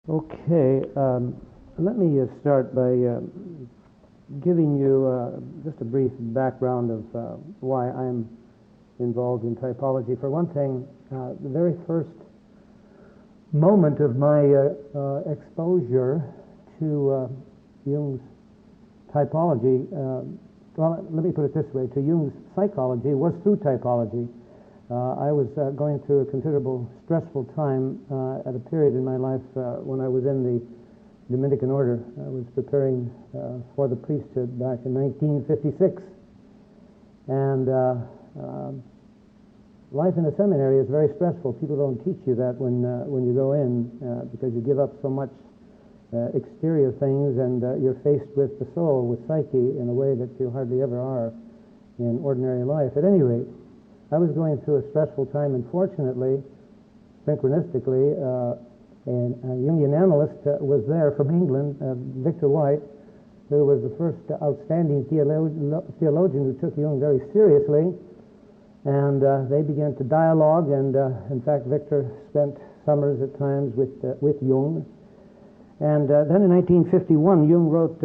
Okay, let me start by giving you just a brief background of why I'm involved in typology. For one thing, the very first moment of my exposure to Jung's typology, well, let me put it this way, to Jung's psychology was through typology. I was going through a considerable stressful time at a period in my life when I was in the Dominican order. I was preparing for the priesthood back in 1956. And life in a seminary is very stressful. People don't teach you that when you go in because you give up so much exterior things, and you're faced with the soul, with psyche, in a way that you hardly ever are in ordinary life. At any rate, I was going through a stressful time, and fortunately, synchronistically, a Jungian analyst was there from England, Victor White, who was the first outstanding theologian who took Jung very seriously, and they began to dialogue, and in fact, Victor spent summers at times with Jung. And then in 1951, Jung wrote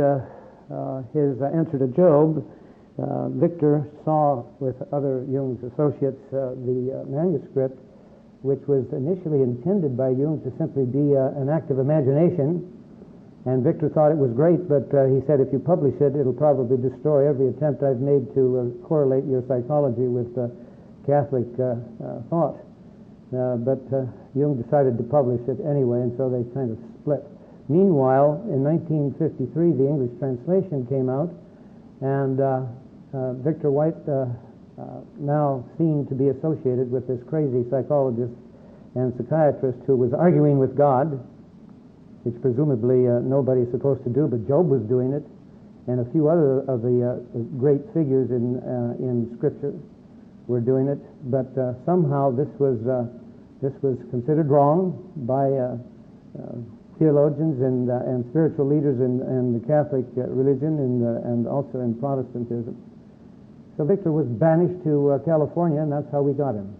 his answer to Job. Victor saw with other Jung's associates the manuscript, which was initially intended by Jung to simply be an act of imagination. And Victor thought it was great, but he said, if you publish it, it'll probably destroy every attempt I've made to correlate your psychology with Catholic thought. But Jung decided to publish it anyway, and so they kind of split. Meanwhile, in 1953, the English translation came out, and Victor White, now seen to be associated with this crazy psychologist and psychiatrist who was arguing with God, which presumably nobody's supposed to do, but Job was doing it, and a few other of the great figures in Scripture were doing it. But somehow this was considered wrong by theologians and spiritual leaders in the Catholic religion and also in Protestantism. So Victor was banished to California, and that's how we got him.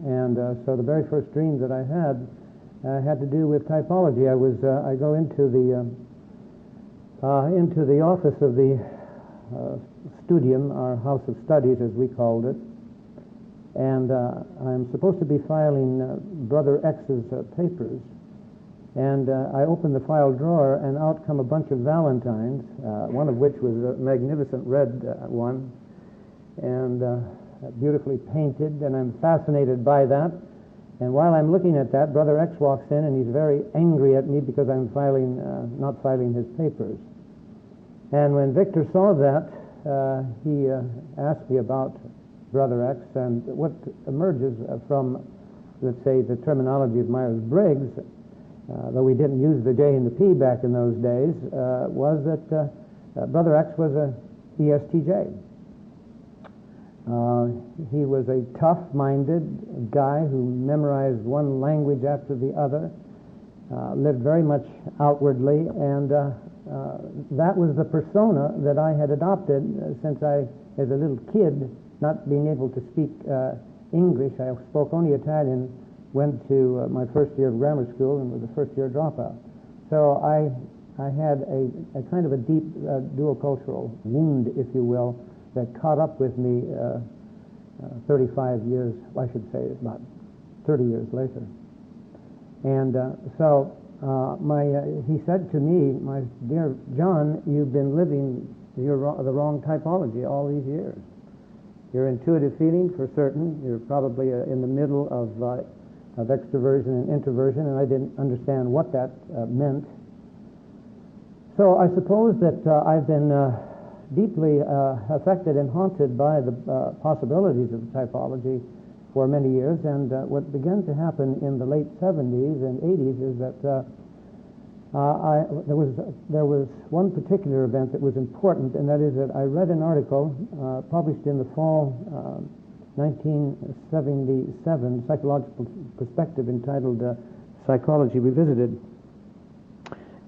And so the very first dream that I had to do with typology. I go into the office of the studium, our house of studies as we called it, and I'm supposed to be filing Brother X's papers. And I opened the file drawer, and out come a bunch of Valentines, one of which was a magnificent red one, and beautifully painted, and I'm fascinated by that. And while I'm looking at that, Brother X walks in, and he's very angry at me because I'm not filing his papers. And when Victor saw that, he asked me about Brother X, and what emerges from, let's say, the terminology of Myers-Briggs, though we didn't use the J and the P back in those days, was that Brother X was a ESTJ. He was a tough-minded guy who memorized one language after the other, lived very much outwardly, and that was the persona that I had adopted since I, as a little kid, not being able to speak English. I spoke only Italian, went to my first year of grammar school, and was a first-year dropout. So I had a kind of a deep dual cultural wound, if you will, that caught up with me 35 years, I should say about 30 years later. And so he said to me, my dear John, you've been living the wrong typology all these years. Your intuitive feeling, for certain, you're probably in the middle of extroversion and introversion, and I didn't understand what that meant. So I suppose that I've been deeply affected and haunted by the possibilities of typology for many years, and what began to happen in the late 70s and 80s is that there was one particular event that was important, and that is that I read an article published in the fall 1977, Psychological Perspective, entitled Psychology Revisited.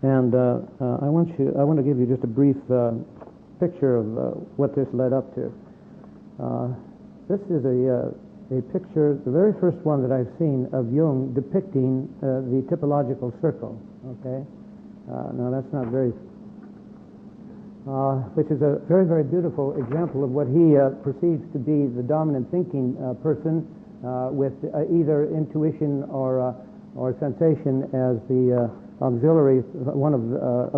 And I want to give you just a brief picture of what this led up to. This is a picture, the very first one that I've seen of Jung depicting the typological circle. Okay. Now that's not very, which is a very, very beautiful example of what he perceives to be the dominant thinking person with either intuition or sensation as the auxiliary, one of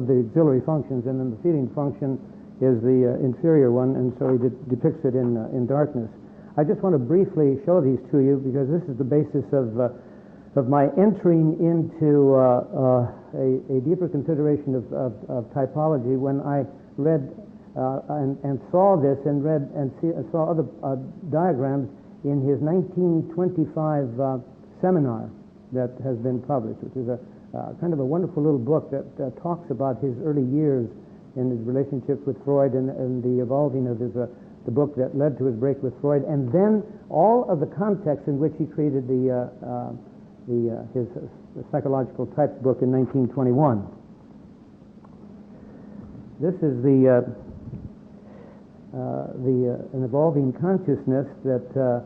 the auxiliary functions, and then the feeling function is the inferior one, and so he depicts it in darkness. I just want to briefly show these to you because this is the basis of my entering into a deeper consideration of typology when I read and saw this and read and saw other diagrams in his 1925 seminar that has been published, which is a kind of a wonderful little book that talks about his early years in his relationships with Freud and the evolving of his the book that led to his break with Freud, and then all of the context in which he created his psychological types book in 1921. This is an evolving consciousness that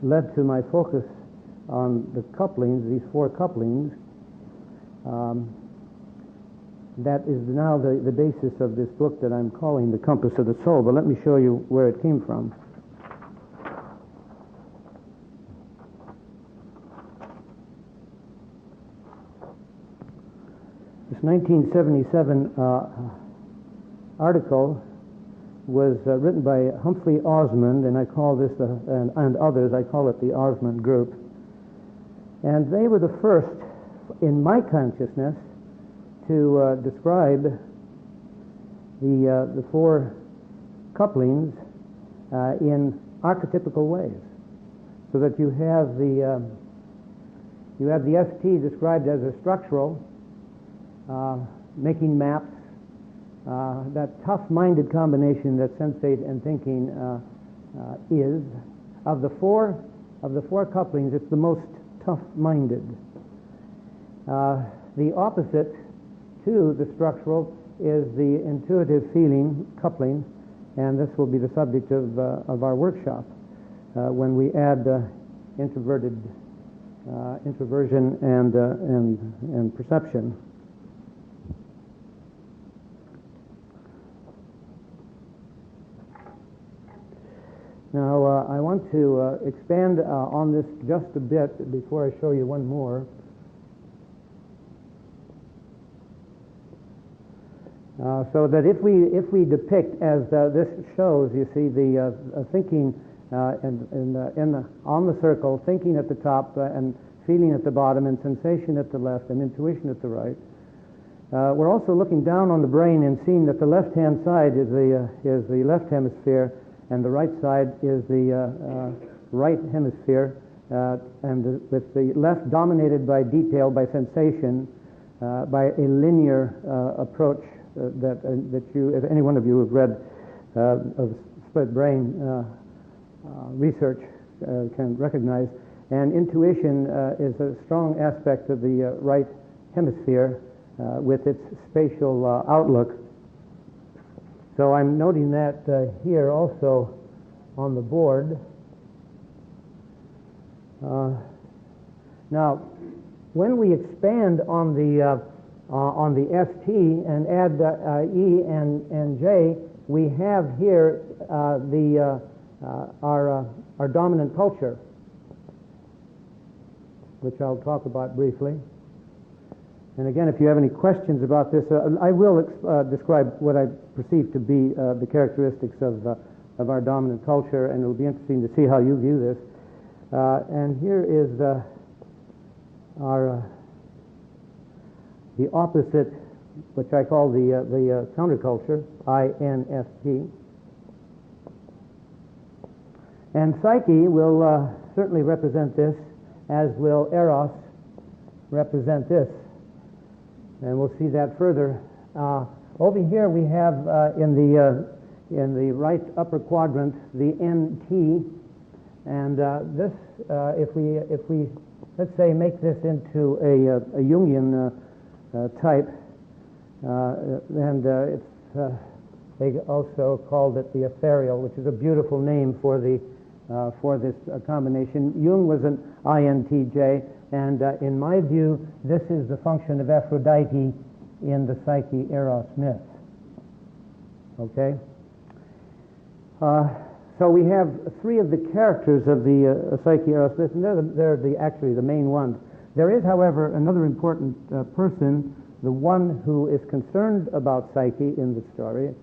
led to my focus on the couplings, these four couplings. That is now the basis of this book that I'm calling The Compass of the Soul, but let me show you where it came from. This 1977 article was written by Humphrey Osmond, and I call this, and others, I call it the Osmond Group. And they were the first, in my consciousness, to describe the four couplings in archetypical ways, so that you have the ST described as a structural, making maps, that tough-minded combination that sensate and thinking is. Of the four couplings, it's the most tough-minded. The opposite to the structural is the intuitive feeling coupling, and this will be the subject of our workshop when we add introversion and perception. Now, I want to expand on this just a bit before I show you one more. So that if we depict, as this shows, you see the thinking on the circle, thinking at the top and feeling at the bottom, and sensation at the left and intuition at the right. We're also looking down on the brain and seeing that the left-hand side is the left hemisphere, and the right side is the right hemisphere, with the left dominated by detail, by sensation, by a linear approach that you, if any one of you have read of split brain research, can recognize. And intuition is a strong aspect of the right hemisphere with its spatial outlook. So I'm noting that here also on the board. Now, when we expand on the ST and add E and J, we have here our dominant culture, which I'll talk about briefly. And again, if you have any questions about this, I will describe what I perceive to be the characteristics of our dominant culture, and it'll be interesting to see how you view this. And here is the opposite, which I call the counterculture, INFP. And Psyche will certainly represent this, as will Eros represent this. And we'll see that further. Over here we have in the right upper quadrant the NT, and this, if we let's say make this into a Jungian type, and they also called it the ethereal, which is a beautiful name for the for this combination. Jung was an INTJ, and in my view, this is the function of Aphrodite in the Psyche-Eros myth. Okay? So we have three of the characters of the Psyche-Eros myth, and they're actually the main ones. There is, however, another important person, the one who is concerned about Psyche in the story.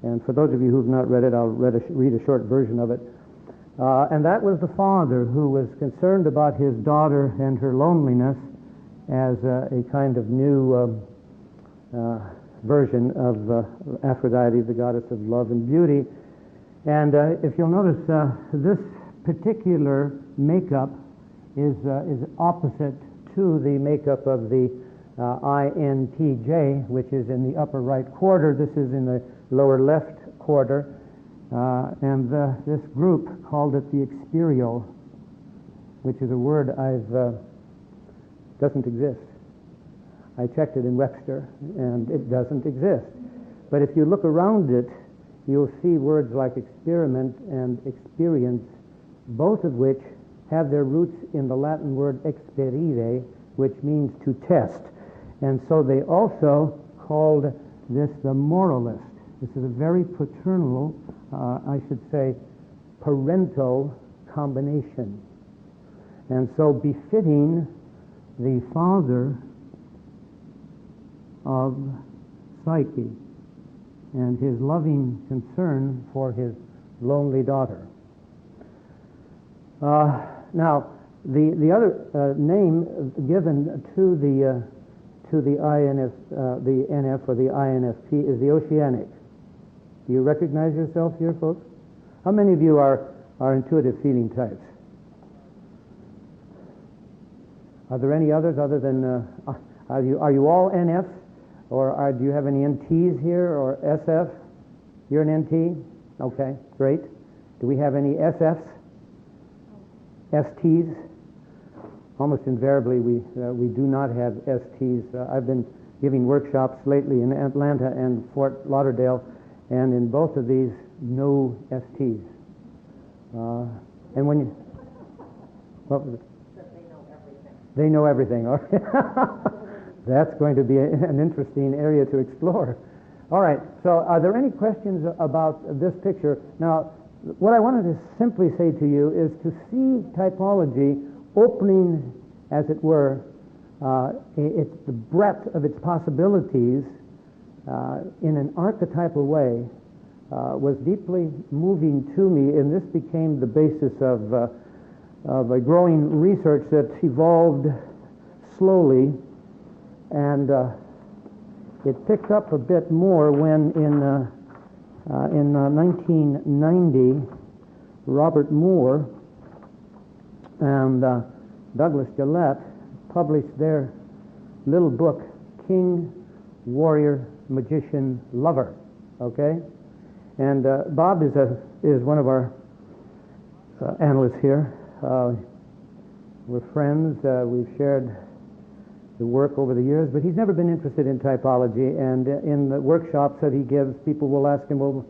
And for those of you who've not read it, I'll read a short version of it. And that was the father who was concerned about his daughter and her loneliness as a kind of new version of Aphrodite, the goddess of love and beauty. And if you'll notice, this particular makeup is opposite to the makeup of the INTJ, which is in the upper right quarter. This is in the lower left quarter. And this group called it the Experial, which is a word doesn't exist. I checked it in Webster, and it doesn't exist. But if you look around it, you'll see words like experiment and experience, both of which have their roots in the Latin word experire, which means to test. And so they also called this the moralist. This is a very paternal, I should say, parental combination. And so befitting the father of Psyche and his loving concern for his lonely daughter. Now, the other name given to the NF or the INFP is the Oceanic. Do you recognize yourself here, folks? How many of you are intuitive feeling types? Are there any others other than, are you all NFs? Or do you have any NTs here, or SF? You're an NT? Okay, great. Do we have any SFs? STs? Almost invariably, we do not have STs. I've been giving workshops lately in Atlanta and Fort Lauderdale, and in both of these, no STs. And when you... What was it? They know everything. All right. That's going to be an interesting area to explore. All right, so are there any questions about this picture? Now, what I wanted to simply say to you is to see typology opening, as it were, it's the breadth of its possibilities in an archetypal way was deeply moving to me, and this became the basis of a growing research that evolved slowly. And it picked up a bit more when in 1990, Robert Moore and Douglas Gillette published their little book, King, Warrior, Magician, Lover. Okay? And Bob is one of our analysts here. We're friends. We've shared the work over the years, but he's never been interested in typology, and in the workshops that he gives, people will ask him, well,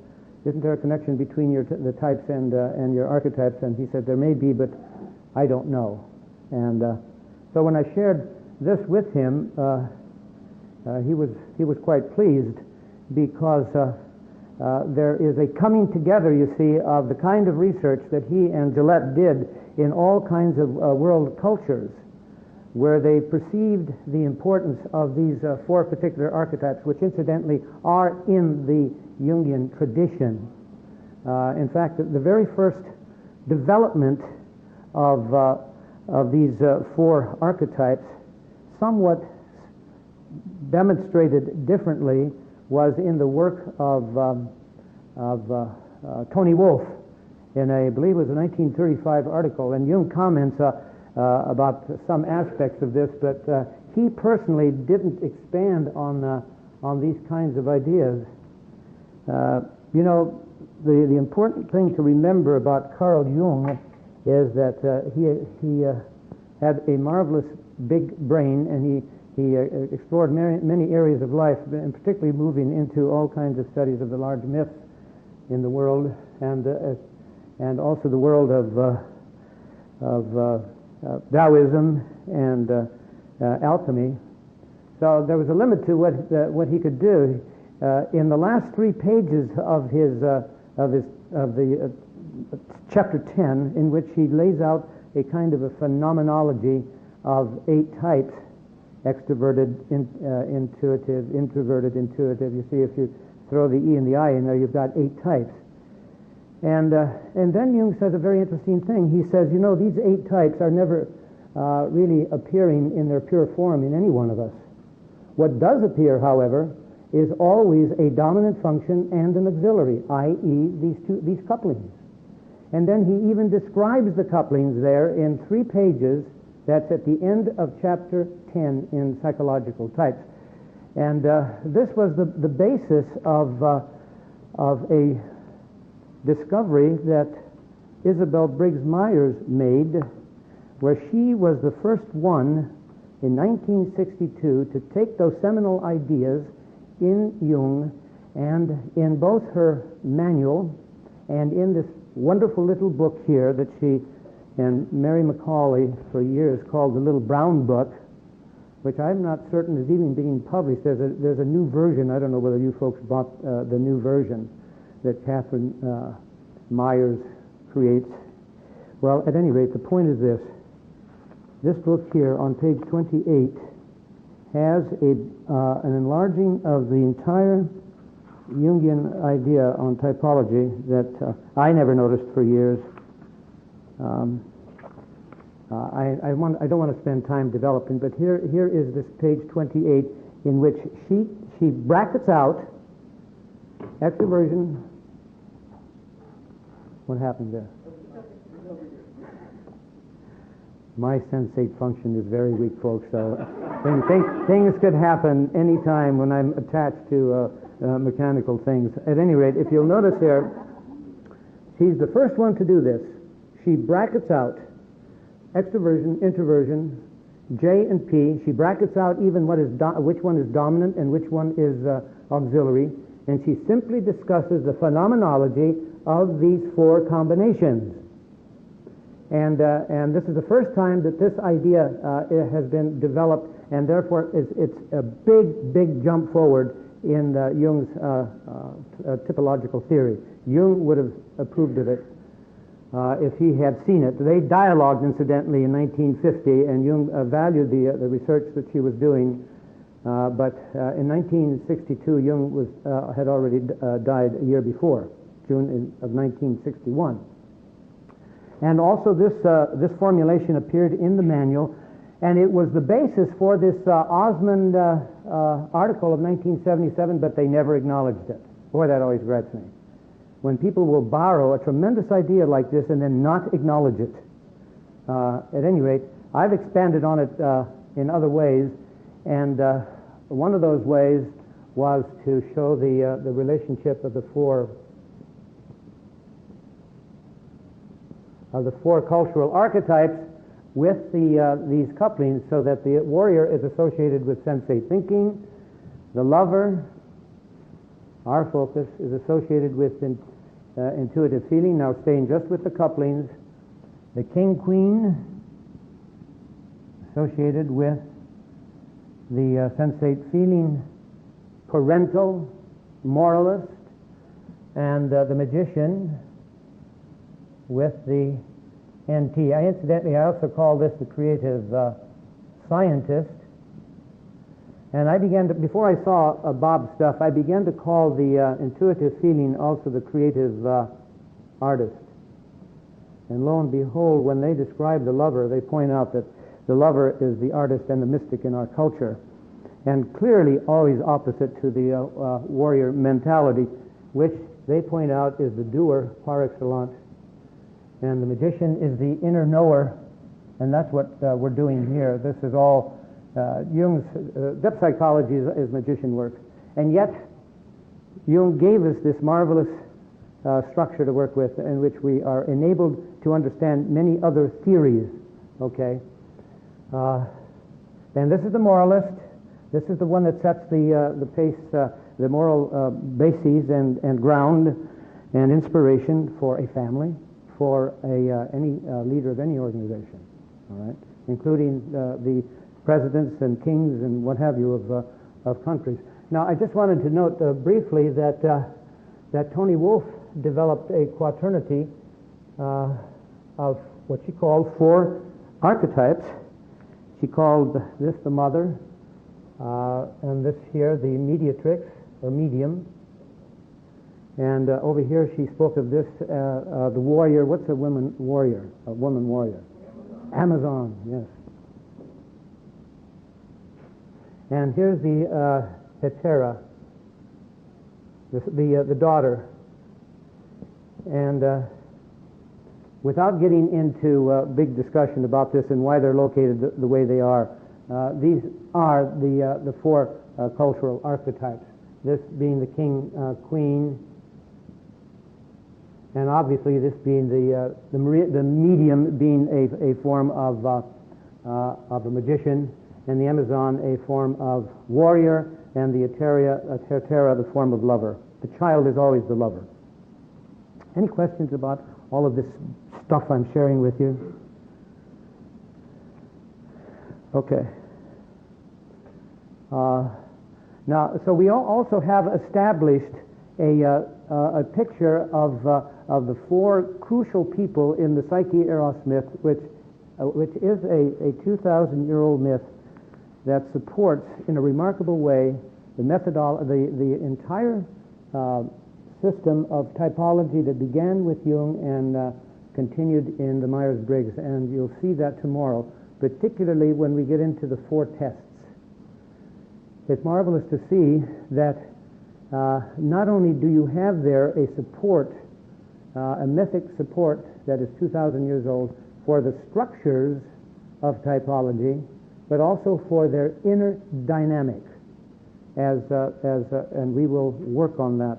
isn't there a connection between the types and your archetypes? And he said, there may be, but I don't know. And so when I shared this with him, he was quite pleased, because there is a coming together, you see, of the kind of research that he and Gillette did in all kinds of world cultures, where they perceived the importance of these four particular archetypes, which incidentally are in the Jungian tradition. In fact, the very first development of these four archetypes, somewhat demonstrated differently, was in the work of Tony Wolff in I believe it was a 1935 article, and Jung comments about some aspects of this, but he personally didn't expand on these kinds of ideas. You know, the important thing to remember about Carl Jung is that he had a marvelous big brain, and he explored many areas of life, and particularly moving into all kinds of studies of the large myths in the world. And and also the world of Taoism and alchemy. So there was a limit to what he could do. In the last 3 pages of the chapter 10, in which he lays out a kind of a phenomenology of 8 types: extroverted, intuitive, introverted, intuitive. You see, if you throw the E and the I in there, you've got 8 types. And then Jung says a very interesting thing. He says, you know, these 8 types are never really appearing in their pure form in any one of us. What does appear, however, is always a dominant function and an auxiliary, i.e. these couplings. And then he even describes the couplings there in 3 pages. That's at the end of chapter 10 in Psychological Types. And this was the basis of a discovery that Isabel Briggs Myers made, where she was the first one in 1962 to take those seminal ideas in Jung, and in both her manual and in this wonderful little book here that she and Mary Macaulay for years called the Little Brown Book, which I'm not certain is even being published. There's a new version. I don't know whether you folks bought the new version that Catherine Myers creates. Well, at any rate, the point is this. This book here on page 28 has an enlarging of the entire Jungian idea on typology that I never noticed for years. I don't want to spend time developing, but here is this page 28 in which she brackets out extroversion. What happened there? My sensate function is very weak, folks, so things could happen any time when I'm attached to mechanical things. At any rate, if you'll notice there, she's the first one to do this. She brackets out extroversion, introversion, J and P. She brackets out even which one is dominant and which one is auxiliary, and she simply discusses the phenomenology of these 4 combinations. And this is the first time that this idea has been developed, and therefore it's a big jump forward in Jung's typological theory. Jung would have approved of it if he had seen it. They dialogued, incidentally, in 1950, and Jung valued the research that she was doing, but in 1962, Jung had already died a year before, June of 1961. And also this formulation appeared in the manual, and it was the basis for this Osmond article of 1977, but they never acknowledged it. Boy, that always gripes me. When people will borrow a tremendous idea like this and then not acknowledge it. At any rate, I've expanded on it in other ways, and one of those ways was to show the relationship of the four cultural archetypes with these couplings, so that the warrior is associated with sensate thinking, the lover, our focus, is associated with intuitive feeling. Now staying just with the couplings, the king-queen associated with the sensate feeling, parental, moralist, and the magician with the NT. Incidentally, I also call this the creative scientist. And I began to, before I saw Bob's stuff, I began to call the intuitive feeling also the creative artist. And lo and behold, when they describe the lover, they point out that the lover is the artist and the mystic in our culture. And clearly always opposite to the warrior mentality, which they point out is the doer par excellence. And the magician is the inner knower, and that's what we're doing here. This is all Jung's depth psychology is magician work. And yet, Jung gave us this marvelous structure to work with, in which we are enabled to understand many other theories. Okay? And this is the moralist. This is the one that sets the pace, the moral bases and ground and inspiration for a family, for any leader of any organization, all right, including the presidents and kings and what have you of countries. Now, I just wanted to note briefly that Toni Wolff developed a quaternity of what she called 4 archetypes. She called this the mother, and this here the mediatrix, or medium. And over here she spoke of this, the warrior. What's a woman warrior? A woman warrior. Amazon, yes. And here's the hetera, the daughter. And without getting into big discussion about this and why they're located the way they are, these are the 4 cultural archetypes. This being the king, queen, and obviously this being the medium being a form of a magician, and the Amazon a form of warrior, and the hetera the form of lover. The child is always the lover. Any questions about all of this stuff I'm sharing with you? Okay. Now, so we also have established a picture of the 4 crucial people in the Psyche-Eros myth, which is a 2,000-year-old myth that supports, in a remarkable way, the entire system of typology that began with Jung and continued in the Myers-Briggs, and you'll see that tomorrow, particularly when we get into the 4 tests. It's marvelous to see that not only do you have there a support, a mythic support that is 2,000 years old for the structures of typology, but also for their inner dynamic, and we will work on that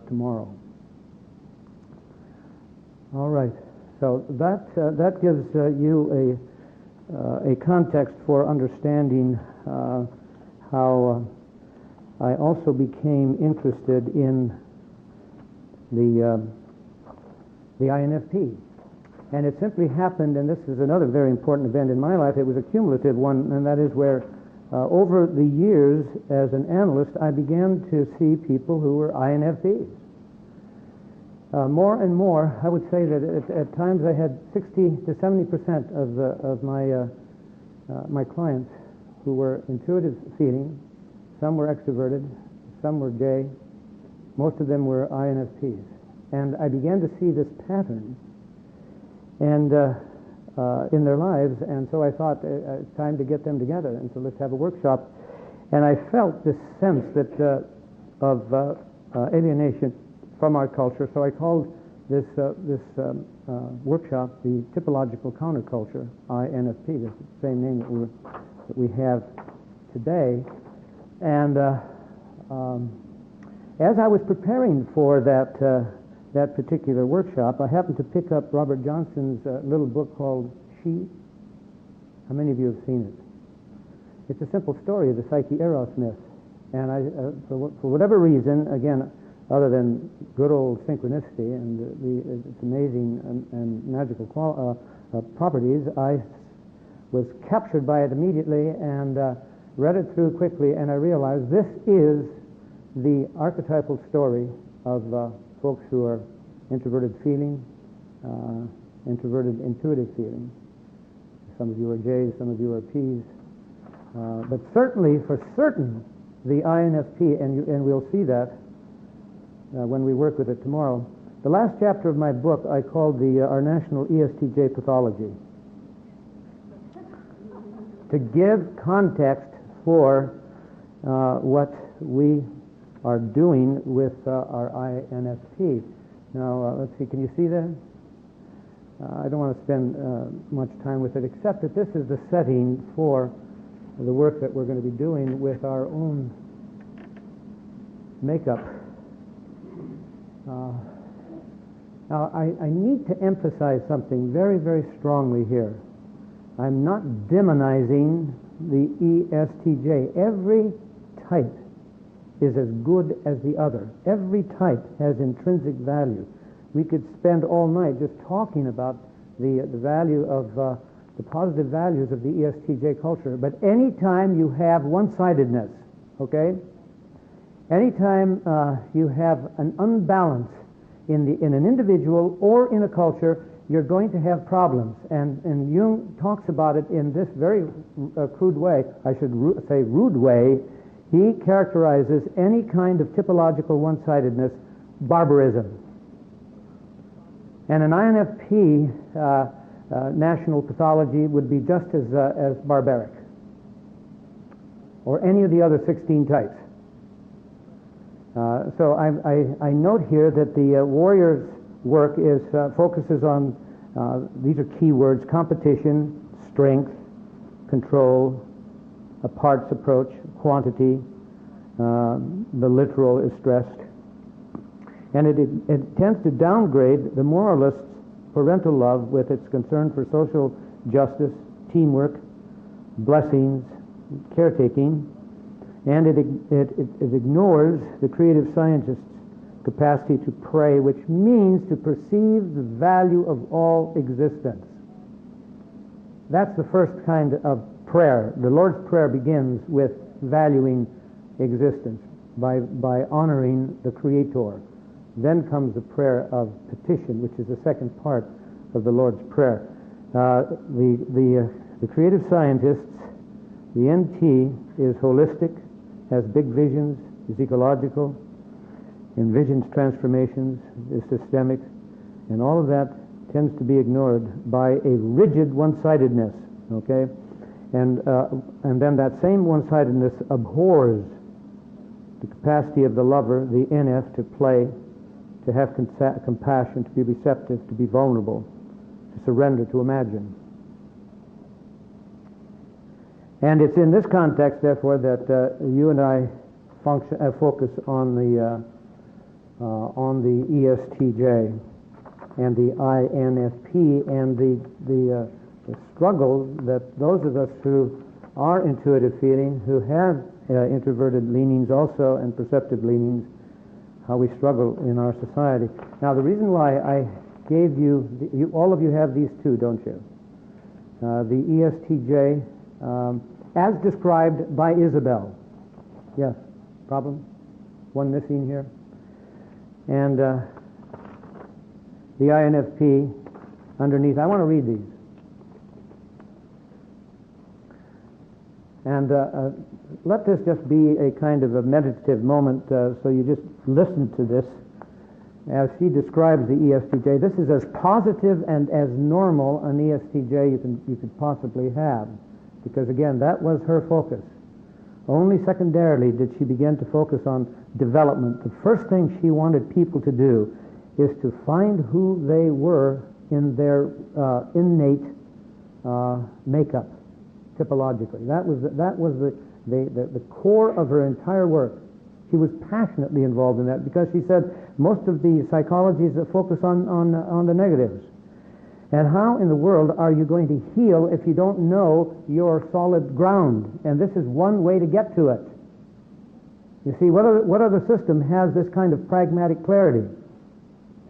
tomorrow. All right, so that gives you a context for understanding how I also became interested in the INFP. And it simply happened, and this is another very important event in my life. It was a cumulative one, and that is where over the years as an analyst, I began to see people who were INFPs. More and more, I would say that at times I had 60 to 70% of my clients who were intuitive feeling. Some were extroverted, some were gay, most of them were INFPs. And I began to see this pattern and in their lives, and so I thought it's time to get them together, and so let's have a workshop. And I felt this sense that of alienation from our culture, so I called this workshop the Typological Counterculture, INFP. That's the same name that we have today. And as I was preparing for that particular workshop, I happened to pick up Robert Johnson's little book called She. How many of you have seen it? It's a simple story of the Psyche-Eros myth. And I, for whatever reason, again, other than good old synchronicity and its amazing and magical properties, I was captured by it immediately and read it through quickly, and I realized this is the archetypal story of folks who are introverted feeling, introverted intuitive feeling. Some of you are J's, some of you are P's. But certainly, for certain, the INFP, and we'll see that when we work with it tomorrow. The last chapter of my book I called our national ESTJ pathology, to give context for what we are doing with our INFP. Now, let's see, can you see that? I don't want to spend much time with it, except that this is the setting for the work that we're going to be doing with our own makeup. Now, I need to emphasize something very, very strongly here. I'm not demonizing the ESTJ. Every type is as good as the other. Every type has intrinsic value. We could spend all night just talking about the value of the positive values of the ESTJ culture. But anytime you have one-sidedness, okay? Anytime you have an unbalance in an individual or in a culture, you're going to have problems. And Jung talks about it in this very crude way, I should say rude way. He characterizes any kind of typological one-sidedness barbarism. And an INFP national pathology would be just as barbaric, or any of the other 16 types. So I note here that the warrior's work focuses on, these are key words: competition, strength, control, a parts approach, quantity, the literal is stressed. And it tends to downgrade the moralist's parental love with its concern for social justice, teamwork, blessings, caretaking, and it ignores the creative scientist's capacity to pray, which means to perceive the value of all existence. That's the first kind of prayer. The Lord's Prayer begins with valuing existence by honoring the Creator. Then comes the prayer of petition, which is the second part of the Lord's Prayer. The creative scientists, the NT is holistic, has big visions, is ecological, envisions transformations, is systemic, and all of that tends to be ignored by a rigid one-sidedness, okay? And then that same one-sidedness abhors the capacity of the lover, the NF, to play, to have compassion, to be receptive, to be vulnerable, to surrender, to imagine. And it's in this context, therefore, that you and I focus on the ESTJ and the INFP and the struggle that those of us who are intuitive feeling, who have introverted leanings also and perceptive leanings, how we struggle in our society. Now, the reason why I gave you, all of you have these two, don't you? The ESTJ, as described by Isabel. Yes, problem? One missing here. And the INFP underneath. I want to read these. And let this just be a kind of a meditative moment, so you just listen to this as she describes the ESTJ. This is as positive and as normal an ESTJ you could possibly have, because again, that was her focus. Only secondarily did she begin to focus on development. The first thing she wanted people to do is to find who they were in their innate makeup, typologically. That was the core of her entire work. She was passionately involved in that because she said most of the psychologies focus on the negatives. And how in the world are you going to heal if you don't know your solid ground? And this is one way to get to it. You see, what other system has this kind of pragmatic clarity?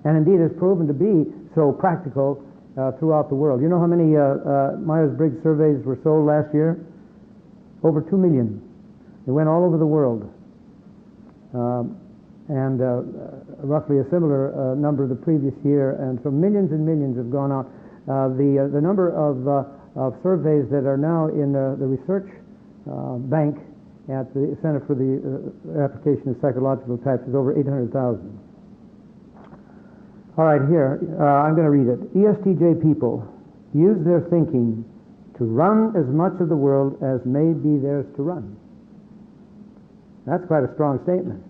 And indeed is proven to be so practical throughout the world. You know how many Myers-Briggs surveys were sold last year? Over 2 million. They went all over the world. And roughly a similar number the previous year, and so millions and millions have gone out. The number of surveys that are now in the research bank at the Center for the Application of Psychological Types is over 800,000. All right, here, I'm going to read it. ESTJ people use their thinking to run as much of the world as may be theirs to run. That's quite a strong statement.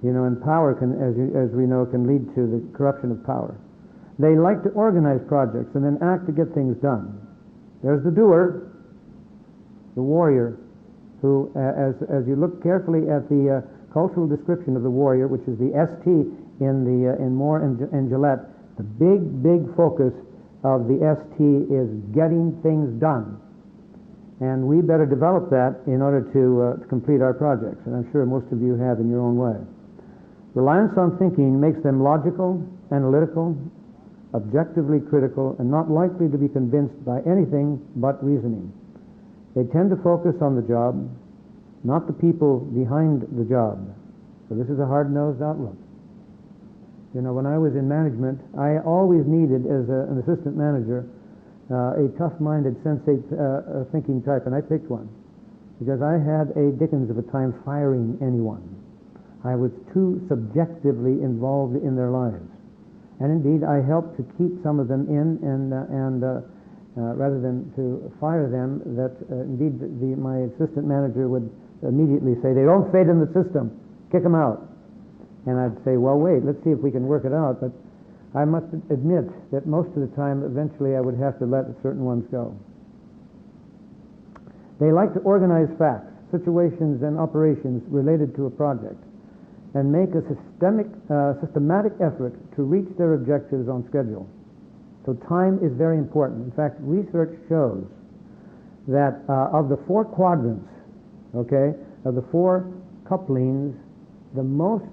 You know, and power can, as we know, can lead to the corruption of power. They like to organize projects and then act to get things done. There's the doer, the warrior, who, as you look carefully at the cultural description of the warrior, which is the ST in Moore and Gillette, the big focus of the ST is getting things done. And we better develop that in order to complete our projects, and I'm sure most of you have in your own way. Reliance on thinking makes them logical, analytical, objectively critical, and not likely to be convinced by anything but reasoning. They tend to focus on the job, not the people behind the job. So this is a hard-nosed outlook. You know, when I was in management, I always needed, as an assistant manager, a tough-minded, sensate thinking type, and I picked one because I had a dickens of a time firing anyone. I was too subjectively involved in their lives. And indeed, I helped to keep some of them in, and rather than to fire them, that indeed my assistant manager would immediately say, they don't fit in the system, kick them out. And I'd say, well, wait, let's see if we can work it out. But I must admit that most of the time, eventually, I would have to let certain ones go. They like to organize facts, situations, and operations related to a project, and make a systematic effort to reach their objectives on schedule. So time is very important. In fact, research shows that of the 4 quadrants, okay, of the 4 couplings, the most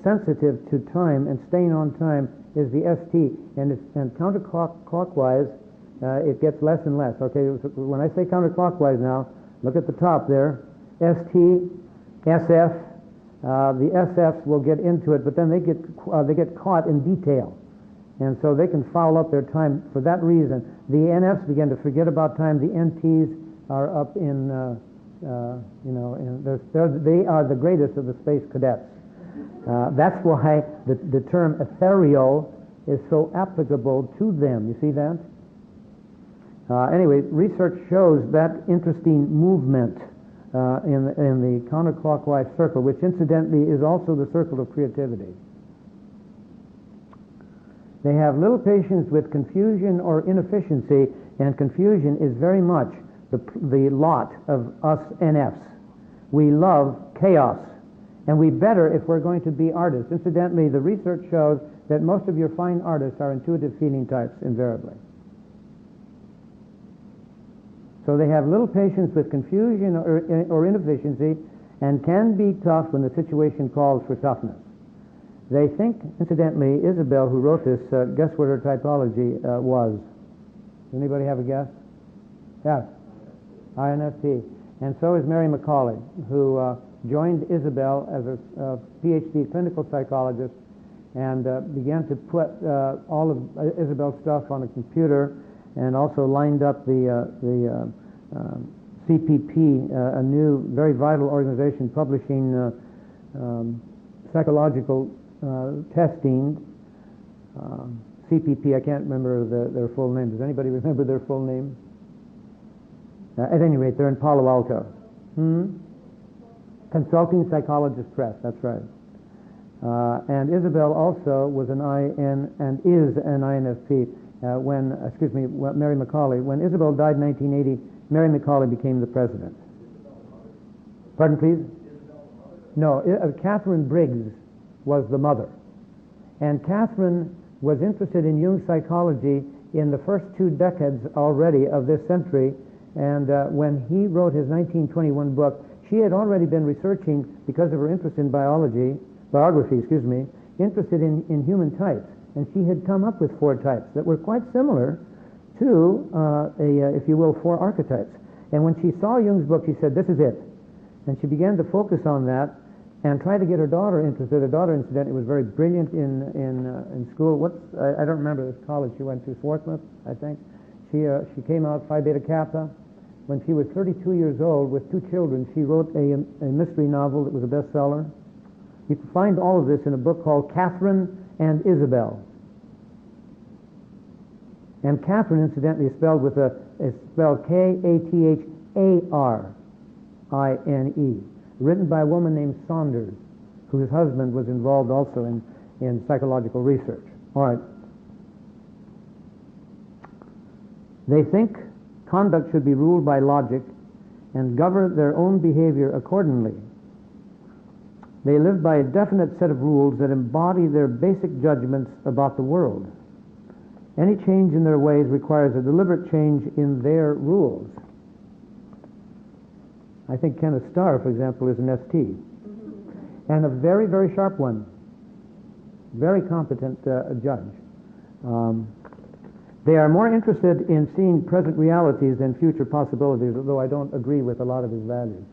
sensitive to time and staying on time is the ST, and counterclockwise it gets less and less. Okay, so when I say counterclockwise now, look at the top there, ST, SF. The SFs will get into it, but then they get caught in detail, and so they can foul up their time for that reason. The NFs begin to forget about time. The NTs are up in, they are the greatest of the space cadets. That's why the term ethereal is so applicable to them. You see that? Anyway, research shows that interesting movement in the counterclockwise circle, which incidentally is also the circle of creativity. They have little patience with confusion or inefficiency, and confusion is very much the lot of us NFs. We love chaos, and we better if we're going to be artists. Incidentally, the research shows that most of your fine artists are intuitive feeling types, invariably. So they have little patience with confusion or inefficiency, and can be tough when the situation calls for toughness. They think, incidentally, Isabel, who wrote this, guess what her typology was? Does anybody have a guess? Yes, INFP. And so is Mary Macaulay, who joined Isabel as a PhD clinical psychologist, and began to put all of Isabel's stuff on a computer, and also lined up the CPP, a new, very vital organization publishing psychological testing. CPP, I can't remember their full name. Does anybody remember their full name? At any rate, they're in Palo Alto. Consulting Psychologist Press, that's right. And Isabel also was an IN and is an INFP. Mary Macaulay. When Isabel died in 1980, Mary Macaulay became the president. Pardon, please? No, Catherine Briggs was the mother. And Catherine was interested in Jung's psychology in the first 2 decades already of this century, and when he wrote his 1921 book, she had already been researching, because of her interest in biography, interested in human types. And she had come up with 4 types that were quite similar to, if you will, 4 archetypes. And when she saw Jung's book, she said, this is it. And she began to focus on that and try to get her daughter interested. Her daughter, incidentally, was very brilliant in school. I don't remember this college she went to, Swarthmouth, I think. She came out Phi Beta Kappa. When she was 32 years old, with 2 children, she wrote a mystery novel that was a bestseller. You can find all of this in a book called Catherine and Isabel. And Catherine, incidentally, is spelled Katharine, written by a woman named Saunders, whose husband was involved also in psychological research. All right. They think conduct should be ruled by logic and govern their own behavior accordingly. They live by a definite set of rules that embody their basic judgments about the world. Any change in their ways requires a deliberate change in their rules. I think Kenneth Starr, for example, is an ST. And a very, very sharp one. very competent judge. They are more interested in seeing present realities than future possibilities, although I don't agree with a lot of his values,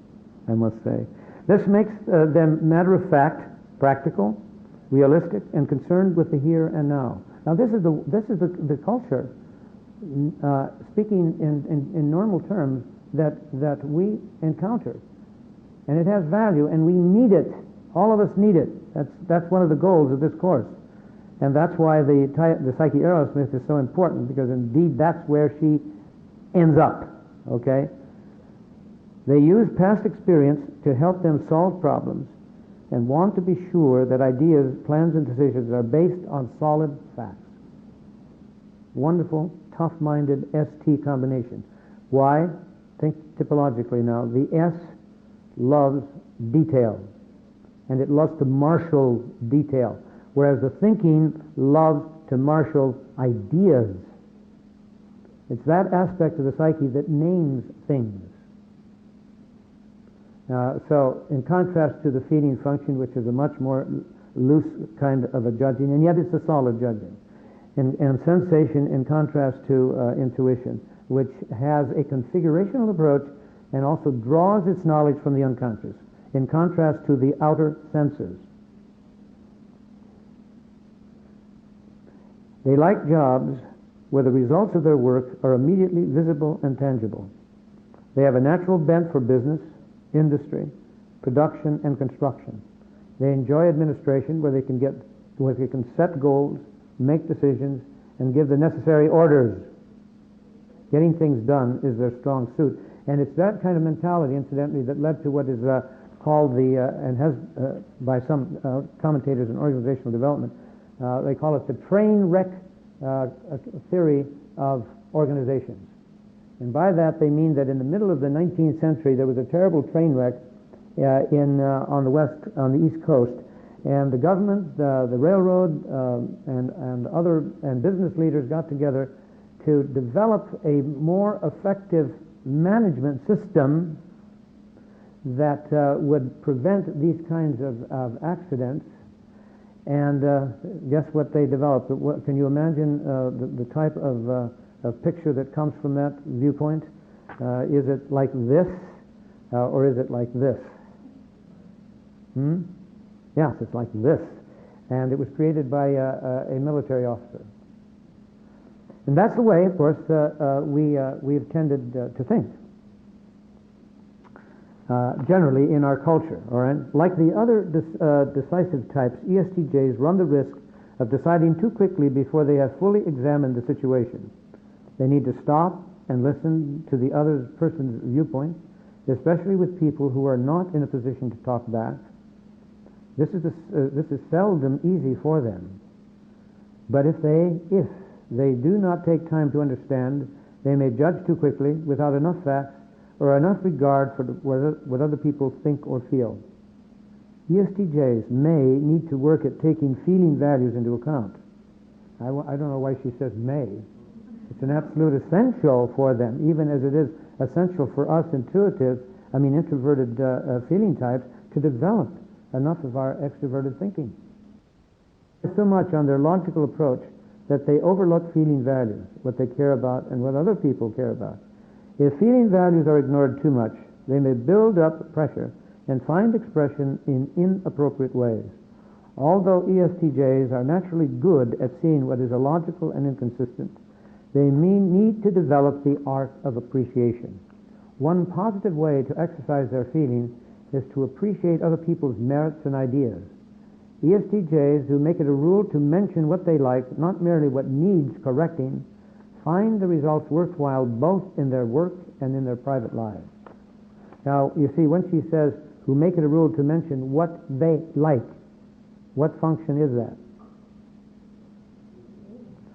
I must say. This makes them matter-of-fact, practical, realistic, and concerned with the here and now. Now, this is the culture, speaking in normal terms, that we encounter. And it has value, and we need it. All of us need it. That's one of the goals of this course. And that's why the Psyche-Eros myth is so important, because indeed that's where she ends up, okay? They use past experience to help them solve problems and want to be sure that ideas, plans, and decisions are based on solid facts. Wonderful, tough-minded ST combination. Why? Think typologically now. The S loves detail, and it loves to marshal detail, whereas the thinking loves to marshal ideas. It's that aspect of the psyche that names things. So in contrast to the feeling function, which is a much more loose kind of a judging, and yet it's a solid judging. And sensation in contrast to intuition, which has a configurational approach and also draws its knowledge from the unconscious, in contrast to the outer senses. They like jobs where the results of their work are immediately visible and tangible. They have a natural bent for business, industry, production, and construction. They enjoy administration where they can set goals, make decisions, and give the necessary orders. Getting things done is their strong suit. And it's that kind of mentality, incidentally, that led to what is called and has by some commentators in organizational development, they call it the train wreck theory of organizations. And by that they mean that in the middle of the 19th century there was a terrible train wreck on the East Coast, and the government, the railroad, and business leaders got together to develop a more effective management system that would prevent these kinds of accidents. And guess what they developed? Can you imagine the type of picture that comes from that viewpoint? Is it like this, or is it like this? Yes, it's like this. And it was created by a military officer. And that's the way, of course, we've tended to think. Generally in our culture, all right? Like the other decisive types, ESTJs run the risk of deciding too quickly before they have fully examined the situation. They need to stop and listen to the other person's viewpoint, especially with people who are not in a position to talk back. This is seldom easy for them. But if they do not take time to understand, they may judge too quickly without enough facts or enough regard for what other people think or feel. ESTJs may need to work at taking feeling values into account. I don't know why she says may. It's an absolute essential for them, even as it is essential for us introverted feeling types to develop enough of our extroverted thinking. So much on their logical approach that they overlook feeling values, what they care about and what other people care about. If feeling values are ignored too much, they may build up pressure and find expression in inappropriate ways. Although ESTJs are naturally good at seeing what is illogical and inconsistent, they need to develop the art of appreciation. One positive way to exercise their feeling is to appreciate other people's merits and ideas. ESTJs who make it a rule to mention what they like, not merely what needs correcting, find the results worthwhile both in their work and in their private lives. Now, you see, when she says, who make it a rule to mention what they like, what function is that?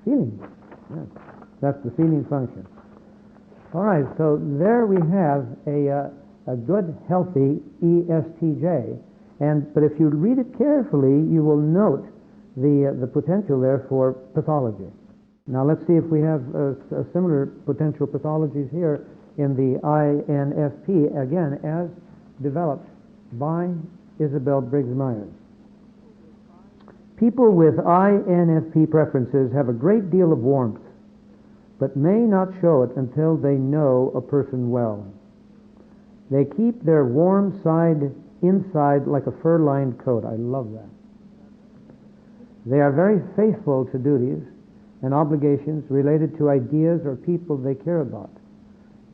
Feeling. Yes, that's the feeling function. All right, so there we have a good, healthy ESTJ. But if you read it carefully, you will note the potential there for pathology. Now let's see if we have similar potential pathologies here in the INFP, again, as developed by Isabel Briggs Myers. People with INFP preferences have a great deal of warmth, but may not show it until they know a person well. They keep their warm side inside like a fur-lined coat. I love that. They are very faithful to duties and obligations related to ideas or people they care about.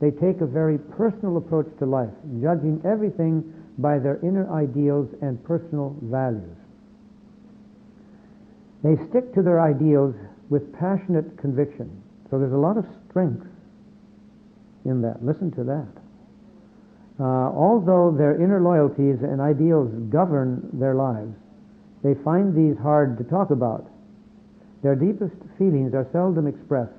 They take a very personal approach to life, judging everything by their inner ideals and personal values. They stick to their ideals with passionate conviction. So there's a lot of strength in that. Listen to that. Although their inner loyalties and ideals govern their lives, they find these hard to talk about. Their deepest feelings are seldom expressed.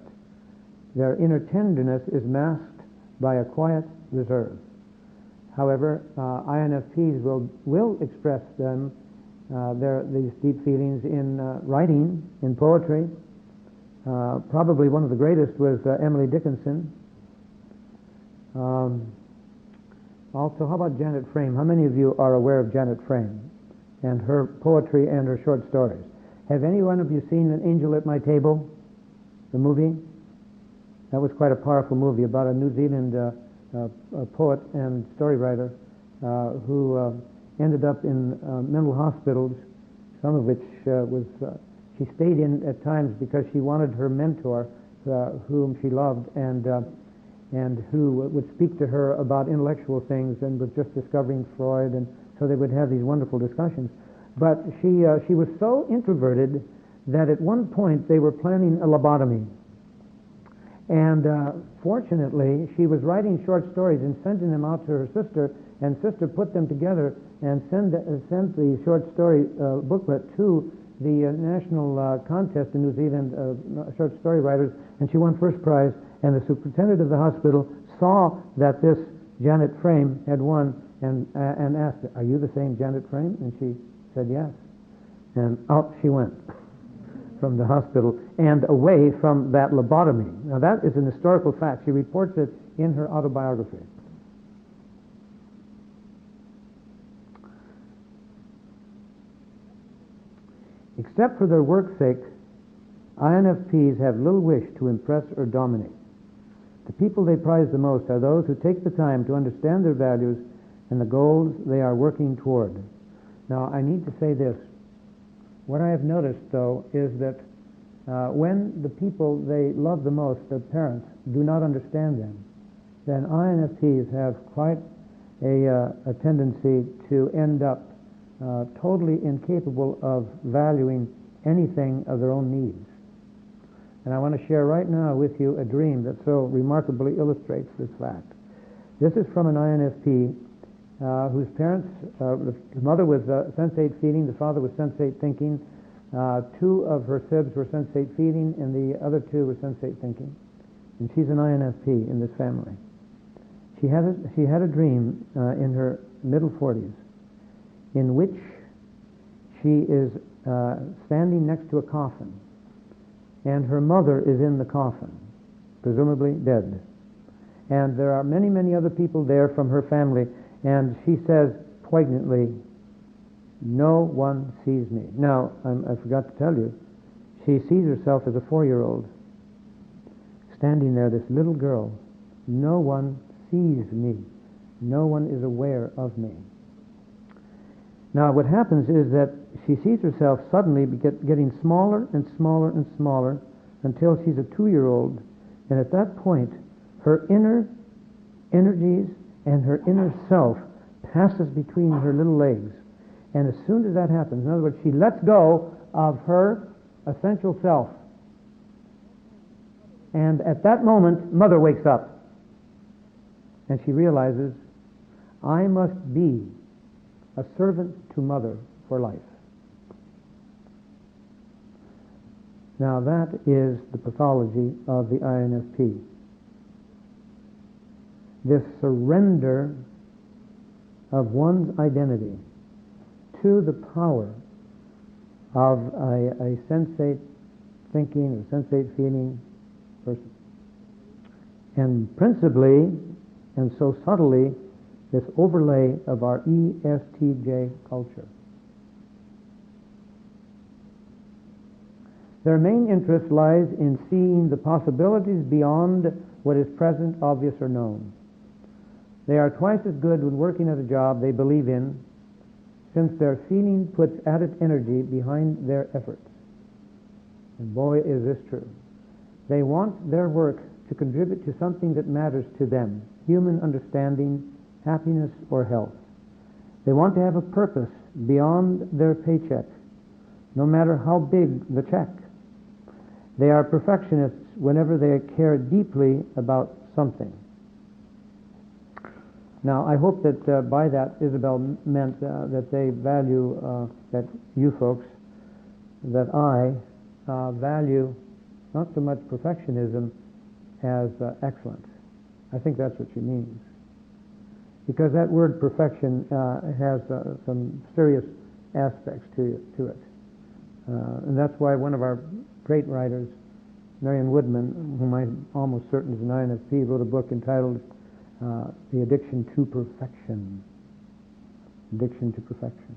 Their inner tenderness is masked by a quiet reserve. However, INFPs will express them, these deep feelings in writing, in poetry. Probably one of the greatest was Emily Dickinson. Also, how about Janet Frame? How many of you are aware of Janet Frame and her poetry and her short stories? Have any one of you seen An Angel at My Table, the movie? That was quite a powerful movie about a New Zealand poet and story writer who ended up in mental hospitals, some of which she stayed in at times because she wanted her mentor, whom she loved, and who would speak to her about intellectual things, and was just discovering Freud, and so they would have these wonderful discussions. But she was so introverted that at one point they were planning a lobotomy. And fortunately, she was writing short stories and sending them out to her sister, and sister put them together and sent the short story booklet to the national contest in New Zealand, short story writers, and she won first prize. And the superintendent of the hospital saw that this Janet Frame had won and asked her, "Are you the same Janet Frame?" And she said yes. And out she went from the hospital and away from that lobotomy. Now that is an historical fact. She reports it in her autobiography. Except for their work's sake, INFPs have little wish to impress or dominate. The people they prize the most are those who take the time to understand their values and the goals they are working toward. Now, I need to say this. What I have noticed, though, is that when the people they love the most, their parents, do not understand them, then INFPs have quite a tendency to end up totally incapable of valuing anything of their own needs. And I want to share right now with you a dream that so remarkably illustrates this fact. This is from an INFP whose parents, the mother was sensate feeling, the father was sensate thinking. Two of her sibs were sensate feeling, and the other two were sensate thinking. And she's an INFP in this family. She had a dream in her middle 40s in which she is standing next to a coffin, and her mother is in the coffin, presumably dead. And there are many, many other people there from her family, and she says poignantly, "No one sees me." Now, I forgot to tell you, she sees herself as a 4-year-old, standing there, this little girl. "No one sees me. No one is aware of me." Now, what happens is that she sees herself suddenly getting smaller and smaller and smaller until she's a 2-year-old, and at that point, her inner energies and her inner self passes between her little legs. And as soon as that happens, in other words, she lets go of her essential self. And at that moment, Mother wakes up, and she realizes, I must be a servant to Mother for life. Now that is the pathology of the INFP. This surrender of one's identity to the power of a sensate thinking or sensate feeling person. And principally, and so subtly, this overlay of our ESTJ culture. Their main interest lies in seeing the possibilities beyond what is present, obvious, or known. They are twice as good when working at a job they believe in, since their feeling puts added energy behind their efforts. And boy, is this true. They want their work to contribute to something that matters to them, human understanding, happiness, or health. They want to have a purpose beyond their paycheck, no matter how big the check. They are perfectionists whenever they care deeply about something. Now, I hope that by that Isabel meant that they value, that you folks, that I value not so much perfectionism as excellence. I think that's what she means. Because that word perfection has some serious aspects to it. And that's why one of our great writers, Marion Woodman, whom I'm almost certain is an INFP, wrote a book entitled The Addiction to Perfection. Addiction to Perfection.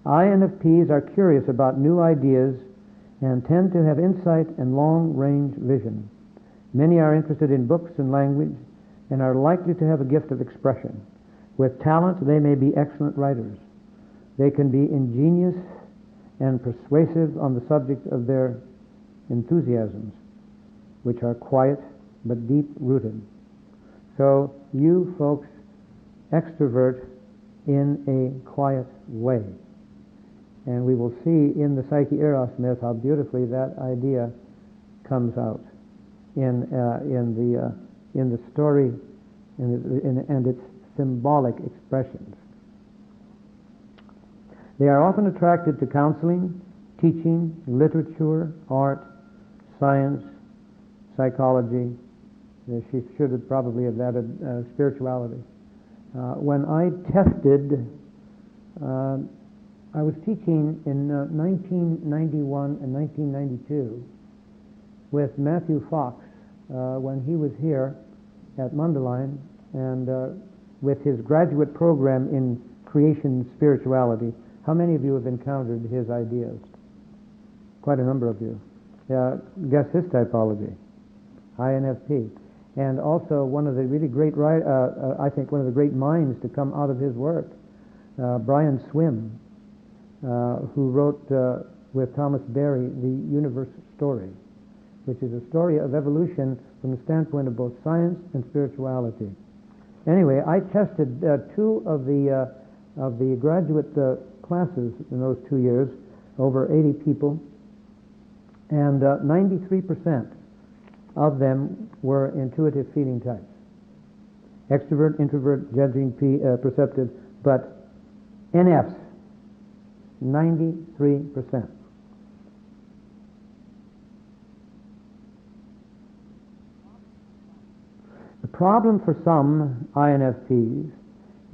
INFPs are curious about new ideas and tend to have insight and long-range vision. Many are interested in books and language and are likely to have a gift of expression. With talent, they may be excellent writers. They can be ingenious and persuasive on the subject of their enthusiasms, which are quiet but deep-rooted. So you folks extrovert in a quiet way. And we will see in the Psyche-Eros myth how beautifully that idea comes out in the story and its symbolic expressions. They are often attracted to counseling, teaching, literature, art, science, psychology. She should have probably have added spirituality. When I tested, I was teaching in 1991 and 1992 with Matthew Fox when he was here at Mundelein, and with his graduate program in creation spirituality. How many of you have encountered his ideas? Quite a number of you. Guess his typology, INFP. And also one of the really great, I think one of the great minds to come out of his work, Brian Swim, who wrote with Thomas Berry the Universe Story, which is a story of evolution from the standpoint of both science and spirituality. Anyway, I tested two of the graduate classes in those 2 years, over 80 people, and 93% of them were intuitive feeling types. Extrovert, introvert, judging, perceptive, but NFs, 93%. The problem for some INFPs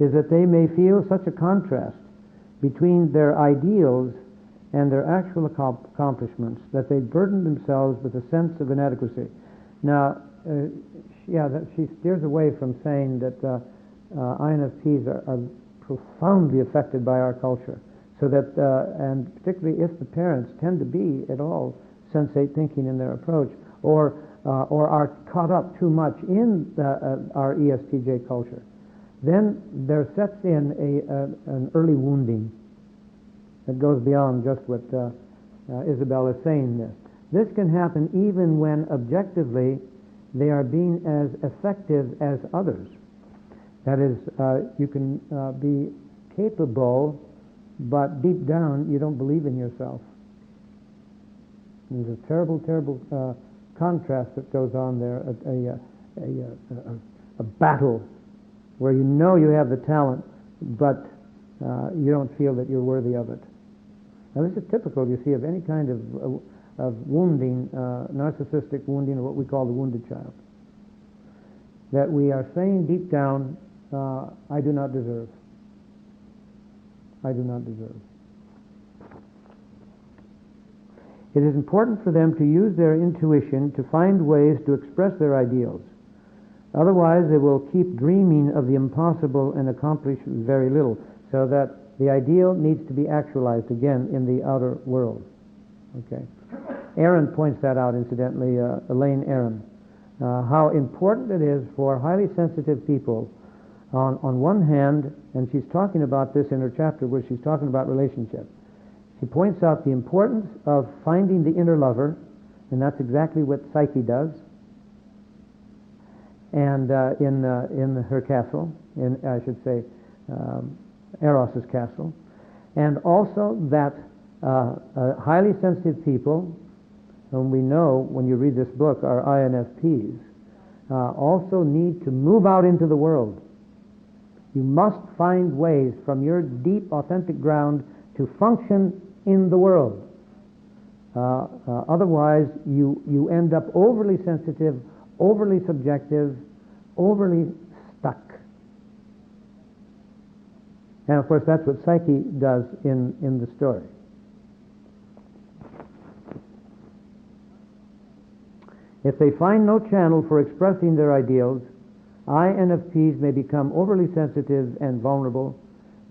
is that they may feel such a contrast between their ideals and their actual accomplishments that they burden themselves with a sense of inadequacy. Now, she steers away from saying that INFPs are profoundly affected by our culture, so that, and particularly if the parents tend to be at all sensate thinking in their approach, or are caught up too much in our ESTJ culture, then there sets in an early wounding that goes beyond just what Isabel is saying there. This can happen even when objectively they are being as effective as others. That is, you can be capable, but deep down you don't believe in yourself. There's a terrible, terrible contrast that goes on there, a battle where you know you have the talent, but you don't feel that you're worthy of it. Now this is typical, you see, of any kind of wounding, narcissistic wounding, or what we call the wounded child. That we are saying deep down, I do not deserve. I do not deserve. It is important for them to use their intuition to find ways to express their ideals. Otherwise, they will keep dreaming of the impossible and accomplish very little, so that the ideal needs to be actualized again in the outer world. Okay. Aaron points that out, incidentally, Elaine Aaron, how important it is for highly sensitive people, on one hand, and she's talking about this in her chapter where she's talking about relationship. She points out the importance of finding the inner lover, and that's exactly what Psyche does. And in her castle, I should say, Eros's castle, and also that highly sensitive people, whom we know when you read this book are INFPs, also need to move out into the world. You must find ways from your deep, authentic ground to function in the world. Otherwise, you end up overly sensitive, overly subjective, overly stuck. And of course, that's what Psyche does in the story. If they find no channel for expressing their ideals, INFPs may become overly sensitive and vulnerable,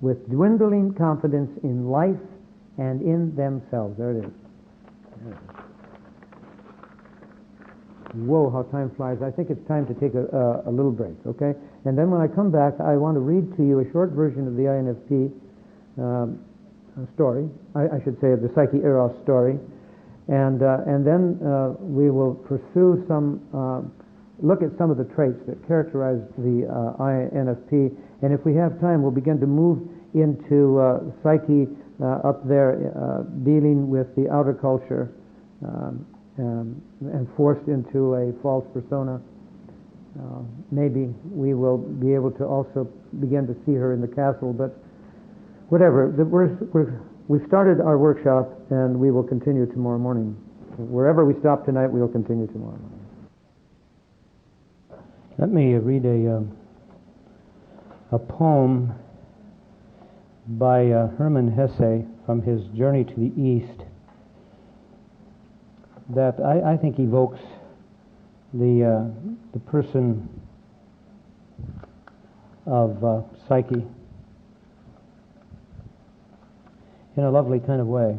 with dwindling confidence in life and in themselves. There it is. Whoa, how time flies. I think it's time to take a little break, okay? And then when I come back, I want to read to you a short version of the INFP story. I should say the Psyche-Eros story. And then we will pursue look at some of the traits that characterize the INFP. And if we have time, we'll begin to move into Psyche up there, dealing with the outer culture, and forced into a false persona. Maybe we will be able to also begin to see her in the castle, but whatever. We've started our workshop, and we will continue tomorrow morning. Wherever we stop tonight, we will continue tomorrow morning. Let me read a poem by Hermann Hesse from his Journey to the East that I think evokes the person of Psyche in a lovely kind of way.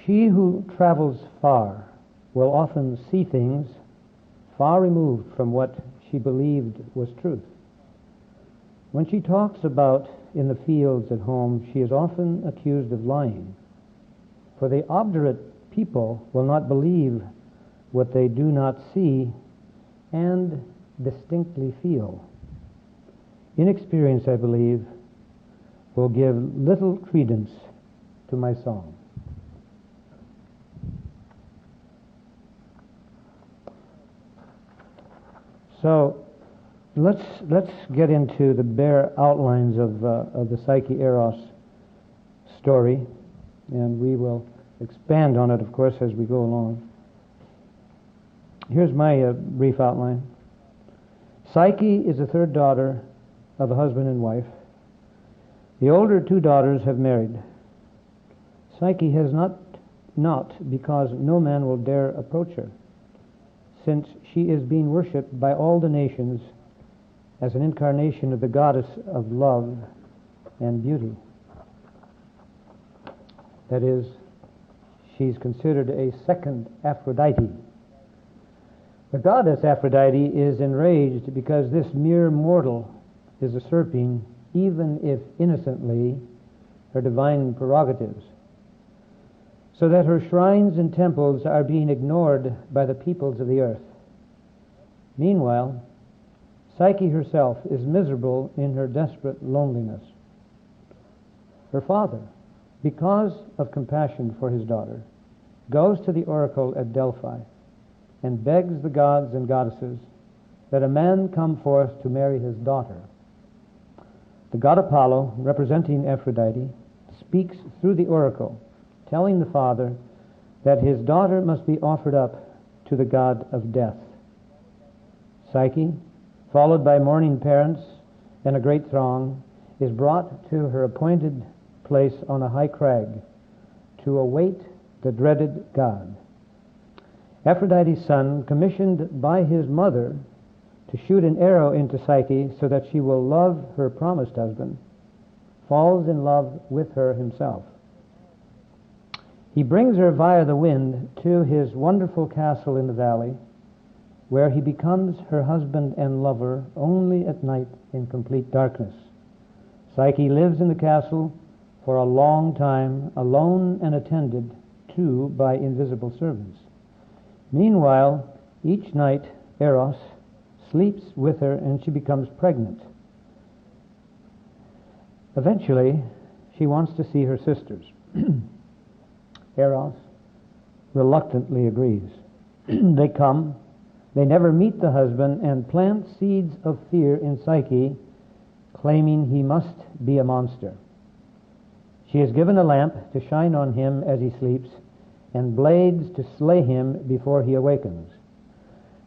She who travels far will often see things far removed from what she believed was truth. When she talks about in the fields at home, she is often accused of lying. For the obdurate people will not believe what they do not see and distinctly feel. Inexperience, I believe, will give little credence to my song. So let's get into the bare outlines of the Psyche-Eros story, and we will expand on it, of course, as we go along. Here's my brief outline. Psyche is the third daughter of a husband and wife. The older two daughters have married. Psyche has not because no man will dare approach her, since she is being worshipped by all the nations as an incarnation of the goddess of love and beauty. That is, she's considered a second Aphrodite. The goddess Aphrodite is enraged because this mere mortal is usurping, even if innocently, her divine prerogatives, so that her shrines and temples are being ignored by the peoples of the earth. Meanwhile, Psyche herself is miserable in her desperate loneliness. Her father, because of compassion for his daughter, goes to the oracle at Delphi and begs the gods and goddesses that a man come forth to marry his daughter. The god Apollo, representing Aphrodite, speaks through the oracle, telling the father that his daughter must be offered up to the god of death. Psyche, followed by mourning parents and a great throng, is brought to her appointed place on a high crag to await the dreaded god. Aphrodite's son, commissioned by his mother to shoot an arrow into Psyche so that she will love her promised husband, falls in love with her himself. He brings her via the wind to his wonderful castle in the valley, where he becomes her husband and lover only at night in complete darkness. Psyche lives in the castle for a long time, alone and attended to by invisible servants. Meanwhile, each night Eros sleeps with her and she becomes pregnant. Eventually, she wants to see her sisters. Eros reluctantly agrees. They come, they never meet the husband, and plant seeds of fear in Psyche, claiming he must be a monster. She is given a lamp to shine on him as he sleeps, and blades to slay him before he awakens.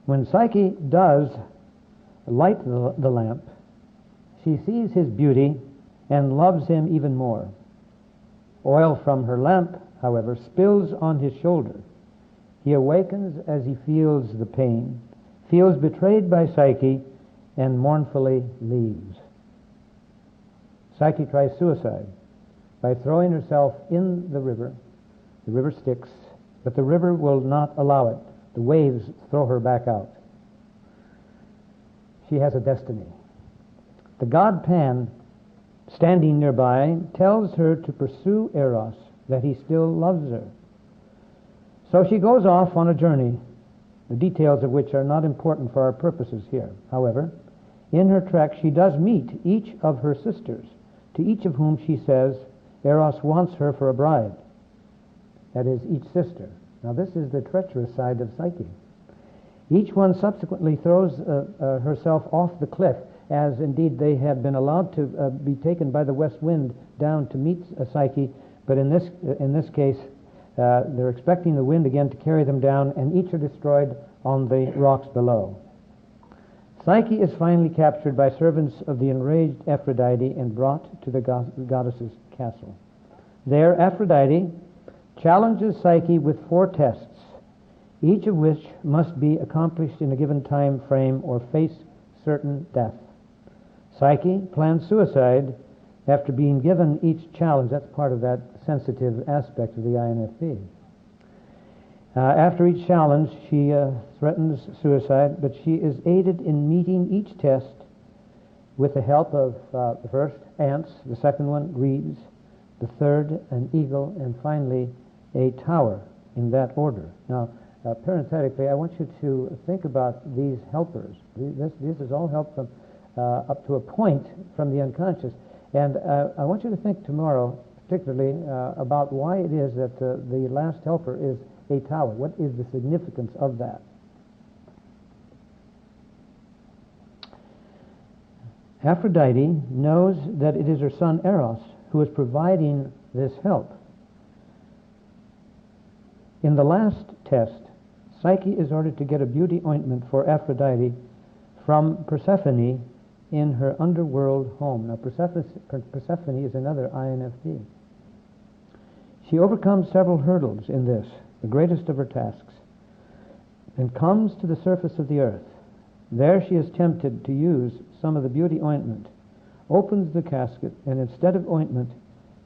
When Psyche does light the lamp, she sees his beauty and loves him even more. Oil from her lamp, however, spills on his shoulder. He awakens as he feels the pain, feels betrayed by Psyche, and mournfully leaves. Psyche tries suicide by throwing herself in the river. The river Styx, but the river will not allow it. The waves throw her back out. She has a destiny. The god Pan, standing nearby, tells her to pursue Eros, that he still loves her. So she goes off on a journey, the details of which are not important for our purposes here. However, in her trek she does meet each of her sisters, to each of whom she says Eros wants her for a bride. That is, each sister. Now this is the treacherous side of Psyche. Each one subsequently throws herself off the cliff, as indeed they have been allowed to be taken by the west wind down to meet Psyche, but in this case they're expecting the wind again to carry them down, and each are destroyed on the rocks below. Psyche is finally captured by servants of the enraged Aphrodite and brought to the goddess's castle. There Aphrodite challenges Psyche with 4 tests, each of which must be accomplished in a given time frame or face certain death. Psyche plans suicide after being given each challenge. That's part of that sensitive aspect of the INFP. After each challenge, she threatens suicide, but she is aided in meeting each test with the help of the first, ants, the second one, reeds, the third, an eagle, and finally, a tower, in that order. Now, parenthetically, I want you to think about these helpers. This is all help from up to a point from the unconscious. And I want you to think tomorrow, particularly, about why it is that the last helper is a tower. What is the significance of that? Aphrodite knows that it is her son Eros who is providing this help. In the last test, Psyche is ordered to get a beauty ointment for Aphrodite from Persephone in her underworld home. Now, Persephone is another INFP. She overcomes several hurdles in this, the greatest of her tasks, and comes to the surface of the earth. There she is tempted to use some of the beauty ointment, opens the casket, and instead of ointment,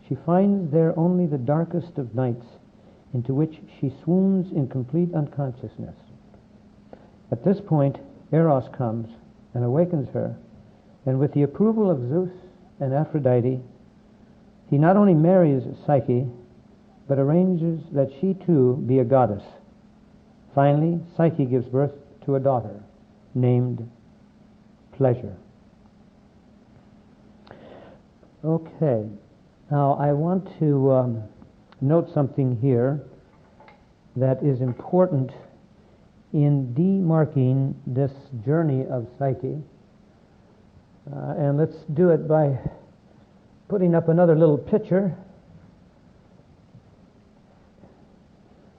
she finds there only the darkest of nights, into which she swoons in complete unconsciousness. At this point, Eros comes and awakens her, and with the approval of Zeus and Aphrodite, he not only marries Psyche, but arranges that she too be a goddess. Finally, Psyche gives birth to a daughter named Pleasure. Okay, now I want to note something here that is important in demarking this journey of Psyche. And let's do it by putting up another little picture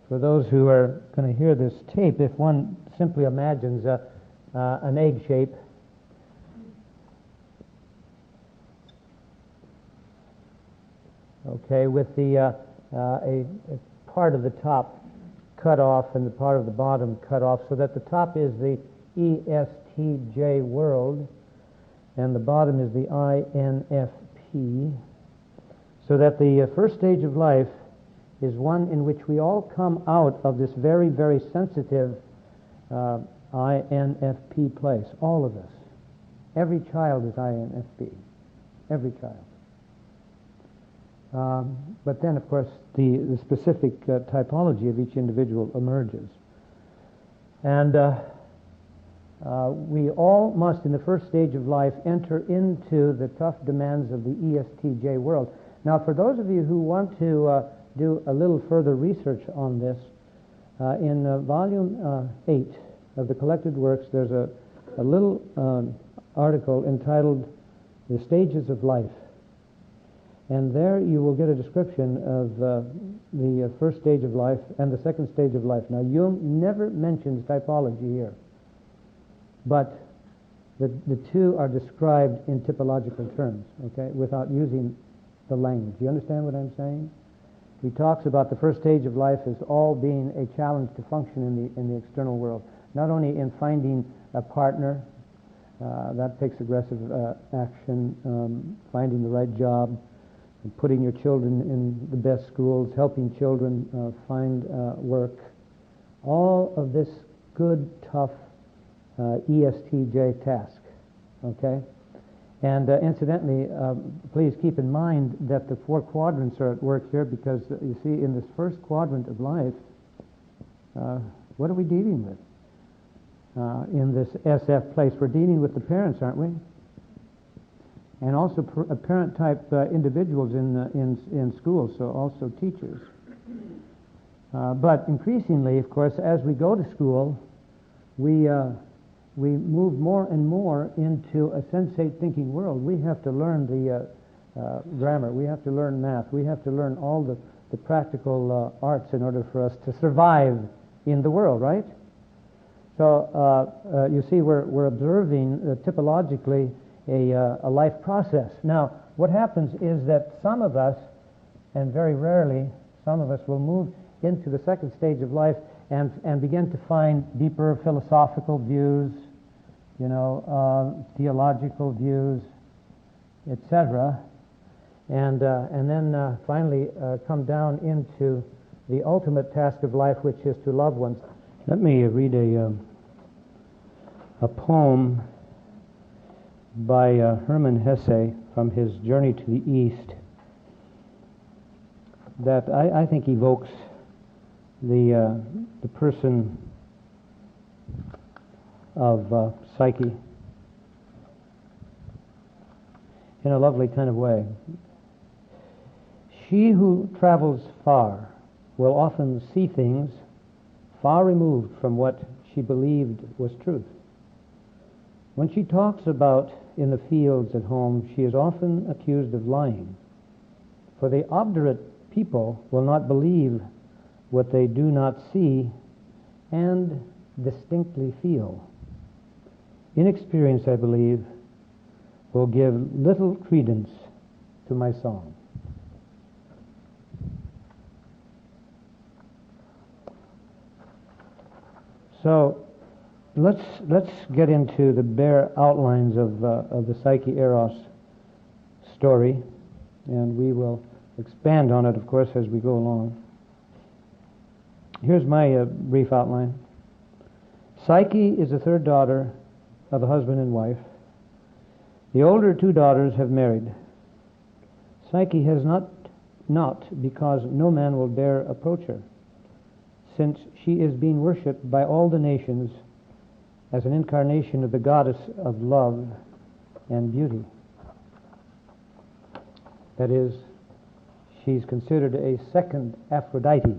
for those who are going to hear this tape. If one simply imagines an egg shape, okay, with the a part of the top cut off and the part of the bottom cut off, so that the top is the ESTJ world and the bottom is the INFP, so that the first stage of life is one in which we all come out of this very, very sensitive INFP place, all of us. Every child is INFP, every child. But then, of course, the specific typology of each individual emerges. And we all must, in the first stage of life, enter into the tough demands of the ESTJ world. Now, for those of you who want to do a little further research on this, in volume 8 of the collected works, there's a little article entitled "The Stages of Life." And there you will get a description of the first stage of life and the second stage of life. Now, Jung never mentions typology here, but the two are described in typological terms, okay, without using the language. You understand what I'm saying? He talks about the first stage of life as all being a challenge to function in the external world, not only in finding a partner, that takes aggressive action, finding the right job, putting your children in the best schools, helping children find work. All of this good, tough ESTJ task, okay? And incidentally, please keep in mind that the 4 quadrants are at work here, because you see, in this first quadrant of life, what are we dealing with? In this SF place, we're dealing with the parents, aren't we? And also parent-type individuals in schools, so also teachers. But increasingly, of course, as we go to school, we move more and more into a sensate thinking world. We have to learn the grammar. We have to learn math. We have to learn all the practical arts in order for us to survive in the world, right? So you see, we're observing typologically a life process. Now, what happens is that some of us, and very rarely, some of us will move into the second stage of life and begin to find deeper philosophical views, you know, theological views, etc., and then finally come down into the ultimate task of life, which is to love ones. Let me read a poem by Hermann Hesse from his Journey to the East that I think evokes the person of Psyche in a lovely kind of way. She who travels far will often see things far removed from what she believed was truth. When she talks about in the fields at home, she is often accused of lying, for the obdurate people will not believe what they do not see and distinctly feel. Inexperience, I believe, will give little credence to my song. So let's get into the bare outlines of the Psyche-Eros story, and we will expand on it, of course, as we go along. Here's my brief outline. Psyche is the third daughter of a husband and wife. The older 2 daughters have married. Psyche has not because no man will dare approach her, since she is being worshipped by all the nations as an incarnation of the goddess of love and beauty. That is, she's considered a second Aphrodite.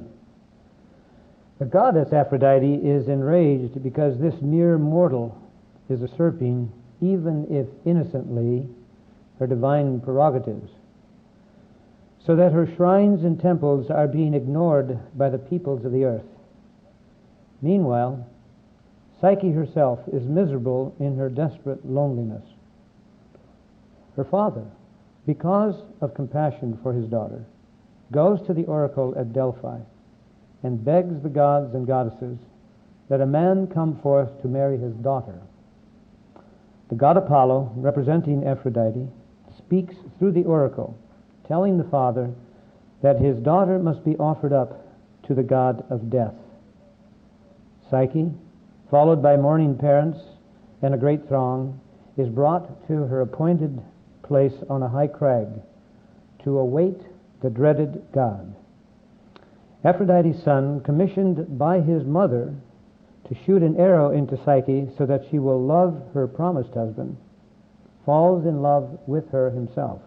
The goddess Aphrodite is enraged because this mere mortal is usurping, even if innocently, her divine prerogatives, so that her shrines and temples are being ignored by the peoples of the earth. Meanwhile, Psyche herself is miserable in her desperate loneliness. Her father, because of compassion for his daughter, goes to the oracle at Delphi and begs the gods and goddesses that a man come forth to marry his daughter. The god Apollo, representing Aphrodite, speaks through the oracle, telling the father that his daughter must be offered up to the god of death. Psyche, followed by mourning parents and a great throng, is brought to her appointed place on a high crag to await the dreaded god. Aphrodite's son, commissioned by his mother to shoot an arrow into Psyche so that she will love her promised husband, falls in love with her himself.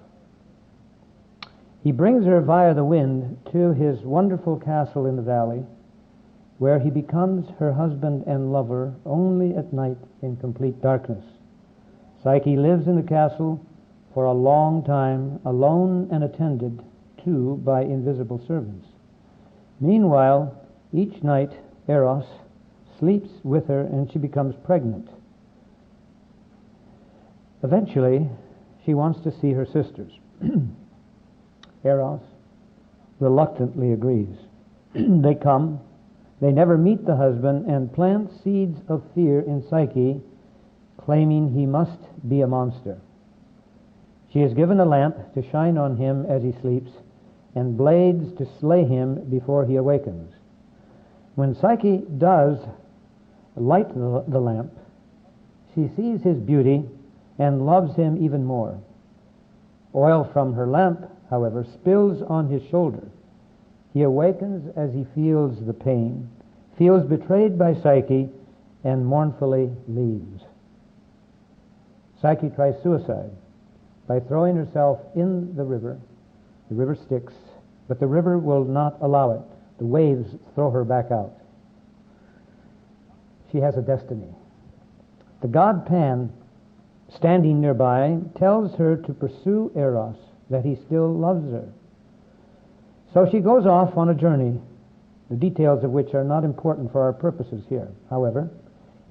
He brings her via the wind to his wonderful castle in the valley, where he becomes her husband and lover only at night in complete darkness. Psyche lives in the castle for a long time, alone and attended to by invisible servants. Meanwhile, each night Eros sleeps with her and she becomes pregnant. Eventually, she wants to see her sisters. Eros reluctantly agrees. They come, they never meet the husband, and plant seeds of fear in Psyche, claiming he must be a monster. She is given a lamp to shine on him as he sleeps, and blades to slay him before he awakens. When Psyche does light the lamp, she sees his beauty and loves him even more. Oil from her lamp, however, spills on his shoulder. He awakens as he feels the pain, feels betrayed by Psyche, and mournfully leaves. Psyche tries suicide by throwing herself in the river. The river Styx, but the river will not allow it. The waves throw her back out. She has a destiny. The god Pan, standing nearby, tells her to pursue Eros, that he still loves her. So she goes off on a journey, the details of which are not important for our purposes here. However,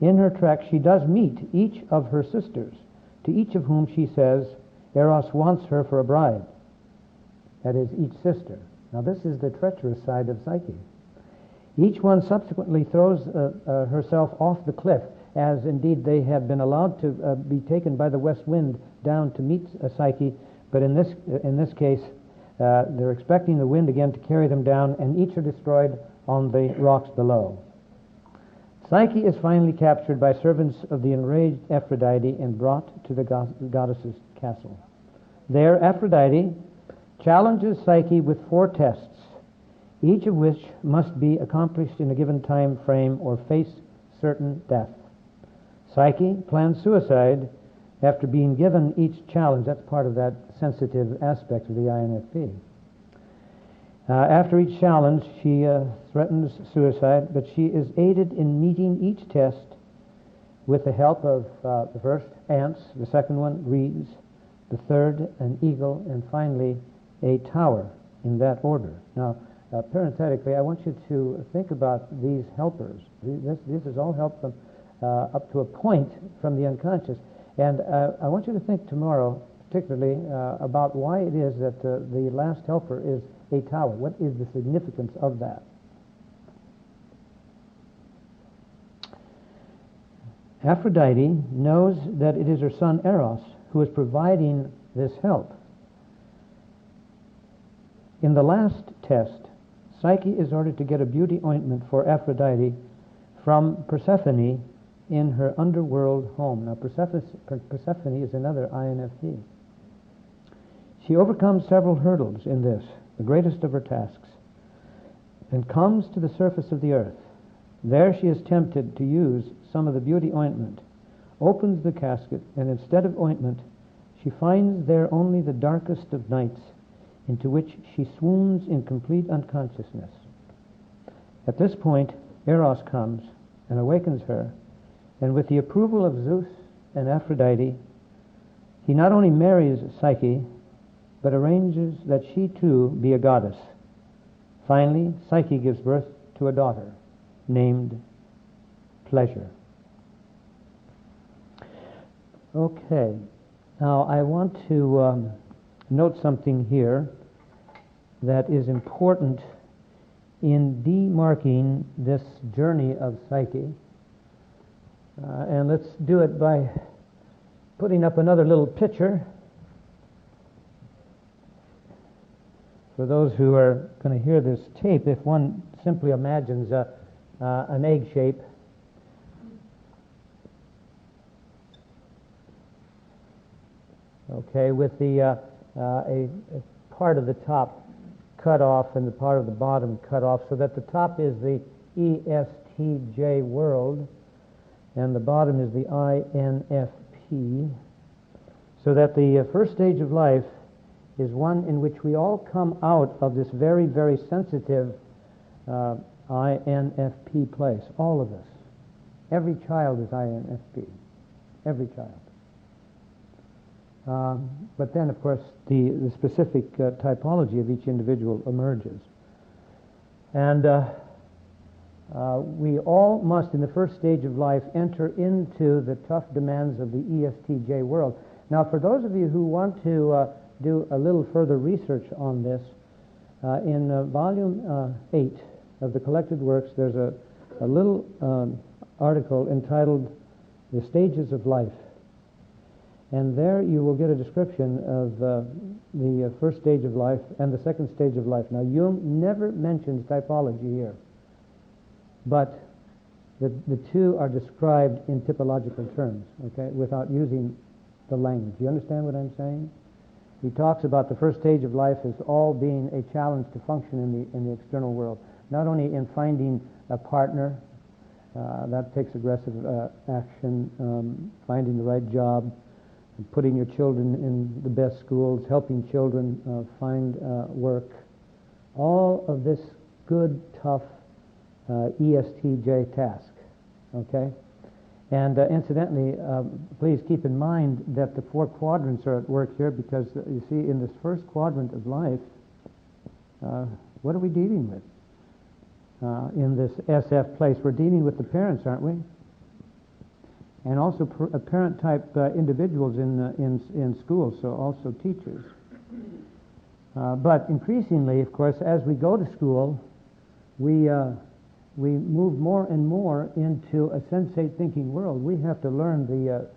in her trek she does meet each of her sisters, to each of whom she says Eros wants her for a bride. That is, each sister. Now this is the treacherous side of Psyche. Each one subsequently throws herself off the cliff, as indeed they have been allowed to be taken by the west wind down to meet Psyche, but in this case they're expecting the wind again to carry them down, and each are destroyed on the rocks below. Psyche is finally captured by servants of the enraged Aphrodite and brought to the goddess's castle. There Aphrodite challenges Psyche with 4 tests, each of which must be accomplished in a given time frame or face certain death. Psyche plans suicide after being given each challenge. That's part of that sensitive aspect of the INFP. After each challenge, she threatens suicide, but she is aided in meeting each test with the help of the first, ants, the second one, reeds, the third, an eagle, and finally, a tower, in that order. Now, parenthetically, I want you to think about these helpers. This is all help from up to a point from the unconscious. And I want you to think tomorrow, particularly, about why it is that the last helper is a tower. What is the significance of that? Aphrodite knows that it is her son Eros who is providing this help. In the last test, Psyche is ordered to get a beauty ointment for Aphrodite from Persephone in her underworld home. Now, Persephone is another INFP. She overcomes several hurdles in this, the greatest of her tasks, and comes to the surface of the earth. There she is tempted to use some of the beauty ointment, opens the casket, and instead of ointment, she finds there only the darkest of nights, into which she swoons in complete unconsciousness. At this point, Eros comes and awakens her, and with the approval of Zeus and Aphrodite, he not only marries Psyche, but arranges that she too be a goddess. Finally, Psyche gives birth to a daughter named Pleasure. Okay, now I want to note something here that is important in demarking this journey of Psyche. And let's do it by putting up another little picture. for those who are going to hear this tape, if one simply imagines an egg shape, okay, with a part of the top cut off and the part of the bottom cut off, so that the top is the ESTJ world and the bottom is the INFP, so that the first stage of life is one in which we all come out of this very, very sensitive INFP place, all of us. Every child is INFP, every child. But then, of course, the specific typology of each individual emerges. And we all must, in the first stage of life, enter into the tough demands of the ESTJ world. Now, for those of you who want to do a little further research on this, in volume 8 of the collected works, there's a little article entitled The Stages of Life. And there you will get a description of the first stage of life and the second stage of life. Now, Jung never mentions typology here, but the two are described in typological terms, okay, without using the language. You understand what I'm saying? He talks about the first stage of life as all being a challenge to function in the external world, not only in finding a partner, that takes aggressive action, finding the right job, putting your children in the best schools, helping children find work, all of this good, tough ESTJ task, okay? And incidentally, please keep in mind that the 4 quadrants are at work here, because you see, in this first quadrant of life, what are we dealing with? In this SF place, we're dealing with the parents, aren't we? And also parent-type individuals in schools, so also teachers. But increasingly, of course, as we go to school, we move more and more into a sensate thinking world. We have to learn the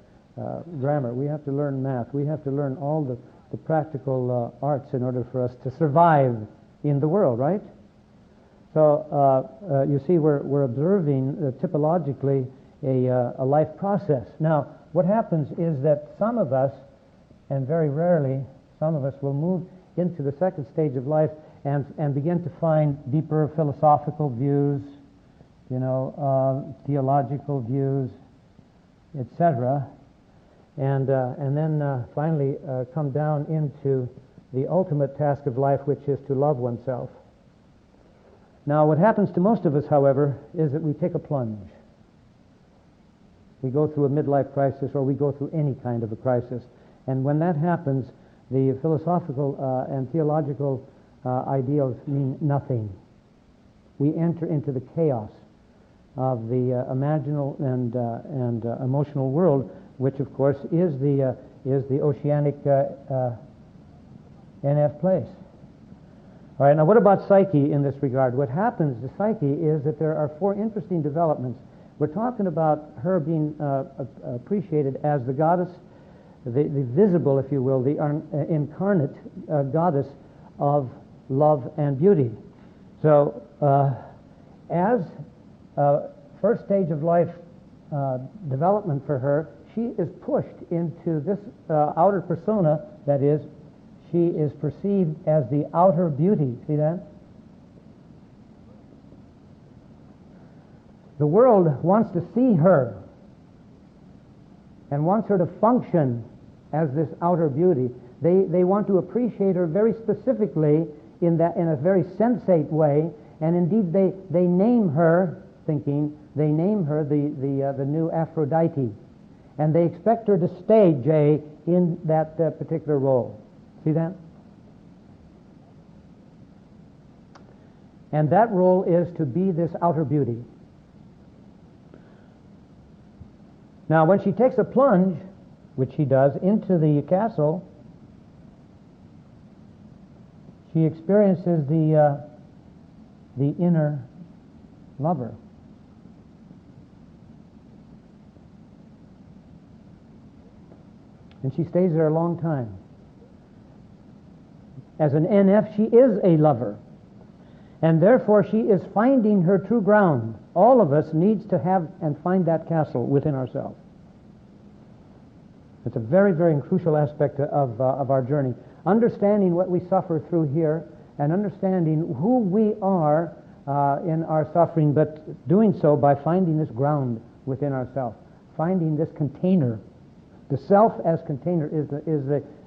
grammar. We have to learn math. We have to learn all the practical arts in order for us to survive in the world, right? So you see, we're observing typologically a life process. Now, what happens is that some of us, and very rarely, some of us will move into the second stage of life and begin to find deeper philosophical views, theological views, etc., and then finally come down into the ultimate task of life, which is to love oneself. Now, what happens to most of us, however, is that we take a plunge. We go through a midlife crisis, or we go through any kind of a crisis. And when that happens, the philosophical and theological ideals mean nothing. We enter into the chaos of the imaginal and emotional world, which, of course, is the oceanic NF place. All right, now what about Psyche in this regard? What happens to Psyche is that there are 4 interesting developments. We're talking about her being appreciated as the goddess, the visible, if you will, the incarnate goddess of love and beauty. So as first stage of life development for her, she is pushed into this outer persona, that is, she is perceived as the outer beauty. See that? The world wants to see her and wants her to function as this outer beauty. They want to appreciate her very specifically in a very sensate way, and indeed they name her, they name her the new Aphrodite, and they expect her to stay, Jay, in that particular role. See that? And that role is to be this outer beauty. Now, when she takes a plunge, which she does, into the castle, she experiences the inner lover. And she stays there a long time. As an NF, she is a lover. And therefore, she is finding her true ground. All of us needs to have and find that castle within ourselves. It's a very, very crucial aspect of our journey. Understanding what we suffer through here and understanding who we are in our suffering, but doing so by finding this ground within ourselves, finding this container. The self as container is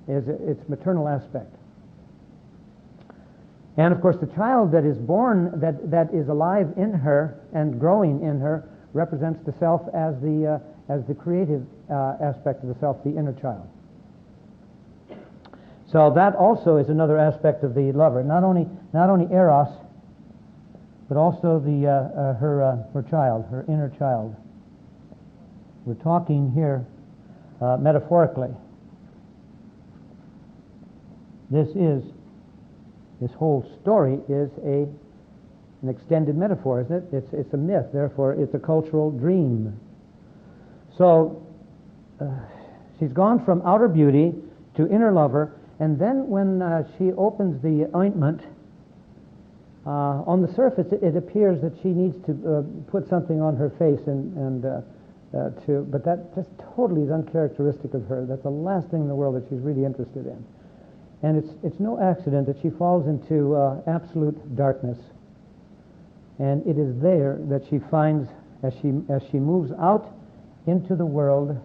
its maternal aspect. And of course, the child that is born, that is alive in her and growing in her, represents the self as the creative aspect of the self, the inner child. So that also is another aspect of the lover. Not only Eros, but also her child, her inner child. We're talking here metaphorically. This whole story is an extended metaphor, isn't it? It's a myth, therefore it's a cultural dream. So she's gone from outer beauty to inner lover, and then when she opens the ointment, on the surface it appears that she needs to put something on her face but that just totally is uncharacteristic of her. That's the last thing in the world that she's really interested in. And it's no accident that she falls into absolute darkness. And it is there that she finds, as she moves out into the world,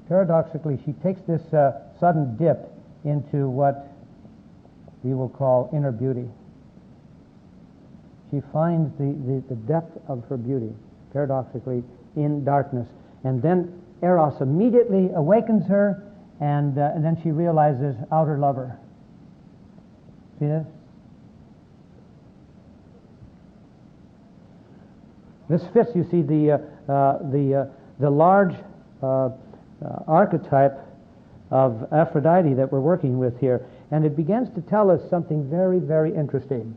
paradoxically, she takes this sudden dip into what we will call inner beauty. She finds the depth of her beauty, paradoxically, in darkness. And then Eros immediately awakens her, and then she realizes outer lover. See this? This fits, you see, the large archetype of Aphrodite that we're working with here, and it begins to tell us something very, very interesting.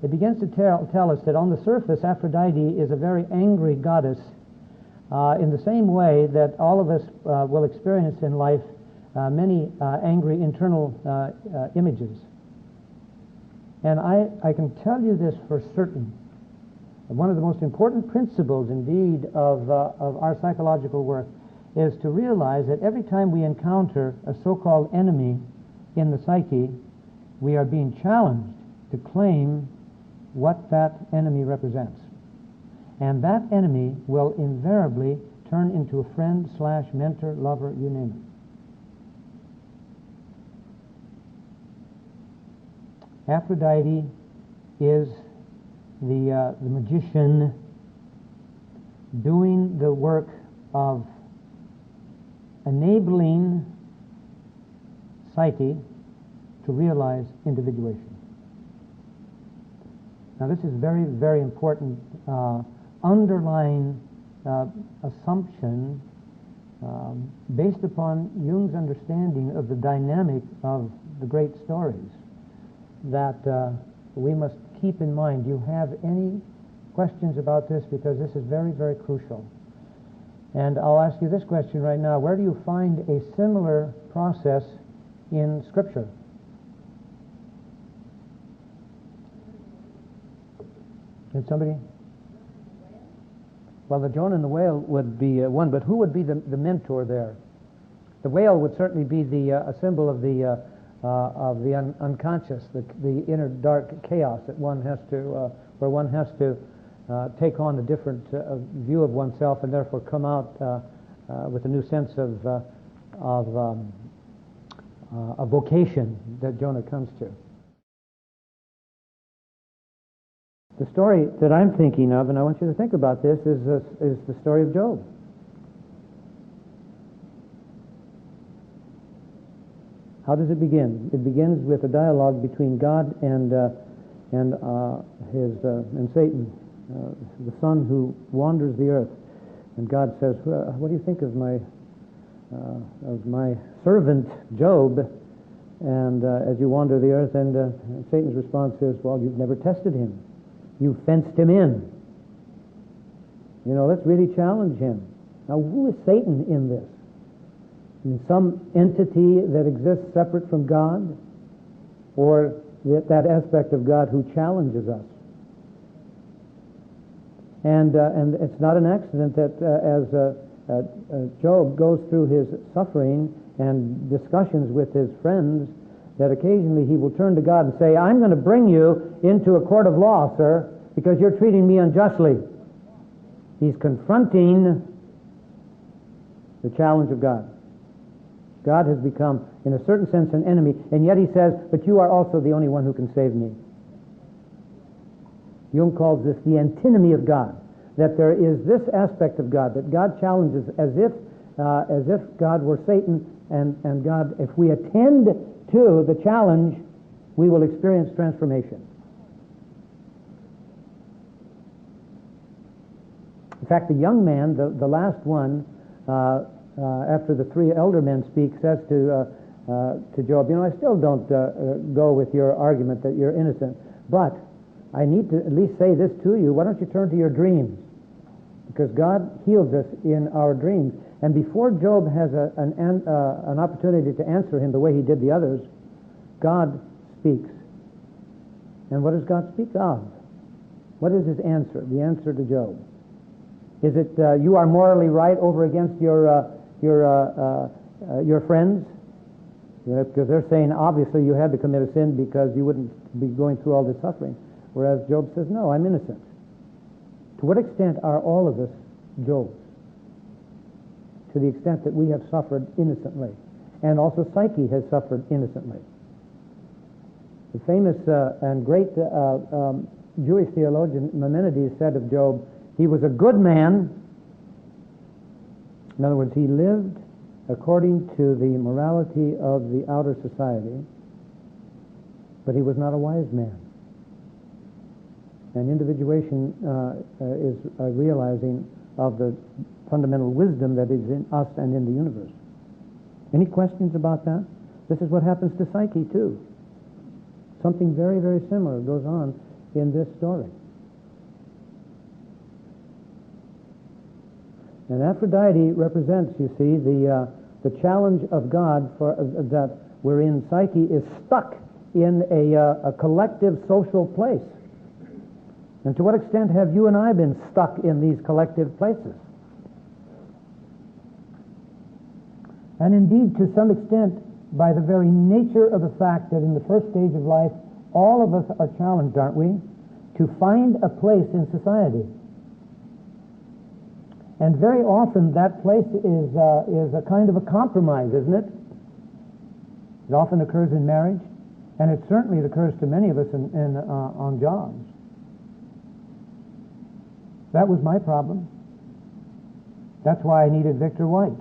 It begins to tell us that on the surface, Aphrodite is a very angry goddess, in the same way that all of us will experience in life many angry internal images. And I can tell you this for certain. One of the most important principles, indeed, of our psychological work is to realize that every time we encounter a so-called enemy in the psyche, we are being challenged to claim what that enemy represents. And that enemy will invariably turn into a friend / mentor, lover, you name it. Aphrodite is the magician doing the work of enabling Psyche to realize individuation. Now this is very, very important underlying assumption based upon Jung's understanding of the dynamic of the great stories that we must keep in mind. Do you have any questions about this? Because this is very, very crucial. And I'll ask you this question right now. Where do you find a similar process in Scripture? Did somebody? Well, the Jonah and the whale would be one, but who would be the mentor there? The whale would certainly be a symbol of the unconscious, the inner dark chaos that one has to, where one has to take on a different view of oneself, and therefore come out with a new sense of a vocation that Jonah comes to. The story that I'm thinking of, and I want you to think about this, is the story of Job. How does it begin? It begins with a dialogue between God and Satan, the son who wanders the earth. And God says, "What do you think of my servant Job? And as you wander the earth," and Satan's response is, "Well, you've never tested him. You fenced him in. Let's really challenge him." Now, who is Satan in this? Some entity that exists separate from God? or that aspect of God who challenges us. And it's not an accident that as Job goes through his suffering and discussions with his friends, that occasionally he will turn to God and say, I'm going to bring you into a court of law, sir, because you're treating me unjustly. He's confronting the challenge of God. God has become, in a certain sense, an enemy, and yet he says, but you are also the only one who can save me. Jung calls this the antinomy of God, that there is this aspect of God, that God challenges as if God were Satan, and God, if we attend to the challenge, we will experience transformation. In fact, the young man, the last one, after the three elder men speak, says to Job, you know, I still don't go with your argument that you're innocent, but I need to at least say this to you. Why don't you turn to your dreams? Because God heals us in our dreams. And before Job has an opportunity to answer him the way he did the others, God speaks. And what does God speak of? What is his answer? The answer to Job. Is it you are morally right over against your friends? Because they're saying obviously you had to commit a sin because you wouldn't be going through all this suffering. Whereas Job says, no, I'm innocent. To what extent are all of us Jobs? To the extent that we have suffered innocently. And also Psyche has suffered innocently. The famous and great Jewish theologian Maimonides said of Job, he was a good man. In other words, he lived according to the morality of the outer society, but he was not a wise man. And individuation is a realizing of the fundamental wisdom that is in us and in the universe. Any questions about that? This is what happens to Psyche, too. Something very, very similar goes on in this story. And Aphrodite represents, you see, the challenge of God for that wherein Psyche is stuck in a collective social place. And to what extent have you and I been stuck in these collective places? And indeed, to some extent, by the very nature of the fact that in the first stage of life, all of us are challenged, aren't we, to find a place in society. And very often that place is a kind of a compromise, isn't it? It often occurs in marriage, and it certainly occurs to many of us on jobs. That was my problem. That's why I needed Victor White.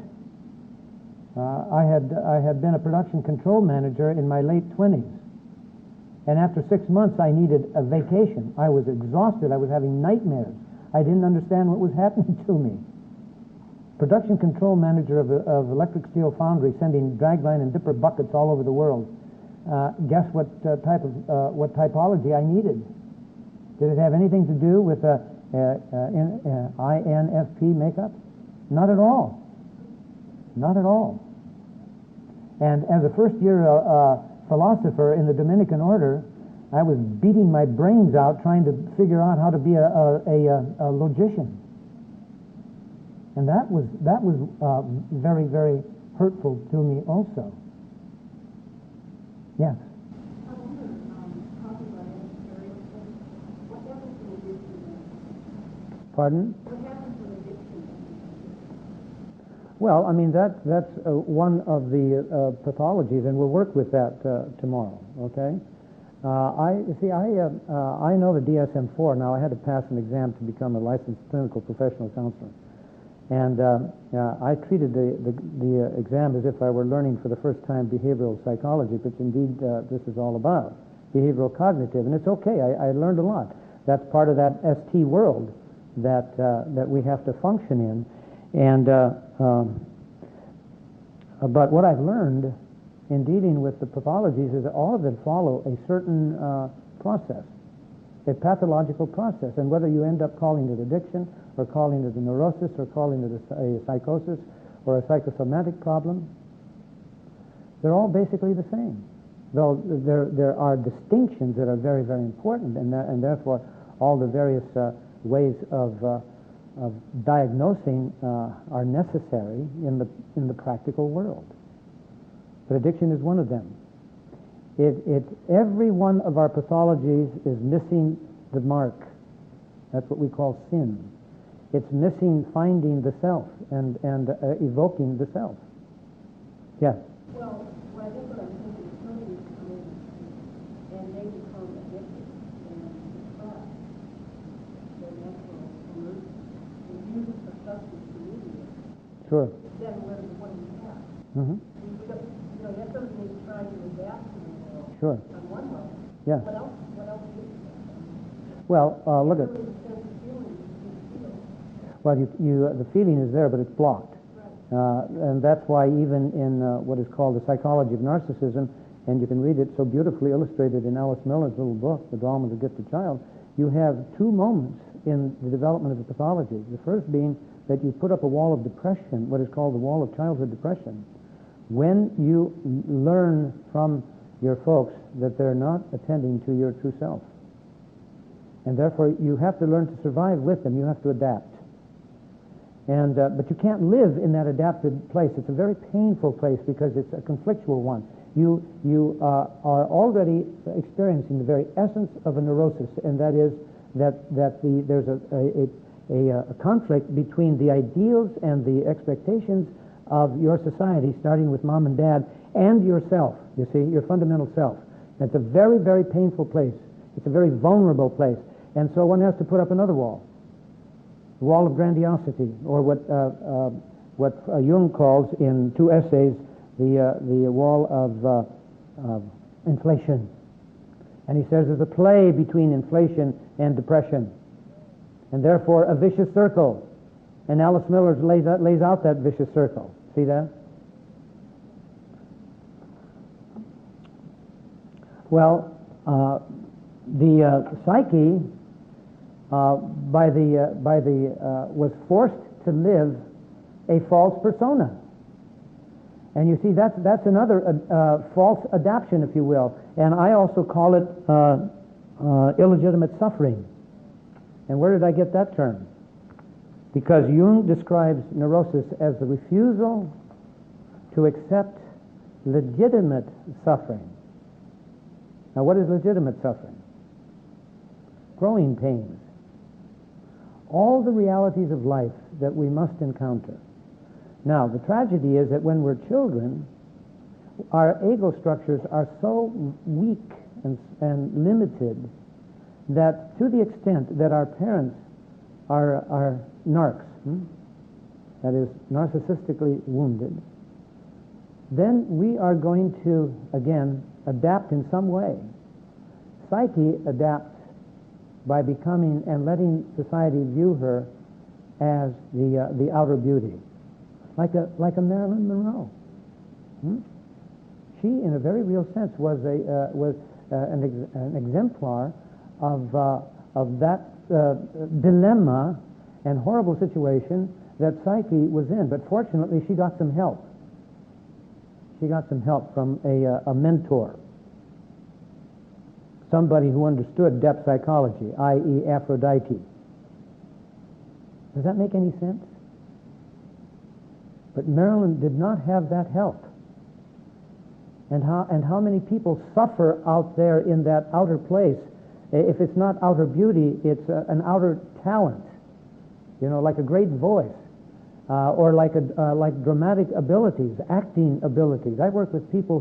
I had been a production control manager in my late 20s. And after 6 months, I needed a vacation. I was exhausted. I was having nightmares. I didn't understand what was happening to me. Production control manager of Electric Steel Foundry, sending dragline and dipper buckets all over the world. Guess what typology I needed? Did it have anything to do with INFP makeup? Not at all. Not at all. And as a first-year philosopher in the Dominican order, I was beating my brains out trying to figure out how to be a logician. And that was very, very hurtful to me also. Yes? I wonder, talking about adversarial, what happens when addiction? Pardon? What happens when addiction? Well, I mean, that's one of the pathologies, and we'll work with that tomorrow, okay? I know the DSM-4. Now, I had to pass an exam to become a licensed clinical professional counselor. And I treated the exam as if I were learning for the first time behavioral psychology, which indeed this is all about, behavioral cognitive. And it's okay. I learned a lot. That's part of that ST world that we have to function in. And but what I've learned in dealing with the pathologies is that all of them follow a certain process, a pathological process. And whether you end up calling it addiction, or calling it a neurosis, or calling it a psychosis, or a psychosomatic problem, they're all basically the same. though there are distinctions that are very, very important, and therefore all the various ways of diagnosing are necessary in the practical world. But addiction is one of them. Every one of our pathologies is missing the mark. That's what we call sin. It's missing finding the self and evoking the self. Yes? Well, I guess what I'm thinking is somebody come in and they become addicted and depressed, their natural emergence, and use it for substance immediate. Sure. Then what do we have? Mm-hmm. That's something that's trying to adapt to the world. Sure. On one level. Yeah. What else is there? Well, look at. Really the sense of feeling you feel. Well, the feeling is there, but it's blocked. And that's why even in what is called the psychology of narcissism, and you can read it so beautifully illustrated in Alice Miller's little book, The Drama of the Gifted Child, you have two moments in the development of the pathology. The first being that you put up a wall of depression, what is called the wall of childhood depression. When you learn from your folks that they're not attending to your true self. And therefore you have to learn to survive with them. You have to adapt. And but you can't live in that adapted place. It's a very painful place because it's a conflictual one. You are already experiencing the very essence of a neurosis, and that is that there's a conflict between the ideals and the expectations of your society, starting with mom and dad, and yourself. You see, your fundamental self. It's a very, very painful place. It's a very vulnerable place, and so one has to put up another wall. The wall of grandiosity, or what Jung calls in two essays the wall of inflation. And he says there's a play between inflation and depression, and therefore a vicious circle. And Alice Miller lays out that vicious circle. See that? Well, the psyche was forced to live a false persona, and you see that's another false adaptation, if you will, and I also call it illegitimate suffering. And where did I get that term? Because Jung describes neurosis as the refusal to accept legitimate suffering. Now, what is legitimate suffering? Growing pains. All the realities of life that we must encounter. Now, the tragedy is that when we're children, our ego structures are so weak and limited that to the extent that our parents are narcs, that is, narcissistically wounded, then we are going to, again, adapt in some way. Psyche adapts by becoming and letting society view her as the outer beauty, like a Marilyn Monroe. She, in a very real sense, was an exemplar of that dilemma and horrible situation that Psyche was in. But fortunately, she got some help. She got some help from a mentor, somebody who understood depth psychology, i.e. Aphrodite. Does that make any sense? But Marilyn did not have that help. And how many people suffer out there in that outer place? If it's not outer beauty, it's an outer talent, like a great voice, or like dramatic abilities, acting abilities. I work with people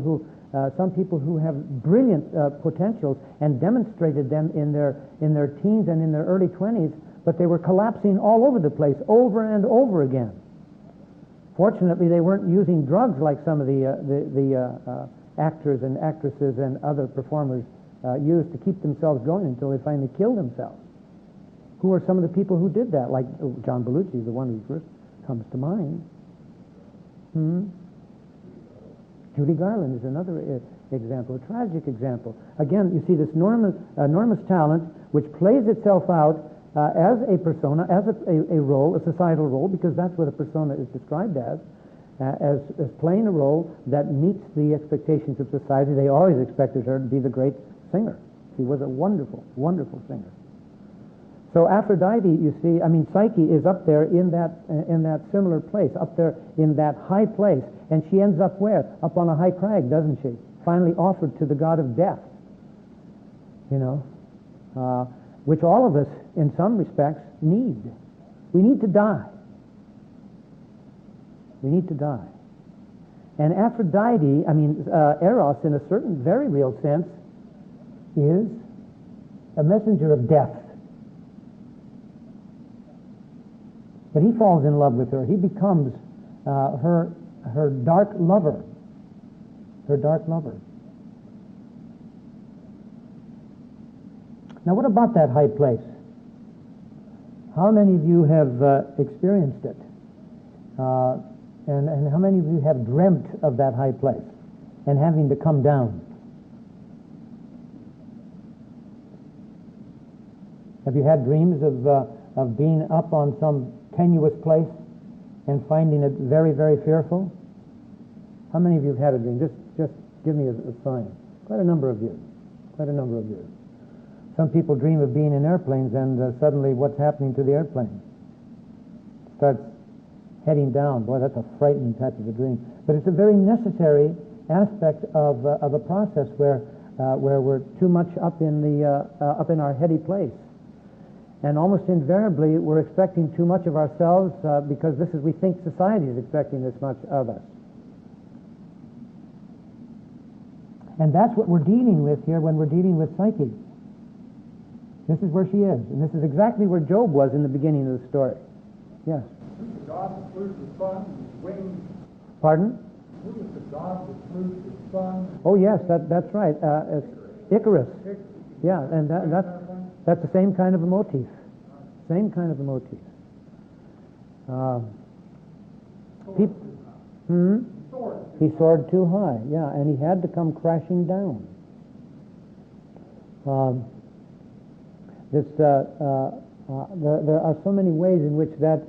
some people who have brilliant potentials and demonstrated them in their teens and in their early 20s, but they were collapsing all over the place, over and over again. Fortunately, they weren't using drugs like some of the actors and actresses and other performers used to keep themselves going until they finally killed themselves. Who are some of the people who did that? Like John Belushi, the one who first comes to mind. Judy Garland is another example, a tragic example. Again, you see this enormous talent which plays itself out as a persona, as a role, a societal role, because that's what a persona is described as. as playing a role that meets the expectations of society. They always expected her to be the great singer. She was a wonderful, wonderful singer. So Aphrodite, you see, I mean, Psyche is up there in that similar place, up there in that high place, and she ends up where? Up on a high crag, doesn't she? Finally offered to the god of death, you know, which all of us, in some respects, need. We need to die. We need to die. And Aphrodite, I mean, Eros, in a certain very real sense, is a messenger of death. But he falls in love with her. He becomes her dark lover. Her dark lover. Now, what about that high place? How many of you have experienced it? And how many of you have dreamt of that high place and having to come down? Have you had dreams of being up on some tenuous place and finding it very, very fearful? How many of you have had a dream? Just give me a sign. Quite a number of you. Quite a number of you. Some people dream of being in airplanes and suddenly what's happening to the airplane? Starts heading down. Boy, that's a frightening type of a dream. But it's a very necessary aspect of a process where we're too much up in our heady place. And almost invariably, we're expecting too much of ourselves because this is, we think society is expecting this much of us. And that's what we're dealing with here when we're dealing with Psyche. This is where she is. And this is exactly where Job was in the beginning of the story. Yes? Who's the god that flew the sun with wings? Pardon? Who is the god that flew the sun? Oh, yes, that's right. It's Icarus. Yeah, and that's the same kind of a motif. Same kind of a motif. He soared too high, yeah, and he had to come crashing down. There are so many ways in which that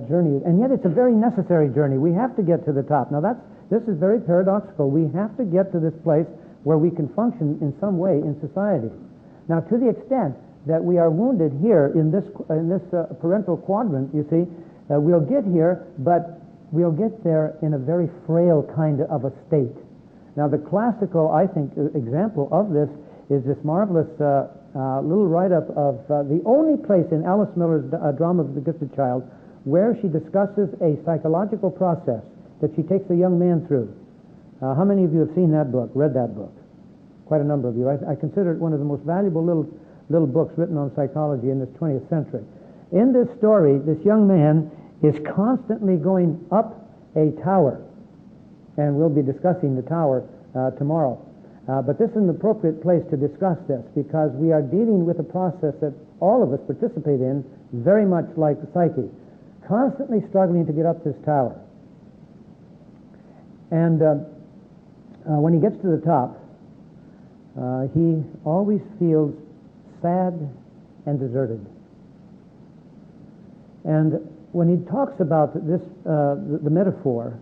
journey, and yet it's a very necessary journey. We have to get to the top. Now this is very paradoxical. We have to get to this place where we can function in some way in society. Now, to the extent that we are wounded here in this parental quadrant, you see, we'll get here, but we'll get there in a very frail kind of a state. Now, the classical, I think, example of this is this marvelous little write-up of the only place in Alice Miller's drama of The Gifted Child where she discusses a psychological process that she takes a young man through. How many of you have seen that book, read that book? Quite a number of you. I consider it one of the most valuable little books written on psychology in this 20th century. In this story, this young man is constantly going up a tower, and we'll be discussing the tower tomorrow. But this is an appropriate place to discuss this because we are dealing with a process that all of us participate in, very much like the psyche, constantly struggling to get up this tower. And when he gets to the top, he always feels sad and deserted. And when he talks about this, the metaphor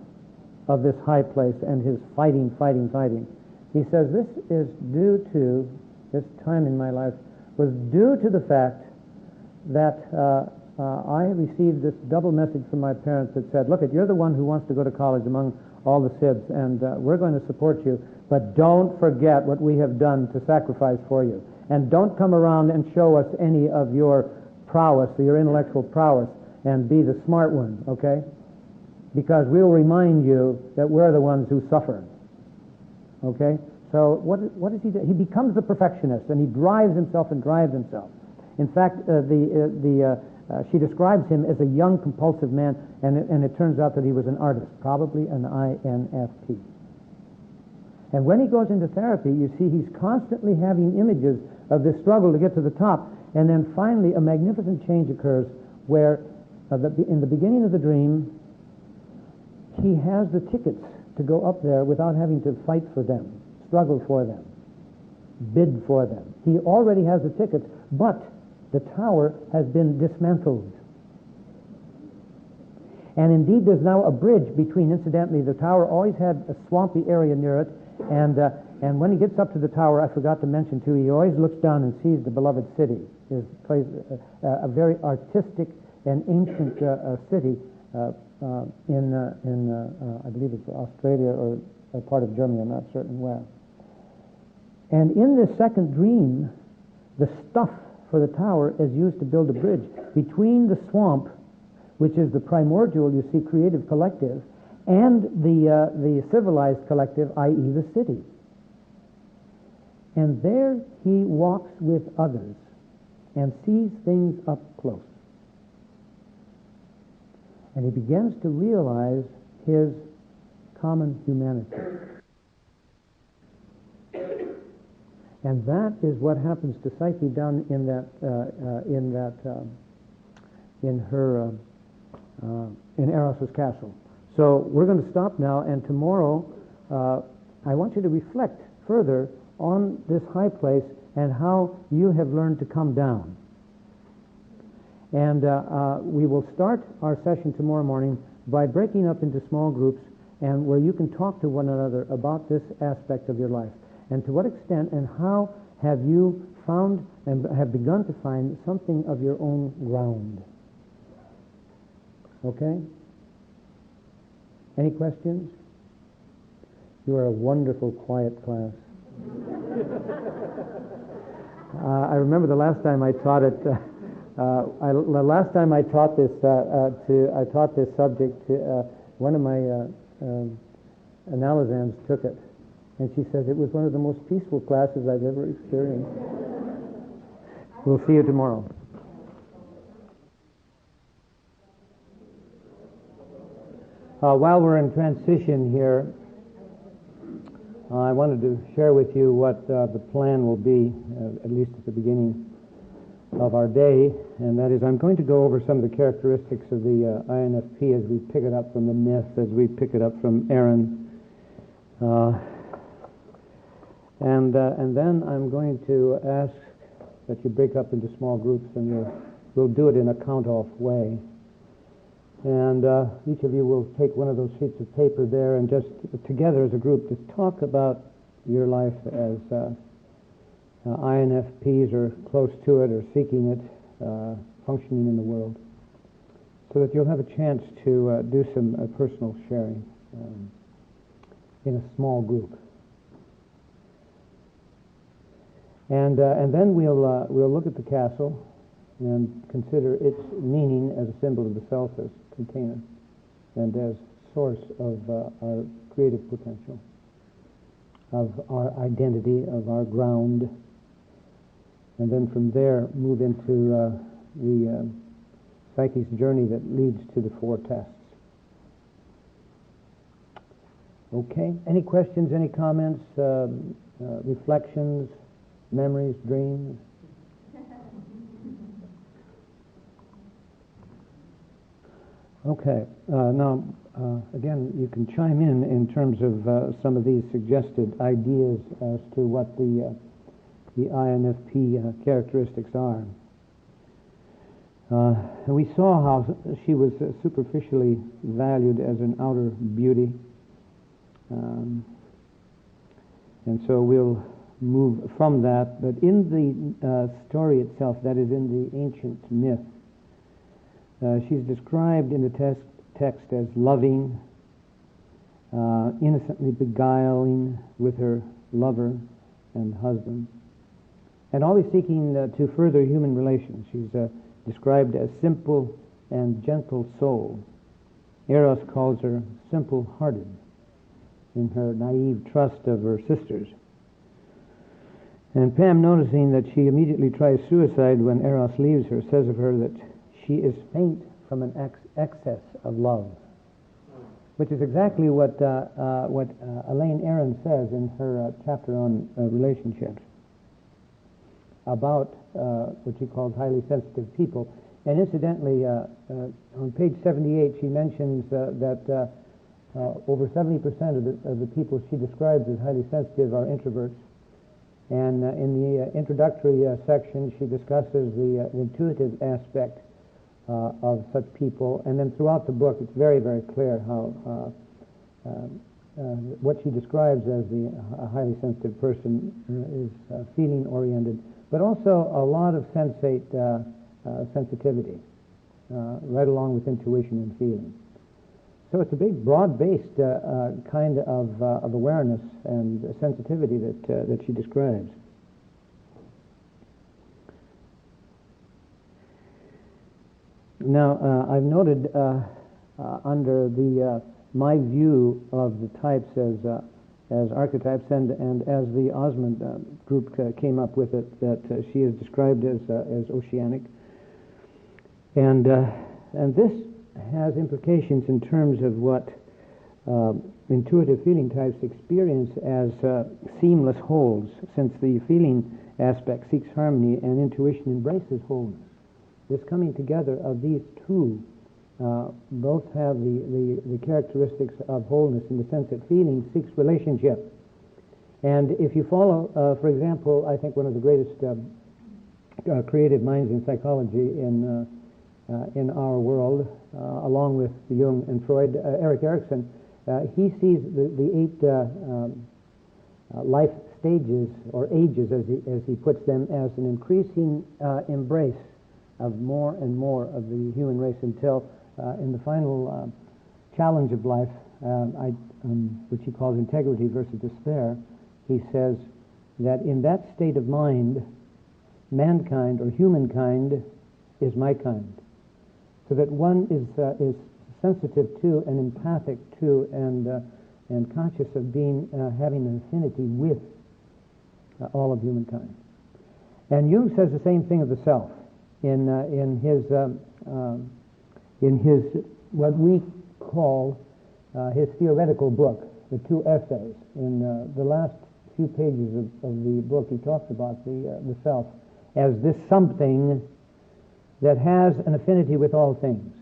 of this high place and his fighting, he says this is due to, this time in my life was due to the fact that I received this double message from my parents that said, look, you're the one who wants to go to college among all the SIBs, and we're going to support you, but don't forget what we have done to sacrifice for you. And don't come around and show us any of your prowess, or your intellectual prowess, and be the smart one, okay? Because we'll remind you that we're the ones who suffer. Okay? So what does he do? He becomes the perfectionist, and he drives himself and drives himself. In fact, she describes him as a young, compulsive man, and it turns out that he was an artist, probably an INFP. And when he goes into therapy, you see he's constantly having images of this struggle to get to the top, and then finally a magnificent change occurs where in the beginning of the dream, he has the tickets to go up there without having to fight for them, struggle for them, bid for them. He already has the tickets, but the tower has been dismantled. And indeed, there's now a bridge between, incidentally, the tower always had a swampy area near it, and when he gets up to the tower, I forgot to mention too, he always looks down and sees the beloved city. His place, a very artistic and ancient city in I believe it's Australia or a part of Germany, I'm not certain where. And in this second dream, the stuff for the tower is used to build a bridge between the swamp, which is the primordial, you see, creative collective, and the civilized collective, i.e. the city. And there he walks with others and sees things up close. And he begins to realize his common humanity. And that is what happens to Psyche down in Eros's castle. So we're going to stop now, and tomorrow I want you to reflect further on this high place and how you have learned to come down. And we will start our session tomorrow morning by breaking up into small groups and where you can talk to one another about this aspect of your life. And to what extent and how have you found and have begun to find something of your own ground? Okay? Any questions? You are a wonderful, quiet class. I remember the last time I taught it. The last time I taught this I taught this subject to one of my analysans took it, and she said it was one of the most peaceful classes I've ever experienced. We'll see you tomorrow. While we're in transition here, I wanted to share with you what the plan will be, at least at the beginning of our day, and that is I'm going to go over some of the characteristics of the INFP as we pick it up from the myth, as we pick it up from Aaron. And then I'm going to ask that you break up into small groups, and we'll do it in a count-off way. And each of you will take one of those sheets of paper there and just together as a group just talk about your life as INFPs or close to it or seeking it, functioning in the world, so that you'll have a chance to do some personal sharing in a small group. And then we'll look at the castle and consider its meaning as a symbol of the self as container and as source of our creative potential, of our identity, of our ground, and then from there move into the Psyche's journey that leads to the 4 tests. Okay, any questions, any comments, reflections, memories, dreams? Okay. Now, again, you can chime in terms of some of these suggested ideas as to what the INFP characteristics are. And we saw how she was superficially valued as an outer beauty. And so we'll move from that. But in the story itself, that is in the ancient myth, she's described in the text as loving, innocently beguiling with her lover and husband, and always seeking to further human relations. She's described as simple and gentle soul. Eros calls her simple-hearted in her naive trust of her sisters. And Pam, noticing that she immediately tries suicide when Eros leaves her, says of her that she is faint from an excess of love, which is exactly what Elaine Aron says in her chapter on relationships about what she calls highly sensitive people. And incidentally, on page 78, she mentions that over 70% of the people she describes as highly sensitive are introverts. And in the introductory section, she discusses the intuitive aspect of such people. And then throughout the book, it's very, very clear how what she describes as a highly sensitive person is feeling-oriented, but also a lot of sensate sensitivity, right along with intuition and feeling. So it's a big, broad-based kind of awareness and sensitivity that she describes. Now, I've noted under the my view of the types as archetypes, and as the Osmond group came up with it, that she is described as oceanic, and this has implications in terms of what intuitive feeling types experience as seamless wholes, since the feeling aspect seeks harmony and intuition embraces wholeness. This coming together of these two both have the characteristics of wholeness in the sense that feeling seeks relationship. And if you follow, for example, I think one of the greatest creative minds in psychology in our world, along with Jung and Freud, Erik Erikson, he sees the 8 life stages, or ages as he puts them, as an increasing embrace of more and more of the human race until in the final challenge of life, which he calls integrity versus despair, he says that in that state of mind, mankind or humankind is my kind. So that one is sensitive to and empathic to and conscious of being having an affinity with all of humankind. And Jung says the same thing of the self in his what we call his theoretical book, the 2 essays. In the last few pages of the book, he talks about the self as this something that has an affinity with all things,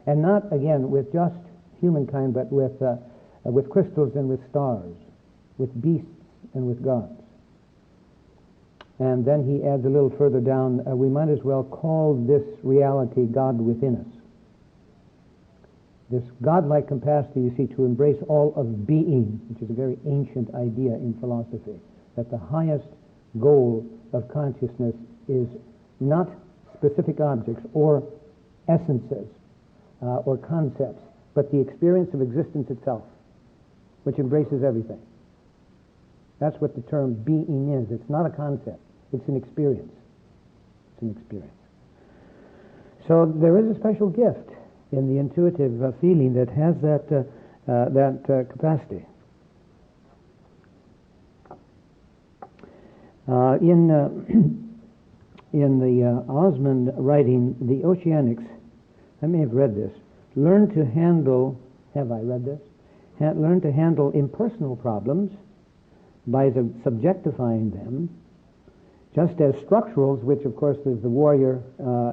and not again with just humankind, but with crystals and with stars, with beasts and with gods. And then he adds a little further down, we might as well call this reality God within us. This godlike capacity, you see, to embrace all of being, which is a very ancient idea in philosophy, that the highest goal of consciousness is not specific objects or essences or concepts, but the experience of existence itself, which embraces everything. That's what the term being is. It's not a concept. It's an experience. It's an experience. So there is a special gift in the intuitive feeling that has that capacity. In the Osmond writing, the Oceanics, I may have read this, learn to handle, have I read this? Learn to handle impersonal problems by subjectifying them, just as structurals, which of course is the warrior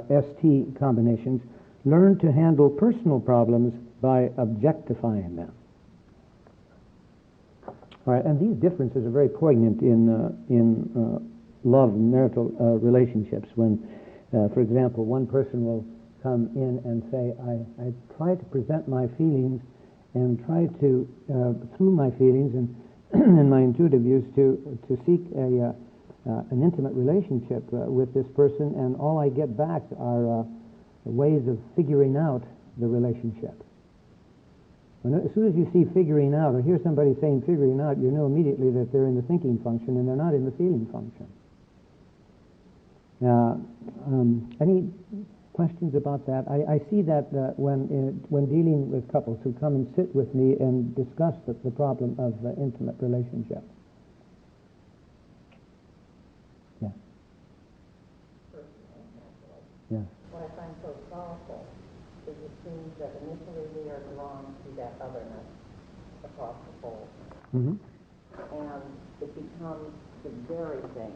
ST combinations, learn to handle personal problems by objectifying them. All right, and these differences are very poignant in love and marital relationships. When, for example, one person will come in and say, I try to present my feelings and try to, through my feelings and, and my intuitive views, to seek an intimate relationship with this person, and all I get back are ways of figuring out the relationship. As soon as you see figuring out, or hear somebody saying figuring out, you know immediately that they're in the thinking function and they're not in the feeling function. Any questions about that? I see that when dealing with couples who come and sit with me and discuss the problem of intimate relationship. Yeah. Yeah. What I find so powerful is it seems that initially we are drawn to that otherness across the pole. Mm-hmm. And it becomes the very thing,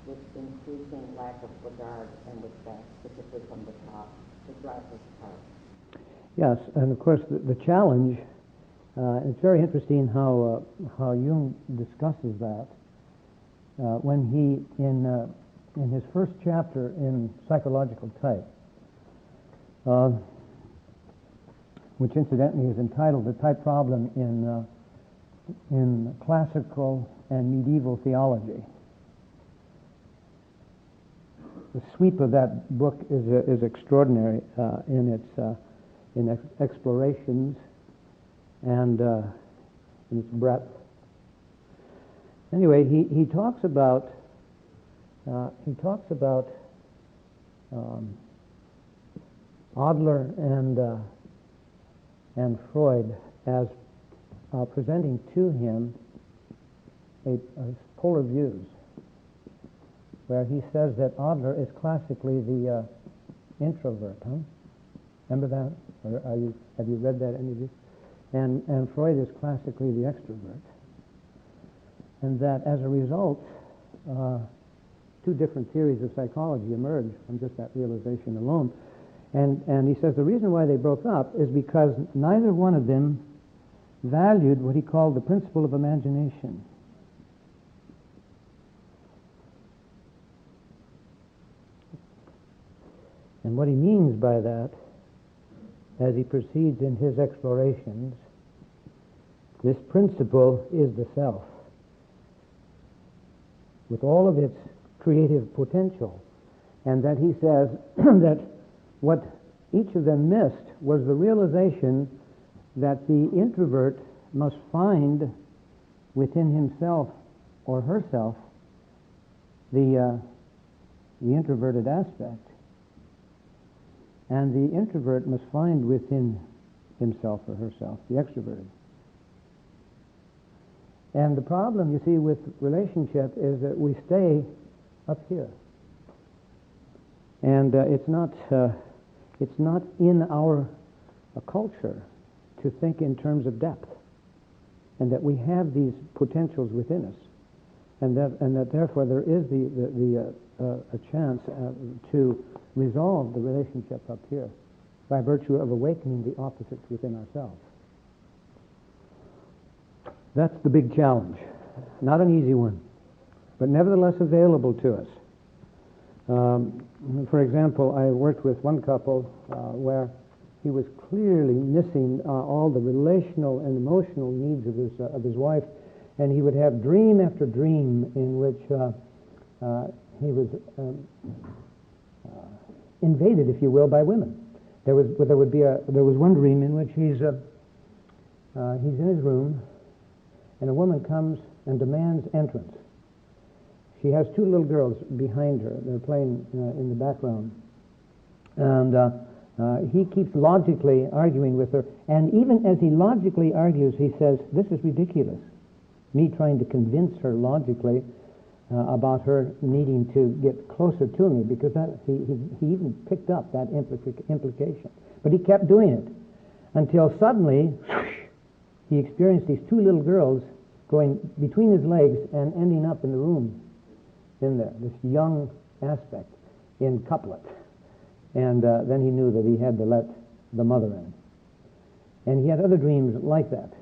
this increasing lack of regard and respect, particularly from the top, that drives us apart. Yes, and of course the challenge, it's very interesting how Jung discusses that when he, in his first chapter in Psychological Type, which incidentally is entitled The Type Problem in Classical and Medieval Theology. The sweep of that book is extraordinary in its explorations and in its breadth. Anyway, he talks about Adler and Freud as presenting to him a polar views, where he says that Adler is classically the introvert. Huh? Remember that? Or have you read that, any of you? And Freud is classically the extrovert. And that as a result, two different theories of psychology emerge from just that realization alone. And he says the reason why they broke up is because neither one of them valued what he called the principle of imagination. And what he means by that, as he proceeds in his explorations, this principle is the self, with all of its creative potential. And that he says that what each of them missed was the realization that the introvert must find within himself or herself the introverted aspect. And the introvert must find within himself or herself the extroverted. And the problem, you see, with relationship is that we stay up here. And it's not in our culture to think in terms of depth, and that we have these potentials within us, and that therefore there is a chance to resolve the relationship up here by virtue of awakening the opposites within ourselves. That's the big challenge. Not an easy one, but nevertheless available to us. For example, I worked with one couple where he was clearly missing all the relational and emotional needs of his wife, and he would have dream after dream in which he was invaded, if you will, by women. There was one dream in which he's in his room, and a woman comes and demands entrance. She has two little girls behind her. They're playing in the background. And he keeps logically arguing with her. And even as he logically argues, he says, "This is ridiculous." Me trying to convince her logically about her needing to get closer to me, because he even picked up that implication. But he kept doing it until suddenly he experienced these two little girls going between his legs and ending up in the room in there, this young aspect in couplet. And then he knew that he had to let the mother in. And he had other dreams like that.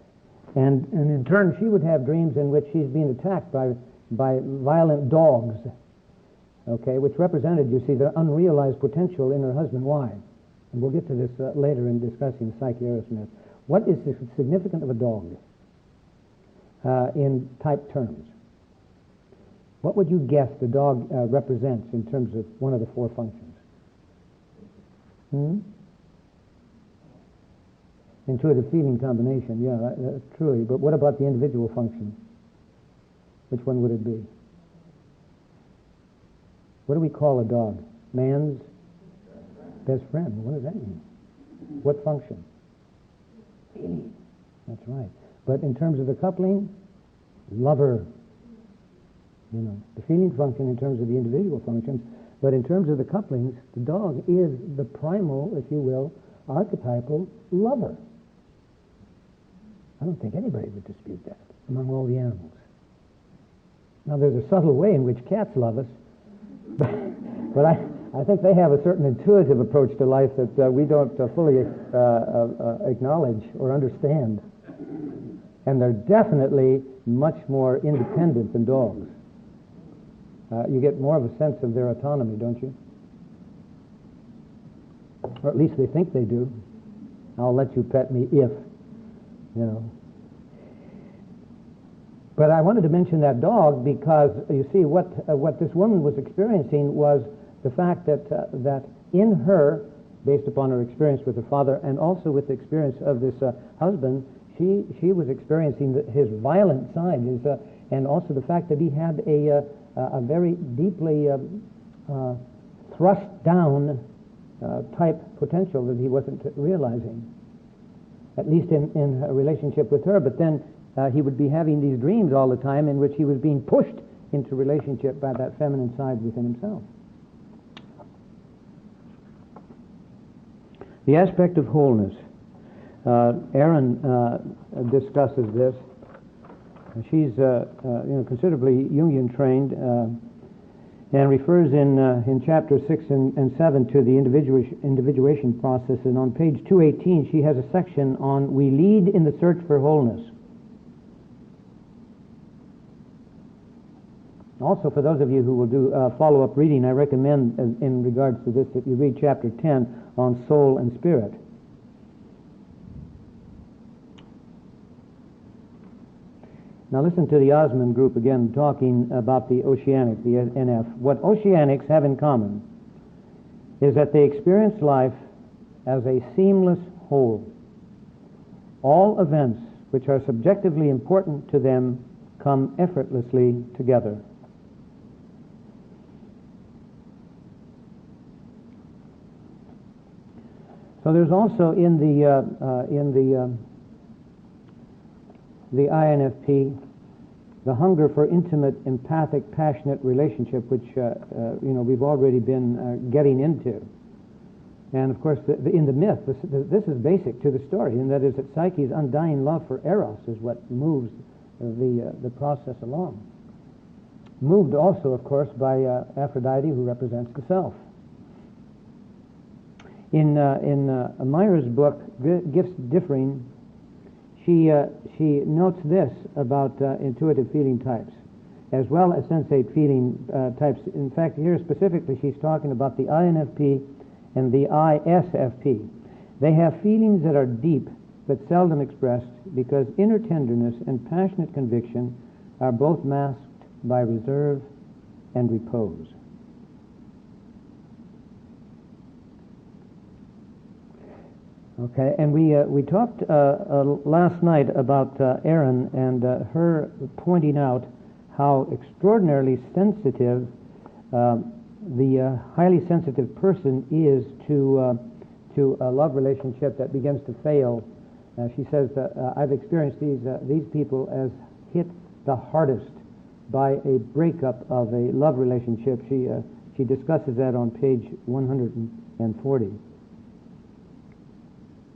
And in turn, she would have dreams in which she's being attacked by violent dogs, okay, which represented, you see, the unrealized potential in her husband. Why? And we'll get to this later in discussing the Psyche-Eros myth. What is the significance of a dog in type terms? What would you guess the dog represents in terms of one of the four functions? Intuitive feeling combination, yeah, truly. But what about the individual function? Which one would it be? What do we call a dog? Man's best friend. What does that mean? What function? Feeling. That's right. But in terms of the coupling, lover. You know, the feeling function in terms of the individual functions, but in terms of the couplings, the dog is the primal, if you will, archetypal lover. I don't think anybody would dispute that among all the animals. Now, there's a subtle way in which cats love us, but I think they have a certain intuitive approach to life that we don't fully acknowledge or understand. And they're definitely much more independent than dogs. You get more of a sense of their autonomy, don't you? Or at least they think they do. I'll let you pet me if, you know. But I wanted to mention that dog because, you see, what this woman was experiencing was the fact that in her, based upon her experience with her father and also with the experience of this husband, she was experiencing his violent side, and also the fact that he had a very deeply thrust down type potential that he wasn't realizing, at least in a relationship with her. But then he would be having these dreams all the time in which he was being pushed into relationship by that feminine side within himself. The aspect of wholeness. Erin discusses this. She's considerably Jungian trained and refers in chapter 6 and 7 to the individuation process. And on page 218, she has a section on "We lead in the search for wholeness." Also, for those of you who will do follow-up reading, I recommend, in regards to this, that you read chapter 10 on soul and spirit. Now listen to the Osmond group again talking about the Oceanic, the NF. What Oceanics have in common is that they experience life as a seamless whole. All events which are subjectively important to them come effortlessly together. So there's also in the INFP the hunger for intimate, empathic, passionate relationship, which we've already been getting into. And of course, in the myth, this is basic to the story, and that is that Psyche's undying love for Eros is what moves the process along. Moved also, of course, by Aphrodite, who represents the self. In Myra's book, Gifts Differing, she notes this about intuitive feeling types, as well as sensate feeling types. In fact, here specifically, she's talking about the INFP and the ISFP. They have feelings that are deep but seldom expressed because inner tenderness and passionate conviction are both masked by reserve and repose. Okay, and we talked last night about Erin and her pointing out how extraordinarily sensitive the highly sensitive person is to a love relationship that begins to fail. She says that I've experienced these people as hit the hardest by a breakup of a love relationship. She discusses that on page 140.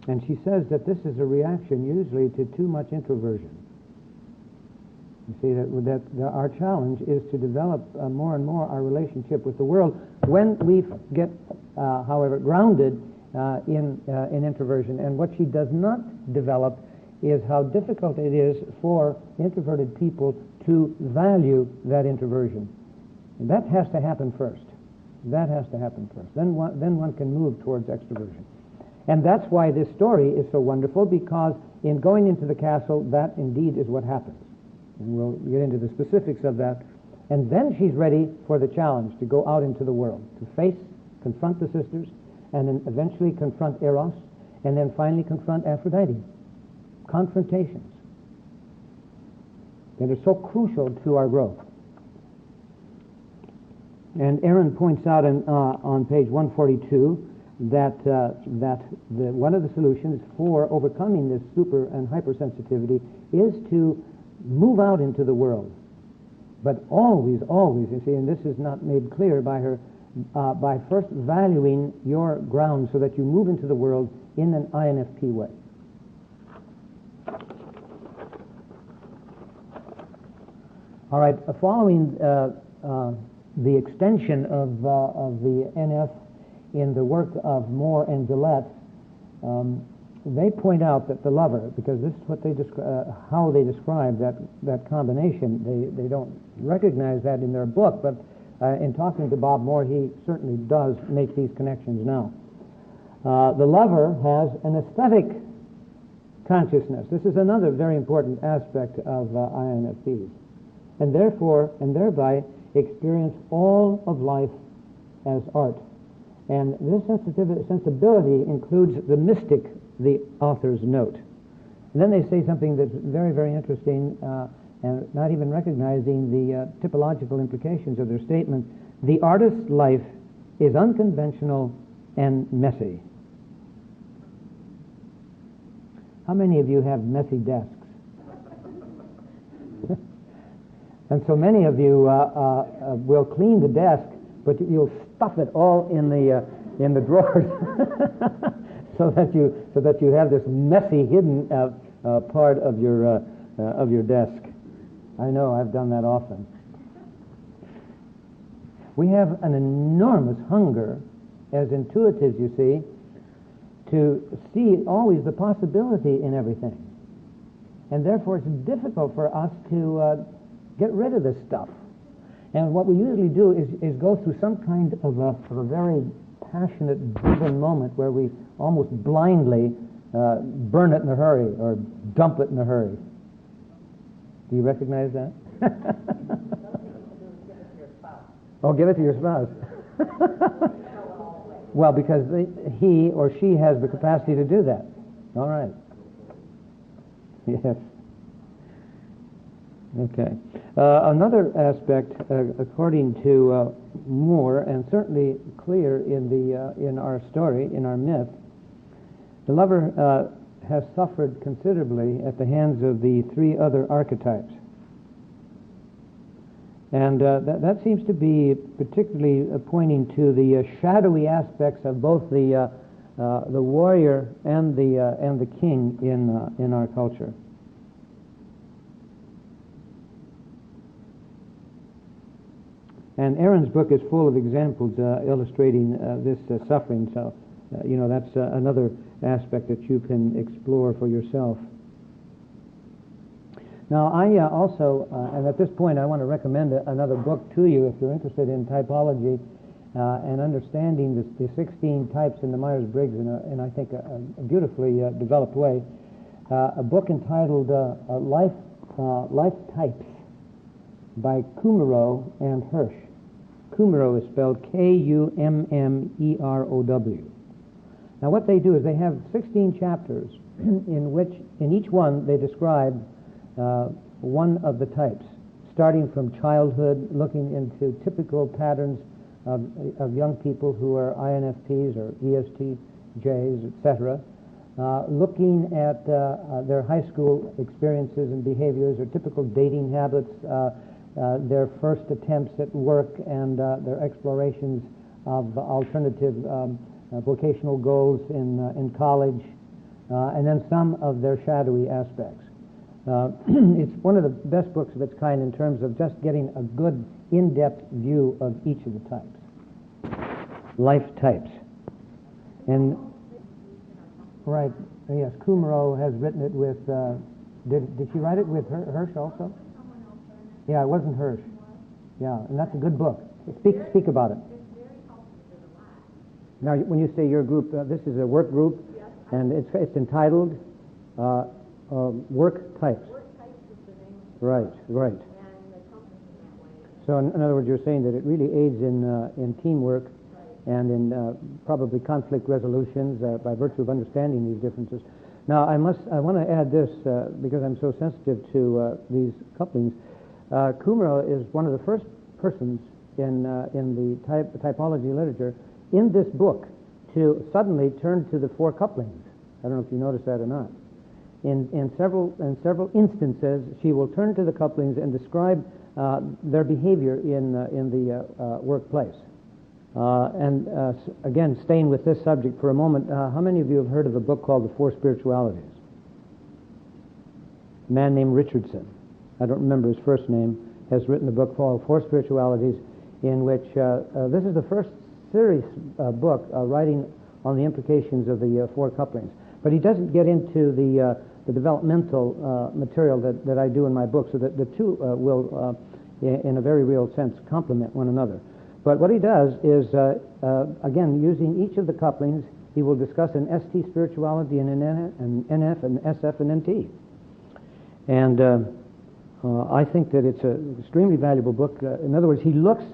And she says that this is a reaction usually to too much introversion. You see, that our challenge is to develop more and more our relationship with the world when we get, however, grounded in introversion. And what she does not develop is how difficult it is for introverted people to value that introversion. And that has to happen first. That has to happen first. Then one can move towards extroversion. And that's why this story is so wonderful, because in going into the castle, that indeed is what happens. And we'll get into the specifics of that. And then she's ready for the challenge to go out into the world, to confront the sisters, and then eventually confront Eros, and then finally confront Aphrodite. Confrontations that are so crucial to our growth. And Erin points out on page 142 that one of the solutions for overcoming this super and hypersensitivity is to move out into the world. But always, you see, and this is not made clear by her, by first valuing your ground so that you move into the world in an INFP way. All right, following the extension of the NF in the work of Moore and Gillette, they point out that the lover, because this is what they how they describe that combination. They don't recognize that in their book, but in talking to Bob Moore, he certainly does make these connections now. The lover has an aesthetic consciousness. This is another very important aspect of INFPs, and therefore, and thereby, experience all of life as art. And this sensibility includes the mystic, the author's note. And then they say something that's very, very interesting, and not even recognizing the typological implications of their statement. The artist's life is unconventional and messy. How many of you have messy desks? And so many of you will clean the desk, but you'll stuff it all in the drawers, so that you have this messy hidden part of your desk. I know, I've done that often. We have an enormous hunger as intuitives, you see, to see always the possibility in everything. And therefore it's difficult for us to get rid of this stuff. And what we usually do is go through some kind of a very passionate, driven moment where we almost blindly burn it in a hurry or dump it in a hurry. Do you recognize that? Oh, give it to your spouse. Well, because he or she has the capacity to do that. All right. Yes. Okay. Another aspect, according to Moore, and certainly clear in our story, in our myth, the lover has suffered considerably at the hands of the three other archetypes. And that seems to be particularly pointing to the shadowy aspects of both the warrior and the king in our culture. And Aaron's book is full of examples illustrating this suffering. So, that's another aspect that you can explore for yourself. Now, I also, and at this point, I want to recommend another book to you if you're interested in typology and understanding the 16 types in the Myers-Briggs in I think, a beautifully developed way. A book entitled Life Types by Kummerow and Hirsch. Kummerow is spelled Kummerow. Now, what they do is they have 16 chapters in each one they describe one of the types, starting from childhood, looking into typical patterns of young people who are INFPs or ESTJs, etc., looking at their high school experiences and behaviors or typical dating habits, their first attempts at work and their explorations of alternative vocational goals in college, and then some of their shadowy aspects. It's one of the best books of its kind in terms of just getting a good in-depth view of each of the types. Life types. And, right, yes, Kummerow has written it with, did she write it with Hirsch also? Yeah, it wasn't Hirsch. Yeah, and that's a good book. Speak about it. Now, when you say your group, this is a work group, and it's entitled Work Types. Work Types is the name of the Right. and the company's in that way. So, in other words, you're saying that it really aids in teamwork and in probably conflict resolutions by virtue of understanding these differences. Now, I want to add this because I'm so sensitive to these couplings. Kummerow is one of the first persons in the typology literature in this book to suddenly turn to the four couplings. I don't know if you noticed that or not. In several instances, she will turn to the couplings and describe their behavior in the workplace. Again, staying with this subject for a moment, how many of you have heard of a book called The Four Spiritualities? A man named Richardson, I don't remember his first name, has written a book called Four Spiritualities, in which this is the first serious book writing on the implications of the four couplings. But he doesn't get into the developmental material that I do in my book, so that the two will, in a very real sense, complement one another. But what he does is, again, using each of the couplings, He will discuss an ST spirituality and an NF and SF and NT. And I think that it's an extremely valuable book. In other words, he looks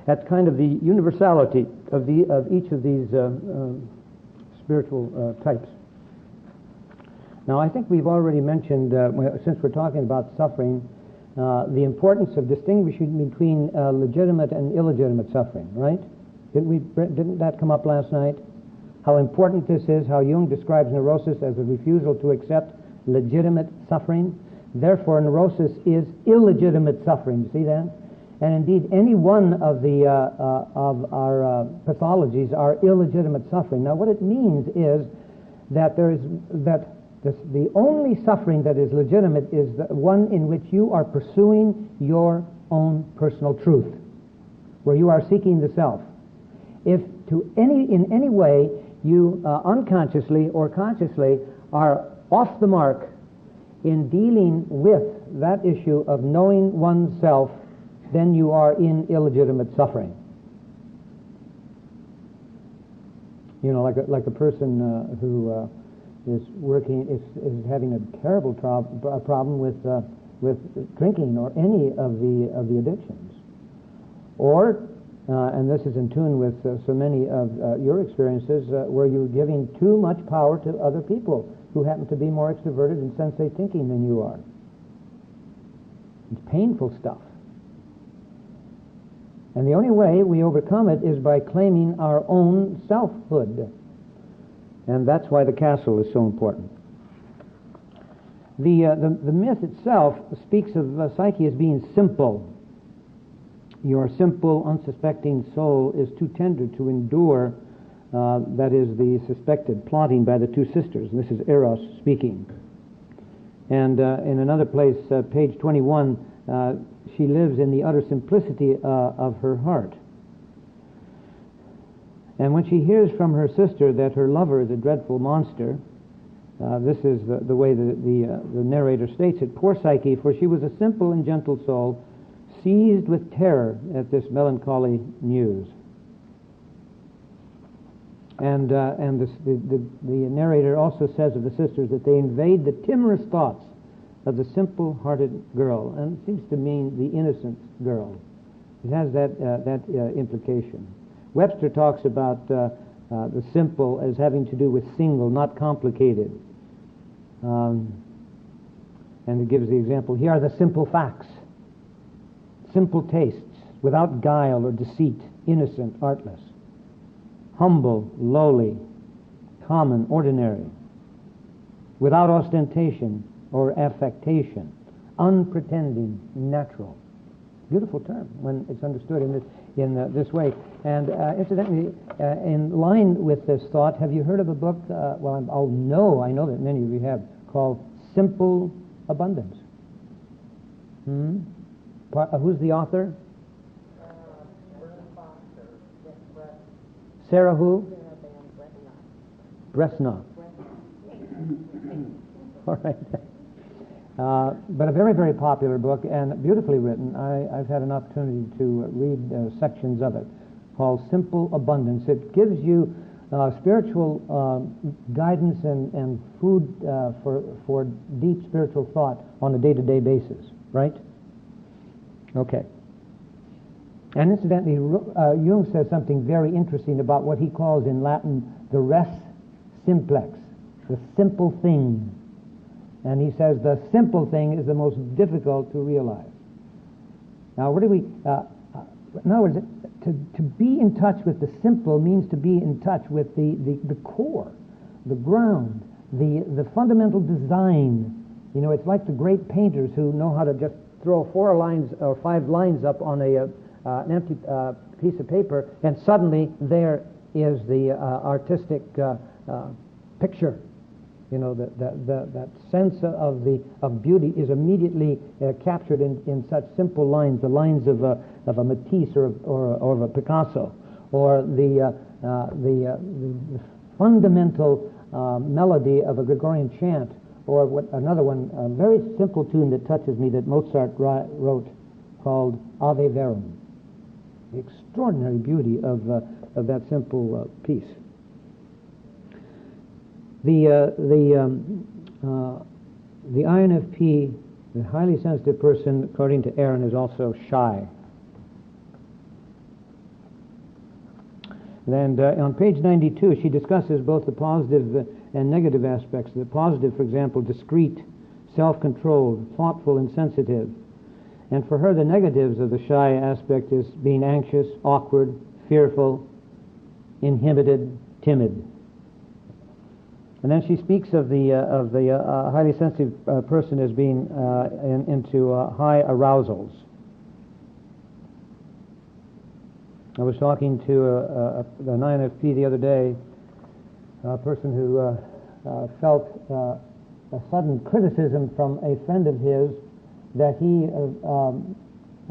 at kind of the universality of each of these spiritual types. Now, I think we've already mentioned, since we're talking about suffering, the importance of distinguishing between legitimate and illegitimate suffering, right? Didn't that come up last night? How important this is, how Jung describes neurosis as a refusal to accept legitimate suffering. Therefore, neurosis is illegitimate suffering. You see that? And indeed, any one of our pathologies are illegitimate suffering. Now, what it means is that the only suffering that is legitimate is the one in which you are pursuing your own personal truth, where you are seeking the self. If in any way you unconsciously or consciously are off the mark in dealing with that issue of knowing oneself, then you are in illegitimate suffering. You know, like a person who is having a terrible problem with drinking or any of the addictions, or and this is in tune with so many of your experiences where you're giving too much power to other people who happen to be more extroverted and sensate thinking than you are. It's painful stuff. And the only way we overcome it is by claiming our own selfhood. And that's why the castle is so important. The myth itself speaks of Psyche as being simple. Your simple, unsuspecting soul is too tender to endure, that is the suspected plotting by the two sisters. This is Eros speaking. And in another place, page 21, she lives in the utter simplicity of her heart. And when she hears from her sister that her lover is a dreadful monster, this is the way the narrator states it. Poor Psyche, for she was a simple and gentle soul, seized with terror at this melancholy news. And the narrator also says of the sisters that they invade the timorous thoughts of the simple-hearted girl, and it seems to mean the innocent girl. It has that implication. Webster talks about the simple as having to do with single, not complicated. And it gives the example, here are the simple facts. Simple tastes, without guile or deceit, innocent, artless. Humble, lowly, common, ordinary. Without ostentation or affectation. Unpretending, natural. Beautiful term when it's understood in this way. And incidentally, in line with this thought, have you heard of a book, I know that many of you have, called Simple Abundance? Who's the author? Sarah who? Bresnaw. All right. But a very, very popular book and beautifully written. I've had an opportunity to read sections of it, called Simple Abundance. It gives you spiritual guidance and food for deep spiritual thought on a day-to-day basis, right? Okay. And incidentally, Jung says something very interesting about what he calls in Latin the res simplex, the simple thing. And he says the simple thing is the most difficult to realize. Now, what do we... in other words, to be in touch with the simple means to be in touch with the core, the ground, the fundamental design. You know, it's like the great painters who know how to just throw 4 lines or 5 lines up on an empty piece of paper, and suddenly there is the artistic picture. You know, that sense of beauty is immediately captured in such simple lines, the lines of a Matisse or of a Picasso, or the fundamental melody of a Gregorian chant, or another one, a very simple tune that touches me that Mozart wrote, called Ave Verum. The extraordinary beauty of that simple piece. The INFP, the highly sensitive person, according to Aaron, is also shy. And on page 92, she discusses both the positive and negative aspects. The positive, for example, discreet, self-controlled, thoughtful, and sensitive. And for her, the negatives of the shy aspect is being anxious, awkward, fearful, inhibited, timid. And then she speaks of the highly sensitive person as being into high arousals. I was talking to an INFP the other day, a person who felt a sudden criticism from a friend of his that he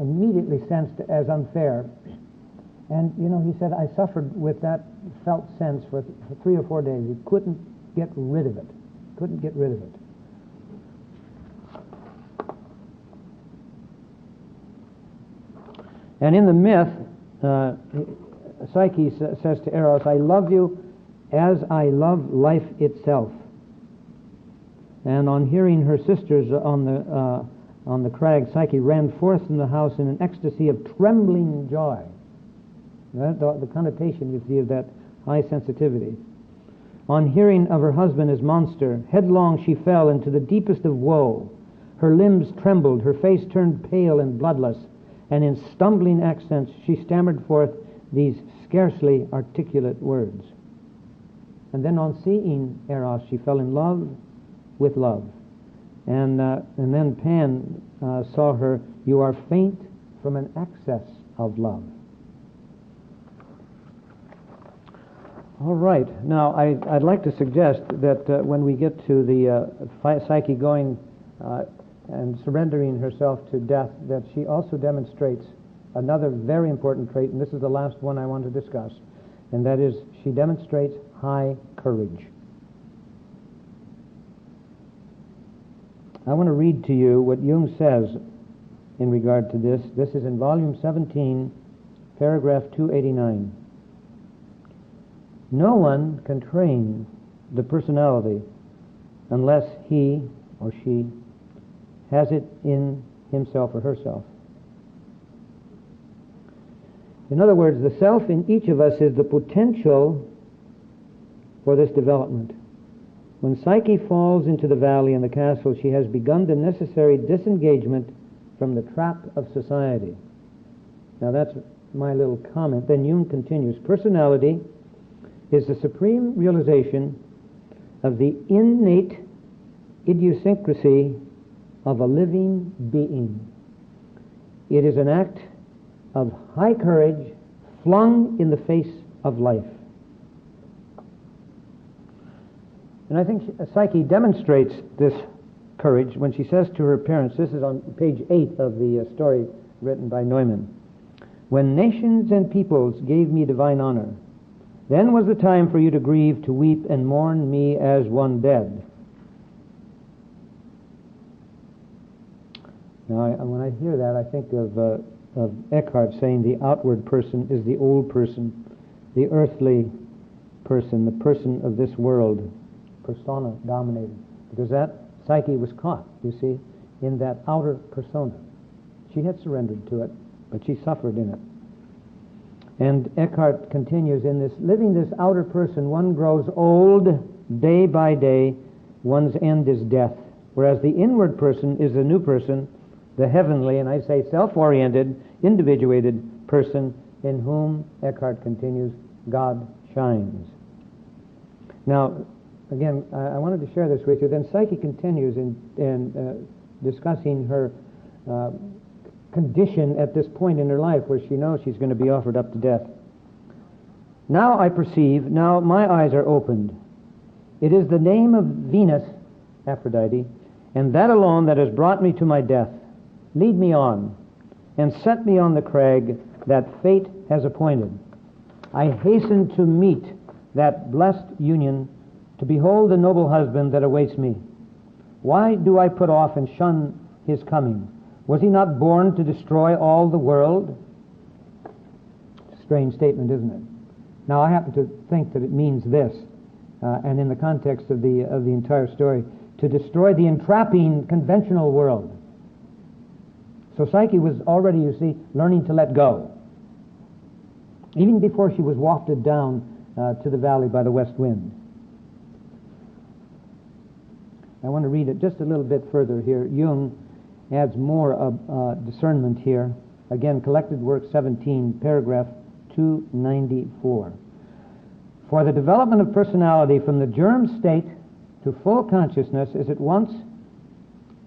immediately sensed as unfair. And, you know, he said, I suffered with that felt sense for 3 or 4 days. He couldn't get rid of it. Couldn't get rid of it. And in the myth, Psyche says to Eros, I love you as I love life itself. And on hearing her sisters on the crag, Psyche ran forth from the house in an ecstasy of trembling joy. The connotation, you see, of that high sensitivity. On hearing of her husband as monster, headlong she fell into the deepest of woe. Her limbs trembled, her face turned pale and bloodless, and in stumbling accents she stammered forth these scarcely articulate words. And then on seeing Eros, she fell in love with love. And then Pan saw her, you are faint from an excess of love. All right. Now, I'd like to suggest that when we get to the Psyche going and surrendering herself to death, that she also demonstrates another very important trait, and this is the last one I want to discuss, and that is she demonstrates high courage. I want to read to you what Jung says in regard to this. This is in volume 17, paragraph 289. No one can train the personality unless he or she has it in himself or herself. In other words, the self in each of us is the potential for this development. When Psyche falls into the valley in the castle, she has begun the necessary disengagement from the trap of society. Now that's my little comment. Then Jung continues, personality is the supreme realization of the innate idiosyncrasy of a living being. It is an act of high courage flung in the face of life. And I think Psyche demonstrates this courage when she says to her parents, this is on page 8 of the story written by Neumann, when nations and peoples gave me divine honor, then was the time for you to grieve, to weep, and mourn me as one dead. Now, when I hear that, I think of Eckhart saying the outward person is the old person, the earthly person, the person of this world, persona dominated. Because that Psyche was caught, you see, in that outer persona. She had surrendered to it, but she suffered in it. And Eckhart continues, in this living this outer person, one grows old day by day, one's end is death. Whereas the inward person is the new person, the heavenly, and I say self-oriented, individuated person in whom, Eckhart continues, God shines. Now, again, I wanted to share this with you. Then Psyche continues in discussing her condition at this point in her life where she knows she's going to be offered up to death. Now I perceive, now my eyes are opened. It is the name of Venus, Aphrodite, and that alone that has brought me to my death. Lead me on, and set me on the crag that fate has appointed. I hasten to meet that blessed union, to behold the noble husband that awaits me. Why do I put off and shun his coming? Was he not born to destroy all the world? Strange statement, isn't it? Now, I happen to think that it means this, and in the context of the entire story, to destroy the entrapping conventional world. So Psyche was already, you see, learning to let go, even before she was wafted down to the valley by the west wind. I want to read it just a little bit further here. Jung adds more discernment here. Again, Collected Work 17, paragraph 294. For the development of personality from the germ state to full consciousness is at once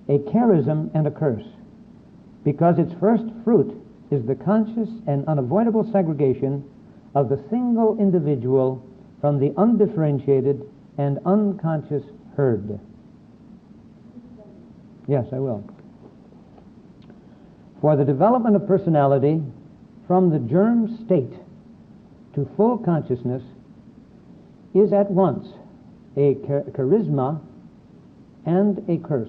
a charism and a curse, because its first fruit is the conscious and unavoidable segregation of the single individual from the undifferentiated and unconscious herd. Yes, I will. For the development of personality from the germ state to full consciousness is at once a charisma and a curse,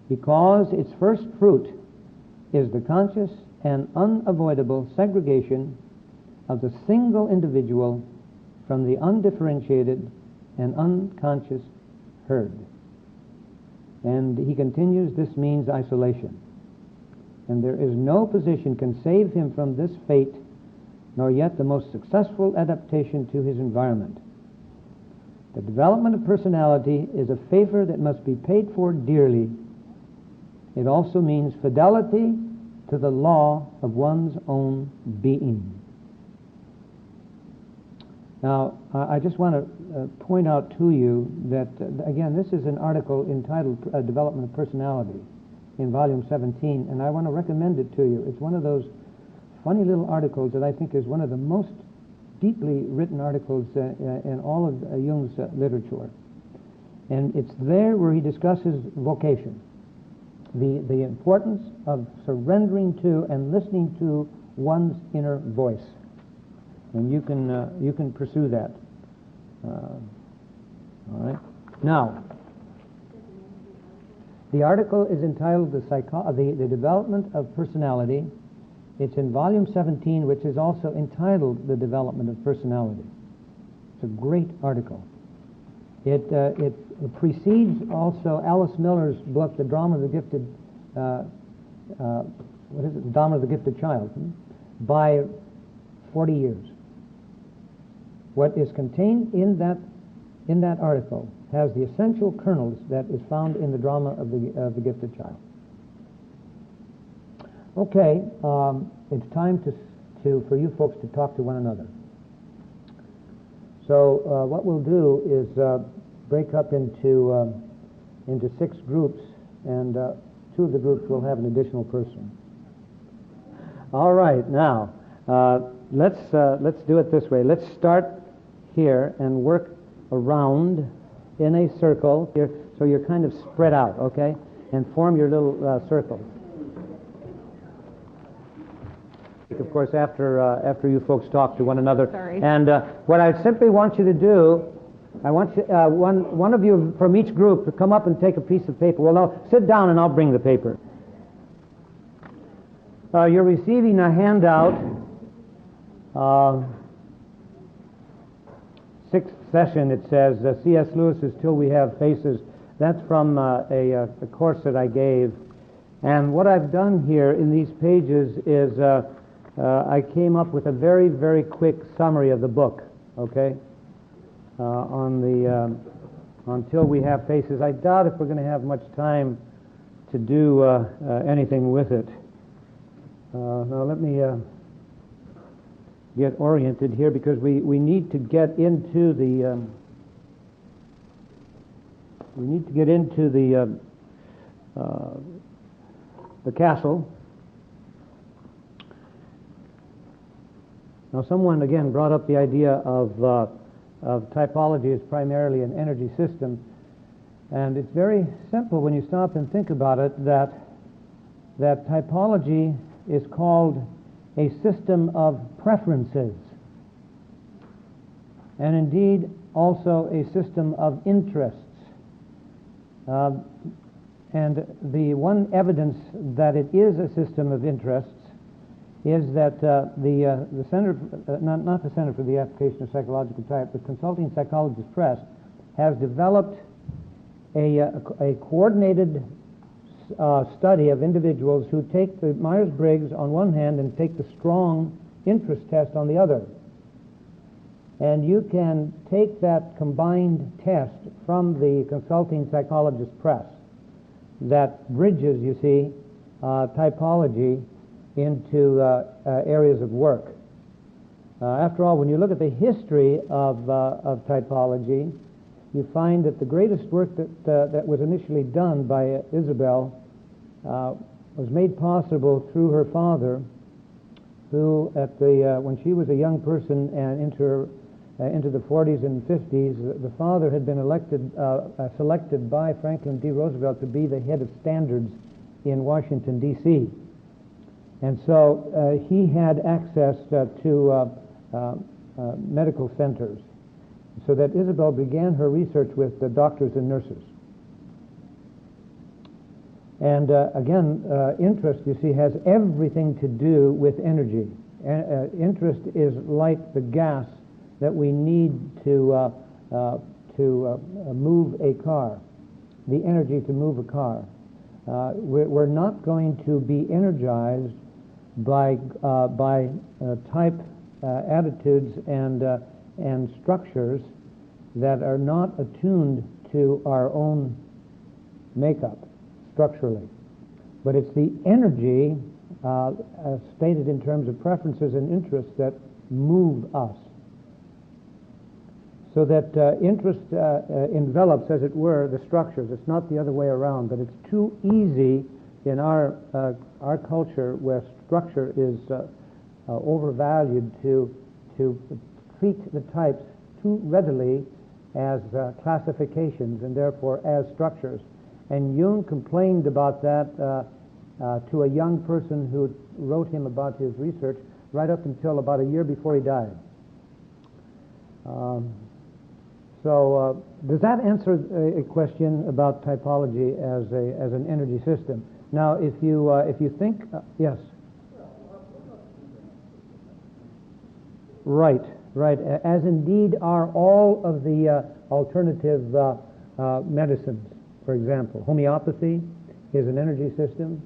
because its first fruit is the conscious and unavoidable segregation of the single individual from the undifferentiated and unconscious herd. And he continues, this means isolation. And there is no position can save him from this fate, nor yet the most successful adaptation to his environment. The development of personality is a favor that must be paid for dearly. It also means fidelity to the law of one's own being. Now, I just want to point out to you that, again, this is an article entitled Development of Personality in Volume 17, and I want to recommend it to you. It's one of those funny little articles that I think is one of the most deeply written articles in all of Jung's literature. And it's there where he discusses vocation, the importance of surrendering to and listening to one's inner voice. And you can pursue that. All right. Now, the article is entitled the Development of Personality. It's in Volume 17, which is also entitled The Development of Personality. It's a great article. It precedes also Alice Miller's book, The Drama of the Gifted, The Drama of the Gifted Child, by 40 years. What is contained in that article has the essential kernels that is found in the drama of the gifted child. Okay, it's time for you folks to talk to one another. So what we'll do is break up into 6 groups, and 2 of the groups will have an additional person. All right, now let's do it this way. Let's start here and work around in a circle here, so you're kind of spread out, okay? And form your little circles. Of course, after you folks talk to one another. Sorry. And what I simply want you to do, I want you, one of you from each group to come up and take a piece of paper. Well, no, sit down and I'll bring the paper. You're receiving a handout, 6th session, it says, C.S. Lewis's Till We Have Faces. That's from a course that I gave. And what I've done here in these pages is I came up with a very, very quick summary of the book, okay, on Till We Have Faces. I doubt if we're going to have much time to do anything with it. Now let me get oriented here, because we need to get into the the castle. Now, someone again brought up the idea of typology as primarily an energy system, and it's very simple when you stop and think about it. That typology is called a system of preferences, and indeed also a system of interests. And the one evidence that it is a system of interests is that the Center, not the Center for the Application of Psychological Type, the Consulting Psychologist Press has developed a coordinated study of individuals who take the Myers-Briggs on one hand and take the strong interest test on the other. And you can take that combined test from the Consulting Psychologist Press that bridges, you see, typology into areas of work. After all, when you look at the history of typology, you find that the greatest work that was initially done by Isabel was made possible through her father, who, when she was a young person and into the 40s and 50s, the father had been selected by Franklin D. Roosevelt to be the head of standards in Washington, D.C. And so he had access to medical centers, so that Isabel began her research with the doctors and nurses. And again, interest, you see, has everything to do with energy. Interest is like the gas that we need to move a car, the energy to move a car. We're not going to be energized by type attitudes and structures that are not attuned to our own makeup structurally. But it's the energy stated in terms of preferences and interests that move us. So that interest envelops, as it were, the structures. It's not the other way around, but it's too easy in our culture, where structure is overvalued, to treat the types too readily as classifications and therefore as structures. And Jung complained about that to a young person who wrote him about his research right up until about a year before he died. So does that answer a question about typology as an energy system? Now, if you think, yes. Right, as indeed are all of the alternative medicines. For example, homeopathy is an energy system.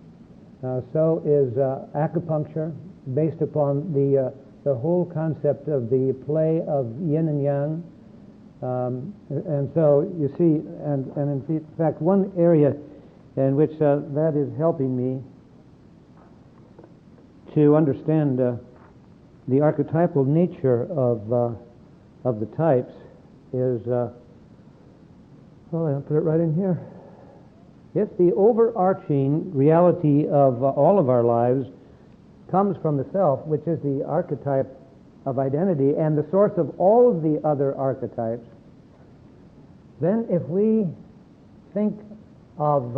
So is acupuncture, based upon the whole concept of the play of yin and yang. And so you see, and in fact, one area in which that is helping me to understand the archetypal nature of the types is, well, I'll put it right in here. If the overarching reality of all of our lives comes from the self, which is the archetype of identity and the source of all of the other archetypes, then if we think of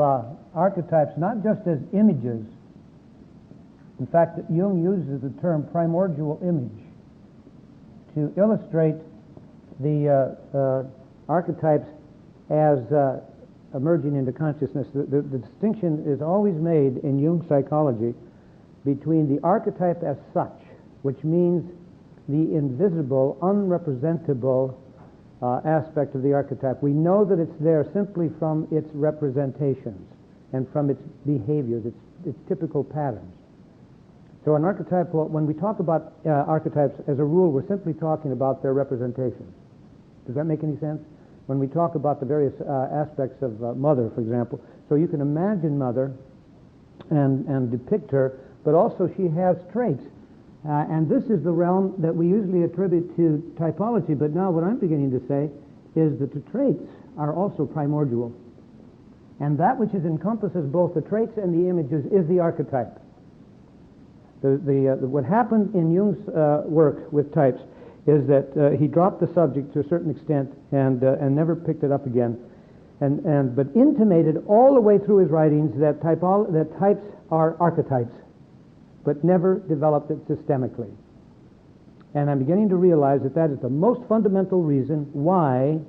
archetypes not just as images, in fact, Jung uses the term primordial image to illustrate the archetypes as emerging into consciousness. The distinction is always made in Jung psychology between the archetype as such, which means the invisible, unrepresentable aspect of the archetype. We know that it's there simply from its representations and from its behaviors, its typical patterns. So an archetypal, when we talk about archetypes, as a rule, we're simply talking about their representations. Does that make any sense? When we talk about the various aspects of Mother, for example, so you can imagine Mother and depict her, but also she has traits. And this is the realm that we usually attribute to typology, but now what I'm beginning to say is that the traits are also primordial. And that which encompasses both the traits and the images is the archetype. What happened in Jung's work with types is that he dropped the subject to a certain extent and never picked it up again, but intimated all the way through his writings that types are archetypes, but never developed it systemically. And I'm beginning to realize that that is the most fundamental reason why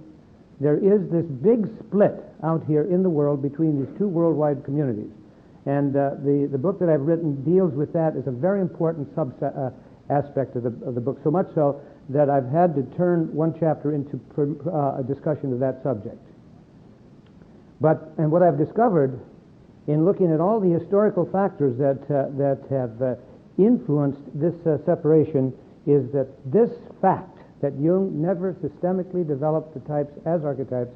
there is this big split out here in the world between these two worldwide communities. And the book that I've written deals with that as a very important aspect of the book, so much so that I've had to turn one chapter into a discussion of that subject. And what I've discovered in looking at all the historical factors that have influenced this separation is that this fact that Jung never systemically developed the types as archetypes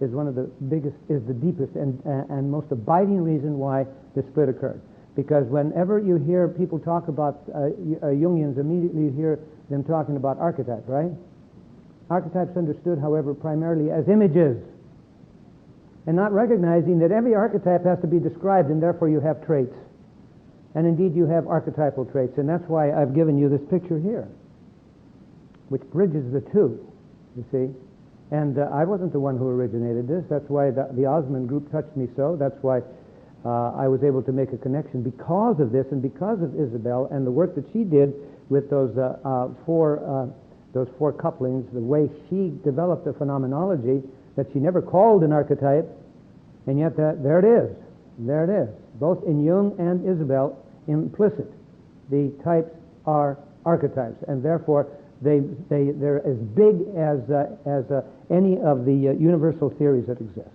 is one of the biggest, is the deepest and most abiding reason why this split occurred. Because whenever you hear people talk about Jungians, immediately you hear them talking about archetypes, right? Archetypes understood, however, primarily as images, and not recognizing that every archetype has to be described, and therefore you have traits. And indeed you have archetypal traits, and that's why I've given you this picture here, which bridges the two, you see. And I wasn't the one who originated this. That's why the Osmond group touched me so. That's why I was able to make a connection because of this and because of Isabel and the work that she did with those four couplings, the way she developed a phenomenology that she never called an archetype, and yet there it is. There it is. Both in Jung and Isabel, implicit. The types are archetypes, and therefore they're as big as any of the universal theories that exist.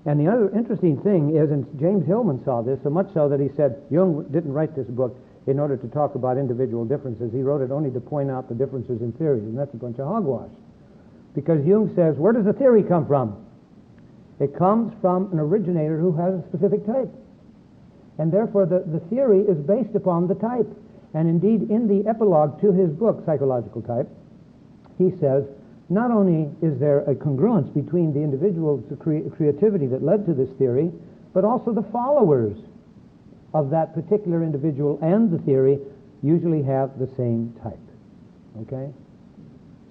And the other interesting thing is, and James Hillman saw this, so much so that he said Jung didn't write this book in order to talk about individual differences. He wrote it only to point out the differences in theories, and that's a bunch of hogwash. Because Jung says, where does the theory come from? It comes from an originator who has a specific type. And therefore the theory is based upon the type. And indeed, in the epilogue to his book, Psychological Type, he says, not only is there a congruence between the individual's creativity that led to this theory, but also the followers of that particular individual and the theory usually have the same type. Okay?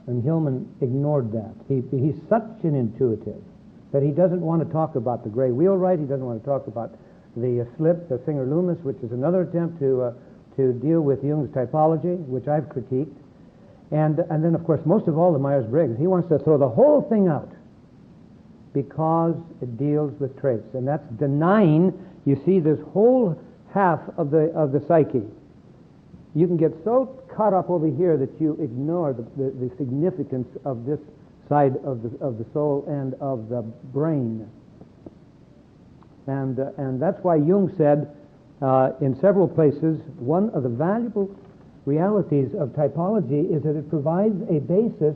And Hillman ignored that. He's such an intuitive that he doesn't want to talk about the gray wheelwright. He doesn't want to talk about the slip, the Singer Loomis, which is another attempt to deal with Jung's typology, which I've critiqued. And then, of course, most of all, the Myers-Briggs. He wants to throw the whole thing out because it deals with traits. And that's denying, you see, this whole half of the psyche. You can get so caught up over here that you ignore the significance of this side of the soul and of the brain. And that's why Jung said in several places, one of the valuable realities of typology is that it provides a basis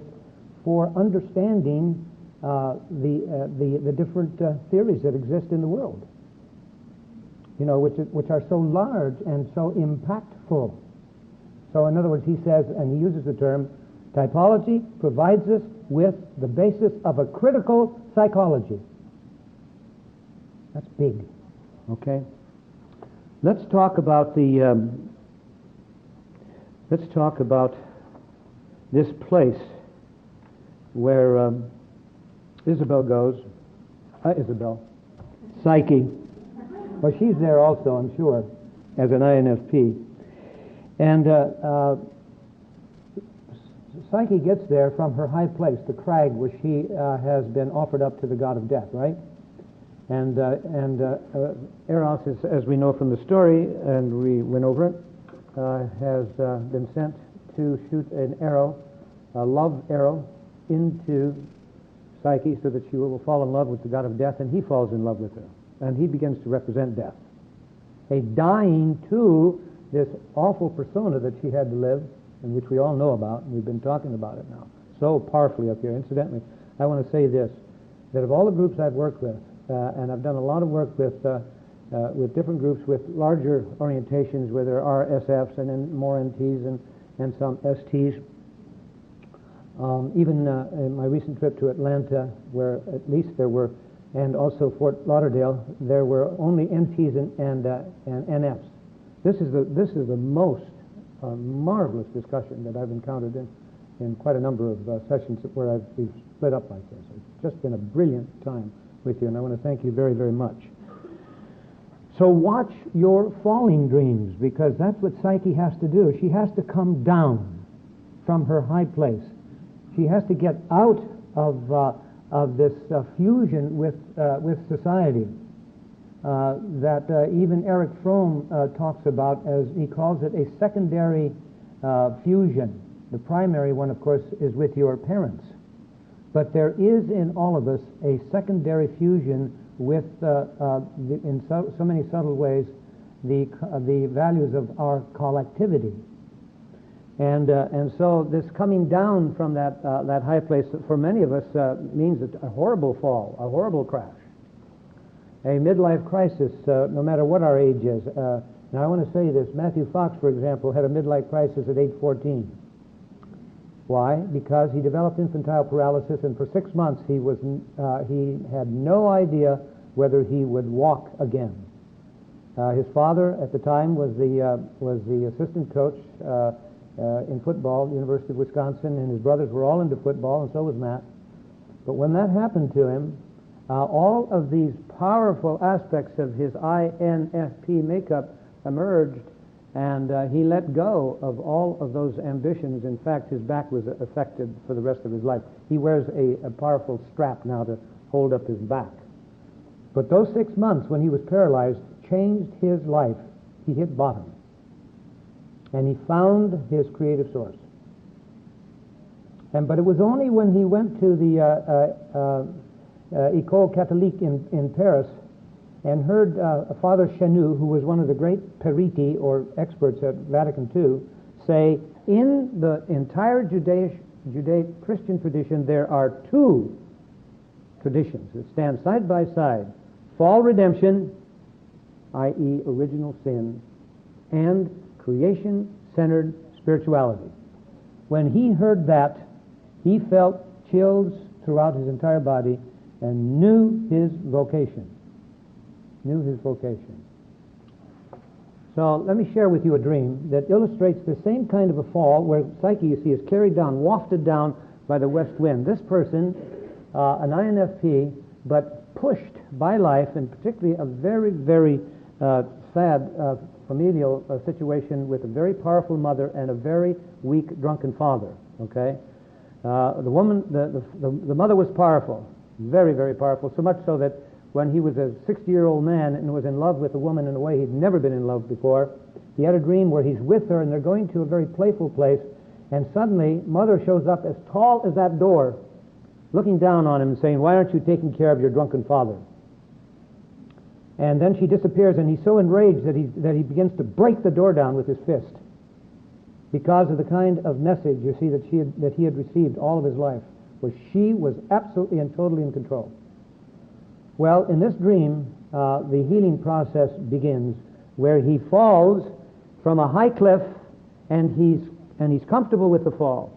for understanding the different theories that exist in the world, you know, which are so large and so impactful. So in other words, he says, and he uses the term, typology provides us with the basis of a critical psychology. That's big, okay? Let's talk about this place where Isabel goes. Psyche. Well, she's there also, I'm sure, as an INFP. And Psyche gets there from her high place, the crag where she has been offered up to the god of death, right? And Eros, as we know from the story, and we went over it, has been sent to shoot an arrow, a love arrow, into Psyche so that she will fall in love with the god of death, and he falls in love with her. And he begins to represent death. A dying to this awful persona that she had to live, and which we all know about, and we've been talking about it now so powerfully up here. Incidentally, I want to say this, that of all the groups I've worked with, and I've done a lot of work with different groups with larger orientations where there are SFs and then more NTs and some STs. Even in my recent trip to Atlanta, where at least there were, and also Fort Lauderdale, there were only NTs and NFs. This is the most marvelous discussion that I've encountered in quite a number of sessions where I've been split up like this. It's just been a brilliant time with you, and I want to thank you very, very much. So watch your falling dreams, because that's what Psyche has to do. She has to come down from her high place. She has to get out of this fusion with society. that even Erich Fromm talks about, as he calls it, a secondary fusion. The primary one, of course, is with your parents. But there is in all of us a secondary fusion with, in so many subtle ways, the values of our collectivity. And so this coming down from that high place for many of us means a horrible fall, a horrible crash, a midlife crisis, no matter what our age is. Now I want to say this. Matthew Fox, for example, had a midlife crisis at age 14. Why? Because he developed infantile paralysis, and for 6 months he had no idea whether he would walk again. His father at the time was the assistant coach in football, University of Wisconsin, and his brothers were all into football, and so was Matt. But when that happened to him, all of these powerful aspects of his INFP makeup emerged, and he let go of all of those ambitions. In fact, his back was affected for the rest of his life. He wears a powerful strap now to hold up his back. But those 6 months when he was paralyzed changed his life. He hit bottom. And he found his creative source. But it was only when he went to the École Catholique in Paris and heard Father Chenu, who was one of the great periti, or experts at Vatican II, say, in the entire Judeo-Christian tradition, there are two traditions that stand side by side: fall redemption, i.e. original sin, and creation-centered spirituality. When he heard that, he felt chills throughout his entire body and knew his vocation. So let me share with you a dream that illustrates the same kind of a fall where Psyche, you see, is carried down, wafted down by the west wind. This person, an INFP, but pushed by life, and particularly a very, very sad familial situation with a very powerful mother and a very weak, drunken father. Okay, the mother was powerful, very, very powerful, so much so that when he was a 60-year-old man and was in love with a woman in a way he'd never been in love before, he had a dream where he's with her and they're going to a very playful place, and suddenly mother shows up as tall as that door, looking down on him and saying, "Why aren't you taking care of your drunken father?" And then she disappears, and he's so enraged that he begins to break the door down with his fist because of the kind of message, you see, that he had received all of his life, where she was absolutely and totally in control. Well, in this dream, the healing process begins, where he falls from a high cliff, and he's comfortable with the fall.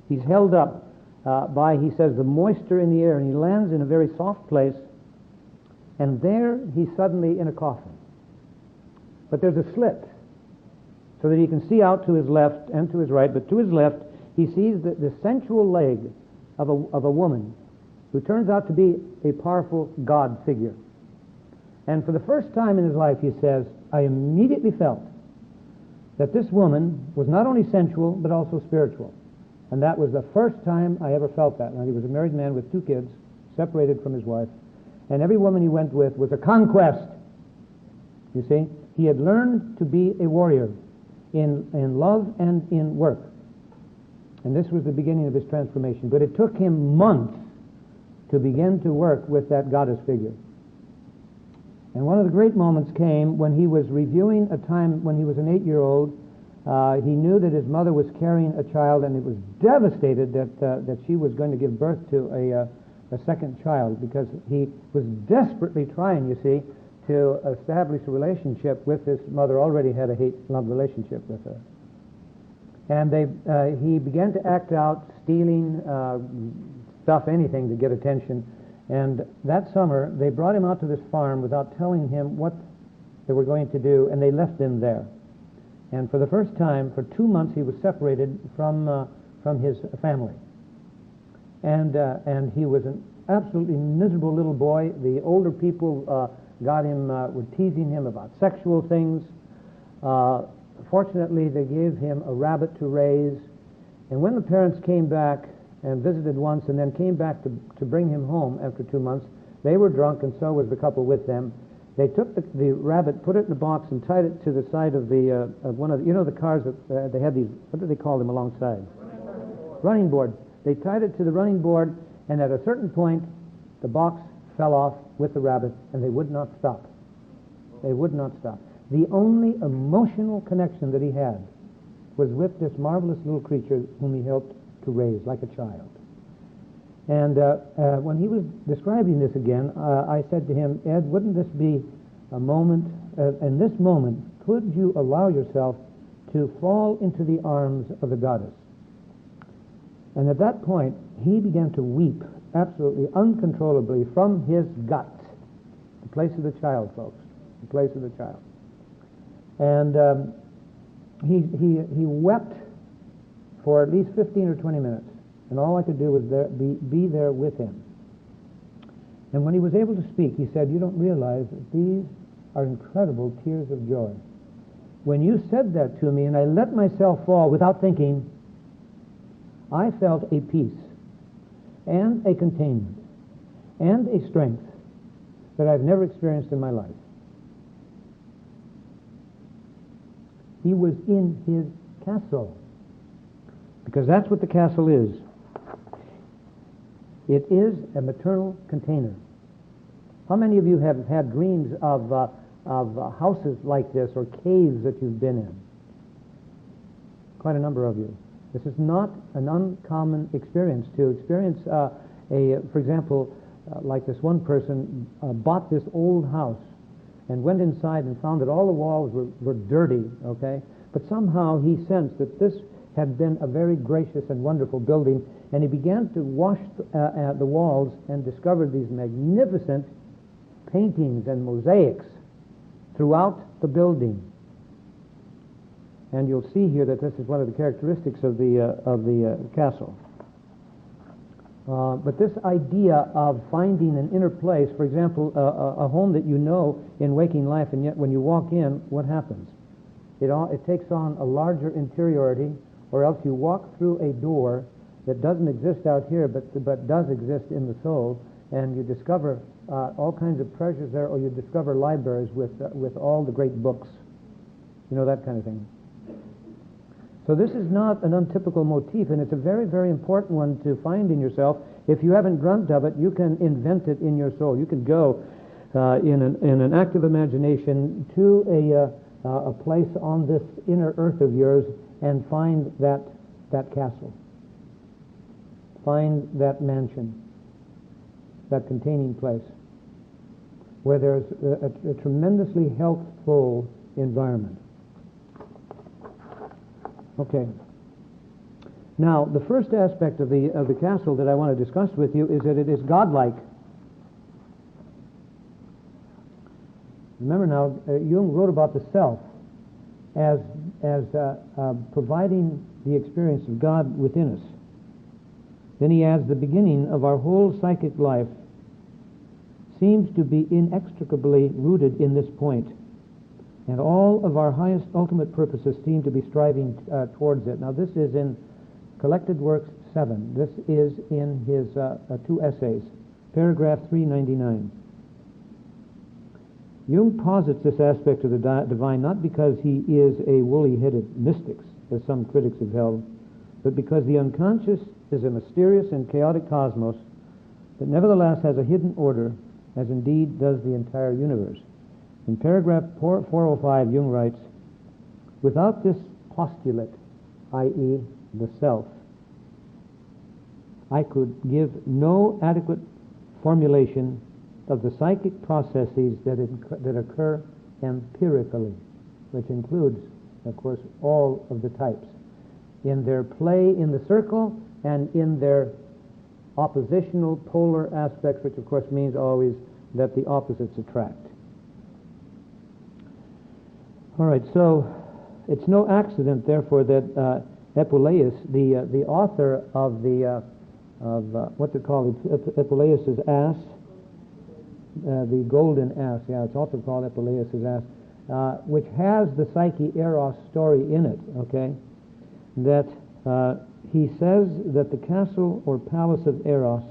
He's held up by, he says, the moisture in the air, and he lands in a very soft place, and there he's suddenly in a coffin. But there's a slit, so that he can see out to his left and to his right, but to his left he sees the sensual leg of a woman who turns out to be a powerful God figure. And for the first time in his life, he says, I immediately felt that this woman was not only sensual, but also spiritual. And that was the first time I ever felt that. Now, he was a married man with 2 kids, separated from his wife, and every woman he went with was a conquest. You see, he had learned to be a warrior in love and in work. And this was the beginning of his transformation. But it took him months to begin to work with that goddess figure. And one of the great moments came when he was reviewing a time when he was an 8-year-old. He knew that his mother was carrying a child, and it was devastated that she was going to give birth to a second child, because he was desperately trying, you see, to establish a relationship with his mother. Already had a hate-love relationship with her. And he began to act out, stealing stuff, anything to get attention. And that summer, they brought him out to this farm without telling him what they were going to do, and they left him there. And for the first time, for 2 months, he was separated from his family. And he was an absolutely miserable little boy. The older people were teasing him about sexual things. Fortunately, they gave him a rabbit to raise. And when the parents came back and visited once and then came back to bring him home after 2 months, they were drunk, and so was the couple with them. They took the rabbit, put it in a box, and tied it to the side of the of one of the, you know, the cars that they had these, what do they call them alongside? Running board. They tied it to the running board, and at a certain point, the box fell off with the rabbit, and they would not stop. They would not stop. The only emotional connection that he had was with this marvelous little creature whom he helped to raise like a child. And when he was describing this again, I said to him, Ed, wouldn't this be a moment, in this moment, could you allow yourself to fall into the arms of the goddess? And at that point, he began to weep absolutely uncontrollably from his gut. The place of the child, folks. The place of the child. And he wept for at least 15 or 20 minutes. And all I could do was be there with him. And when he was able to speak, he said, you don't realize that these are incredible tears of joy. When you said that to me and I let myself fall without thinking, I felt a peace and a containment and a strength that I've never experienced in my life. He was in his castle, because that's what the castle is. It is a maternal container. How many of you have had dreams of houses like this or caves that you've been in? Quite a number of you. This is not an uncommon experience to experience for example, like this one person bought this old house and went inside and found that all the walls were dirty, okay? But somehow he sensed that this had been a very gracious and wonderful building, and he began to wash the walls and discovered these magnificent paintings and mosaics throughout the building. And you'll see here that this is one of the characteristics of the castle. But this idea of finding an inner place, for example, a home that you know in waking life, and yet when you walk in, what happens? It takes on a larger interiority, or else you walk through a door that doesn't exist out here, but does exist in the soul, and you discover all kinds of treasures there, or you discover libraries with all the great books. You know, that kind of thing. So this is not an untypical motif, and it's a very, very important one to find in yourself. If you haven't dreamt of it, you can invent it in your soul. You can go in an active imagination to a place on this inner earth of yours and find that castle. Find that mansion, that containing place, where there's a tremendously healthful environment. Okay. Now, the first aspect of the castle that I want to discuss with you is that it is godlike. Remember now, Jung wrote about the self as providing the experience of God within us. Then he adds, the beginning of our whole psychic life seems to be inextricably rooted in this point, and all of our highest ultimate purposes seem to be striving towards it. Now, this is in Collected Works 7. This is in his 2 essays, paragraph 399. Jung posits this aspect of the divine not because he is a woolly-headed mystic, as some critics have held, but because the unconscious is a mysterious and chaotic cosmos that nevertheless has a hidden order, as indeed does the entire universe. In paragraph 405, Jung writes, without this postulate, i.e., the self, I could give no adequate formulation of the psychic processes that occur empirically, which includes, of course, all of the types, in their play in the circle and in their oppositional polar aspects, which of course means always that the opposites attract. All right, so it's no accident, therefore, that Apuleius, the author of what they call Apuleius's ass, the golden ass, yeah, it's also called Apuleius's ass, which has the Psyche-Eros story in it, okay, that he says that the castle or palace of Eros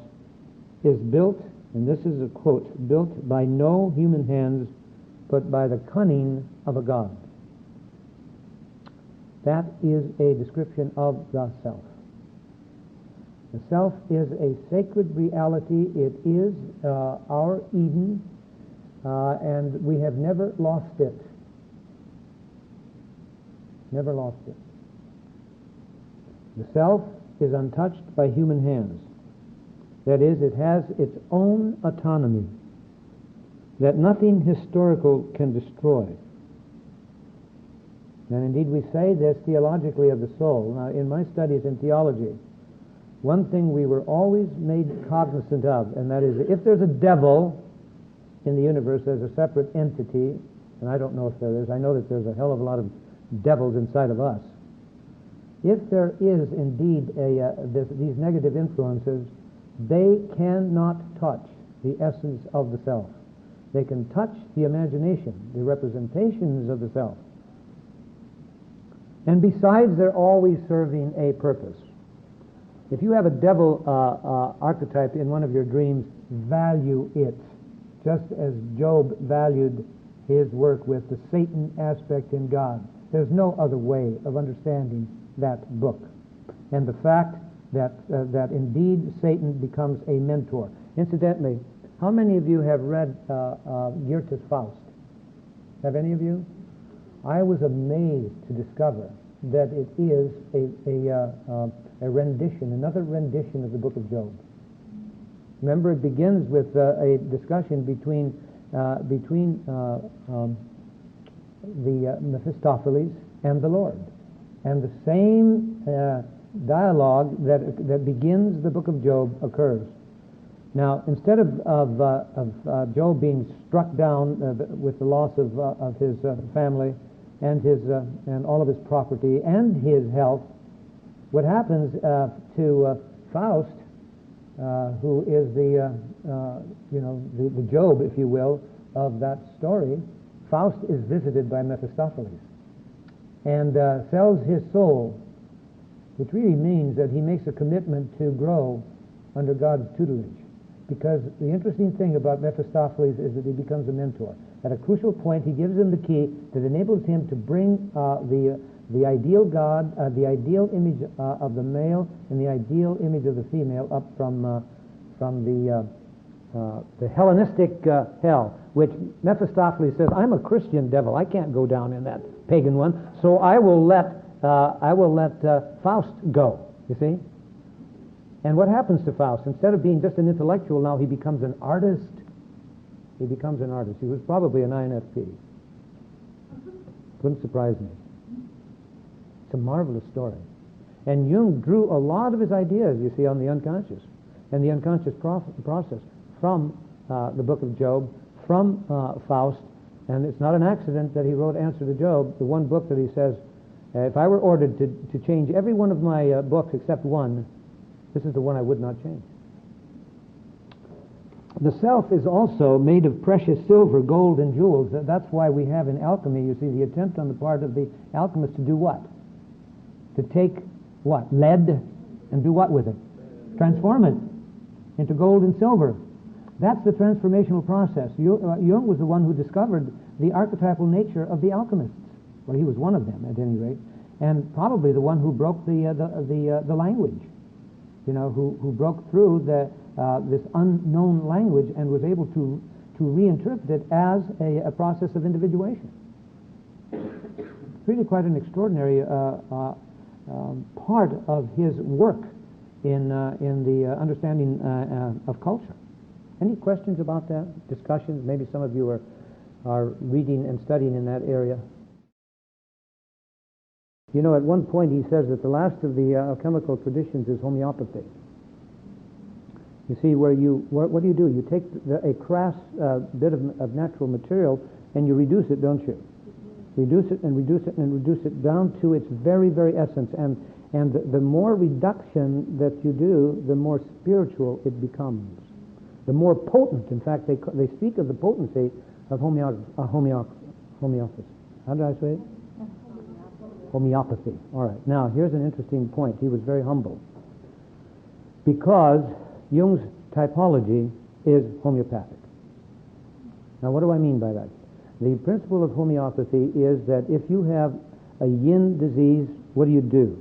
is built, and this is a quote, built by no human hands but by the cunning of a god. That is a description of the self. The self is a sacred reality. It is our Eden, and we have never lost it. Never lost it. The self is untouched by human hands. That is, it has its own autonomy that nothing historical can destroy. And indeed we say this theologically of the soul. Now, in my studies in theology, one thing we were always made cognizant of, and that is if there's a devil in the universe as a separate entity, and I don't know if there is, I know that there's a hell of a lot of devils inside of us. If there is indeed these negative influences, they cannot touch the essence of the self. They can touch the imagination, the representations of the self. And besides, they're always serving a purpose. If you have a devil archetype in one of your dreams, value it, just as Job valued his work with the Satan aspect in God. There's no other way of understanding that book. And the fact that indeed Satan becomes a mentor. Incidentally, how many of you have read Goethe's Faust? Have any of you? I was amazed to discover that it is a rendition, another rendition of the book of Job. Remember, it begins with a discussion between the Mephistopheles and the Lord. And the same dialogue that begins the book of Job occurs. Now, instead of Job being struck down with the loss of his family and and all of his property and his health, what happens to Faust, who is the Job, if you will, of that story? Faust is visited by Mephistopheles and sells his soul, which really means that he makes a commitment to grow under God's tutelage. Because the interesting thing about Mephistopheles is that he becomes a mentor. At a crucial point, he gives him the key that enables him to bring the ideal God, the ideal image of the male and the ideal image of the female up from the Hellenistic hell, which Mephistopheles says, I'm a Christian devil. I can't go down in that pagan one, so I will let Faust go, you see? And what happens to Faust? Instead of being just an intellectual, now he becomes an artist. He becomes an artist. He was probably an INFP. Wouldn't surprise me. It's a marvelous story. And Jung drew a lot of his ideas, you see, on the unconscious and the unconscious process from the book of Job, from Faust. And it's not an accident that he wrote Answer to Job, the one book that he says, if I were ordered to change every one of my books except one, this is the one I would not change. The self is also made of precious silver, gold, and jewels. That's why we have in alchemy, you see, the attempt on the part of the alchemist to do what? To take what? Lead, and do what with it? Transform it into gold and silver. That's the transformational process. Jung was the one who discovered the archetypal nature of the alchemists. Well, he was one of them, at any rate, and probably the one who broke the language. You know, who broke through this unknown language and was able to reinterpret it as a process of individuation. It's really quite an extraordinary part of his work in the understanding of culture. Any questions about that? Discussions? Maybe some of you are reading and studying in that area. You know, at one point he says that the last of the alchemical traditions is homeopathy. You see, what do? You take a crass bit of natural material and you reduce it, don't you? Reduce it and reduce it and reduce it down to its very, very essence. And the more reduction that you do, the more spiritual it becomes. The more potent. In fact, they speak of the potency of homeopathy. How did I say it? Homeopathy. All right. Now, here's an interesting point. He was very humble. Because Jung's typology is homeopathic. Now, what do I mean by that? The principle of homeopathy is that if you have a yin disease, what do?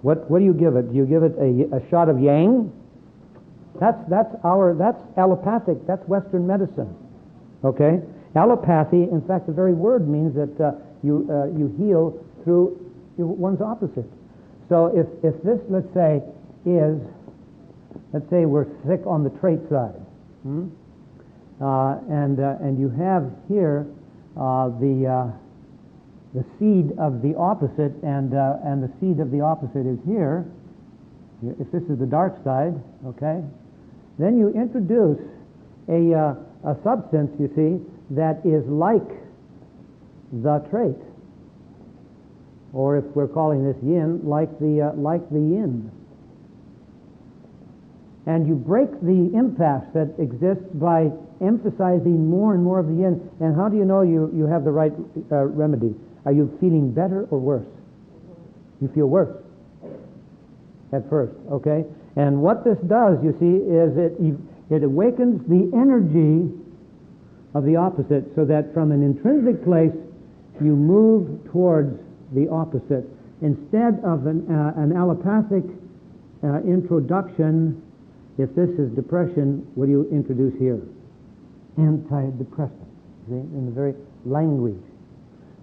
What do you give it? Do you give it a shot of yang? That's allopathic. That's Western medicine. Okay? Allopathy, in fact, the very word means that you heal through one's opposite. So if this, let's say we're sick on the trait side, and you have here the seed of the opposite, and the seed of the opposite is here. If this is the dark side, okay, then you introduce a substance, you see, that is like the trait, or if we're calling this yin, like the yin. And you break the impasse that exists by emphasizing more and more of the yin. And how do you know you have the right remedy? Are you feeling better or worse? You feel worse at first, okay? And what this does, you see, is it awakens the energy of the opposite, so that from an intrinsic place you move towards the opposite. Instead of an allopathic introduction, if this is depression, what do you introduce here? Antidepressant, see, in the very language.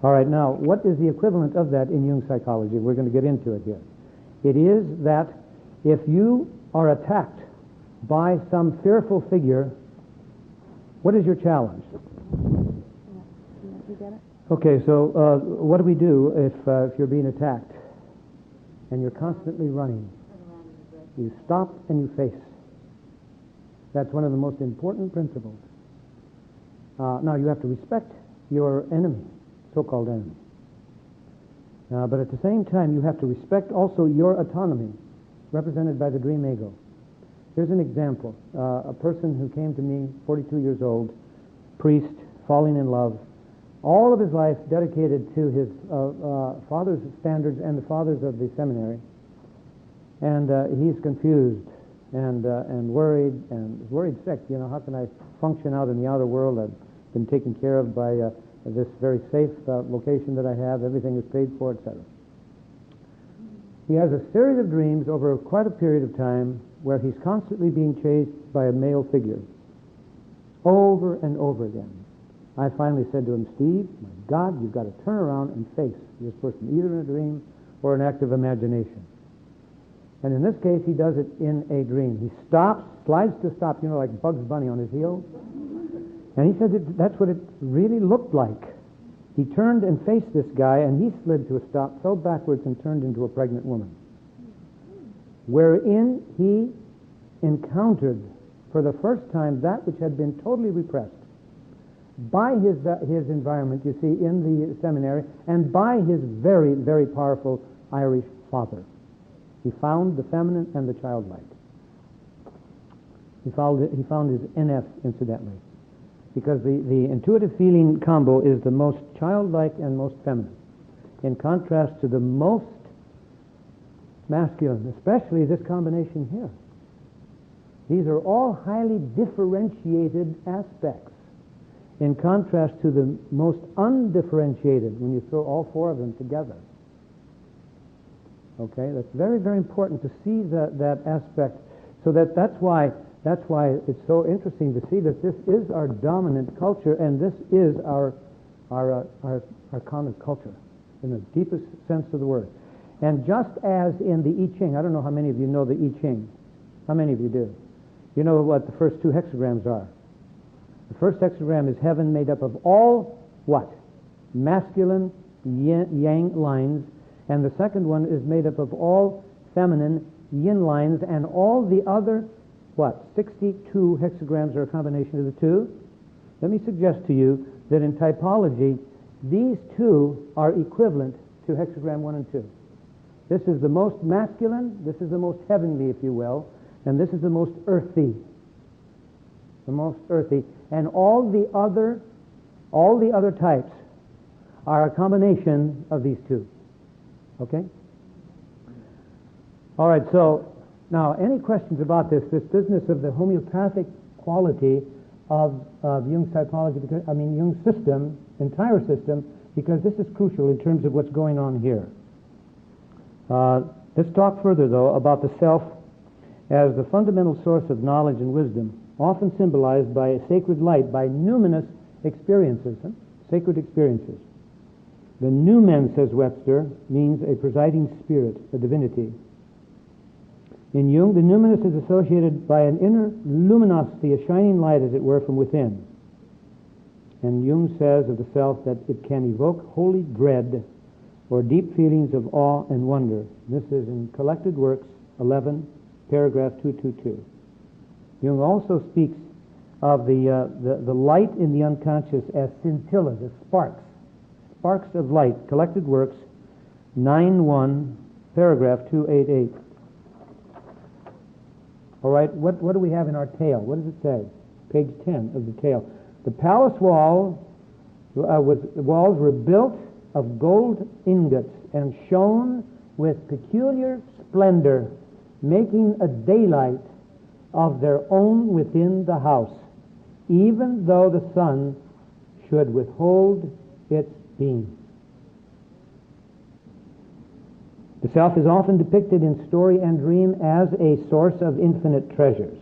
All right, now, what is the equivalent of that in Jung psychology? We're going to get into it here. It is that if you are attacked by some fearful figure, what is your challenge? You get it? Okay, so what do we do if you're being attacked and you're constantly running? You stop and you face. That's one of the most important principles. Now, you have to respect your enemy, so-called enemy. But at the same time, you have to respect also your autonomy, represented by the dream ego. Here's an example. A person who came to me, 42 years old, priest, falling in love, all of his life dedicated to his father's standards and the fathers of the seminary. And he's confused and worried sick. You know, how can I function out in the outer world? I've been taken care of by this very safe location that I have. Everything is paid for, etc. He has a series of dreams over quite a period of time where he's constantly being chased by a male figure, over and over again. I finally said to him, Steve, my God, you've got to turn around and face this person, either in a dream or an active imagination. And in this case, he does it in a dream. He stops, slides to stop, you know, like Bugs Bunny on his heels. And he said that's what it really looked like. He turned and faced this guy, and he slid to a stop, fell backwards, and turned into a pregnant woman, wherein he encountered for the first time that which had been totally repressed by his environment, you see, in the seminary, and by his very, very powerful Irish father. He found the feminine and the childlike. He found his NF, incidentally, because the intuitive feeling combo is the most childlike and most feminine, in contrast to the most masculine, especially this combination here. These are all highly differentiated aspects, in contrast to the most undifferentiated when you throw all four of them together. Okay, that's very, very important to see that aspect. So that's why it's so interesting to see that this is our dominant culture, and this is our common culture in the deepest sense of the word. And just as in the I Ching, I don't know how many of you know the I Ching. How many of you do? You know what the first two hexagrams are? The first hexagram is heaven, made up of all what? Masculine yang lines. And the second one is made up of all feminine yin lines, and all the other, 62 hexagrams are a combination of the two. Let me suggest to you that in typology, these two are equivalent to hexagram 1 and 2. This is the most masculine, this is the most heavenly, if you will, and this is the most earthy. The most earthy. And all the other types are a combination of these two. Okay? All right, so now any questions about this business of the homeopathic quality of Jung's typology, Jung's system, entire system, because this is crucial in terms of what's going on here. Let's talk further, though, about the self as the fundamental source of knowledge and wisdom, often symbolized by a sacred light, by numinous experiences, sacred experiences. The numen, says Webster, means a presiding spirit, a divinity. In Jung, the numinous is associated by an inner luminosity, a shining light, as it were, from within. And Jung says of the self that it can evoke holy dread or deep feelings of awe and wonder. This is in Collected Works 11, paragraph 222. Jung also speaks of the light in the unconscious as scintillas, as sparks of light. Collected Works 9.1, paragraph 288. All right, what do we have in our tale? What does it say? Page 10 of the tale. The palace walls were built of gold ingots and shone with peculiar splendor, making a daylight of their own within the house, even though the sun should withhold its beams. The self is often depicted in story and dream as a source of infinite treasures.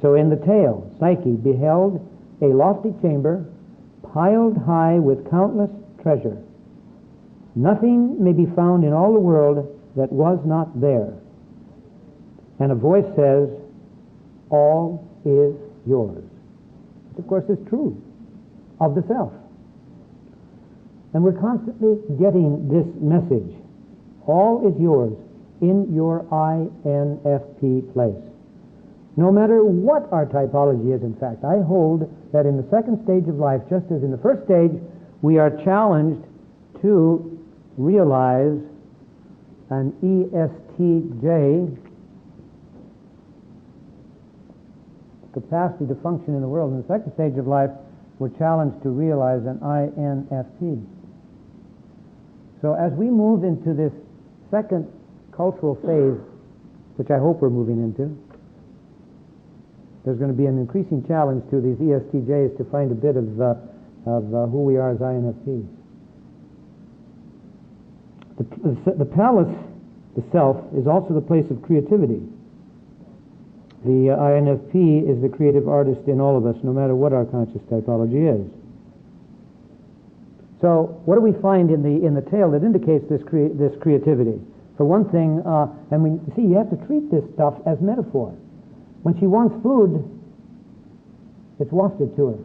So in the tale, Psyche beheld a lofty chamber piled high with countless treasure. Nothing may be found in all the world that was not there. And a voice says, all is yours. Which of course is true of the self. And we're constantly getting this message. All is yours in your INFP place. No matter what our typology is, in fact, I hold that in the second stage of life, just as in the first stage, we are challenged to realize an ESTJ capacity to function in the world. In the second stage of life, we're challenged to realize an INFP. So as we move into this second cultural phase, which I hope we're moving into, there's going to be an increasing challenge to these ESTJs to find a bit of who we are as INFPs. The palace, the self, is also the place of creativity. The INFP is the creative artist in all of us, no matter what our conscious typology is. So, what do we find in the tale that indicates this creativity? For one thing, you have to treat this stuff as metaphor. When she wants food, it's wafted to her.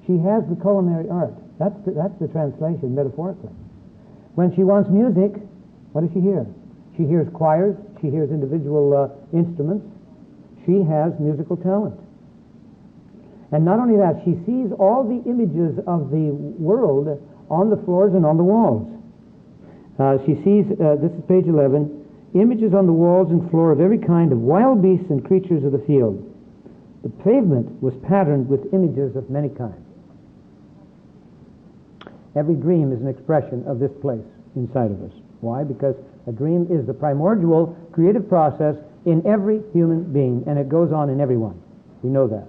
She has the culinary art. That's the translation, metaphorically. When she wants music, what does she hear? She hears choirs. She hears individual instruments. She has musical talent. And not only that, she sees all the images of the world on the floors and on the walls. She sees, this is page 11, images on the walls and floor of every kind of wild beasts and creatures of the field. The pavement was patterned with images of many kinds. Every dream is an expression of this place inside of us. Why? Because a dream is the primordial creative process in every human being, and it goes on in everyone. We know that.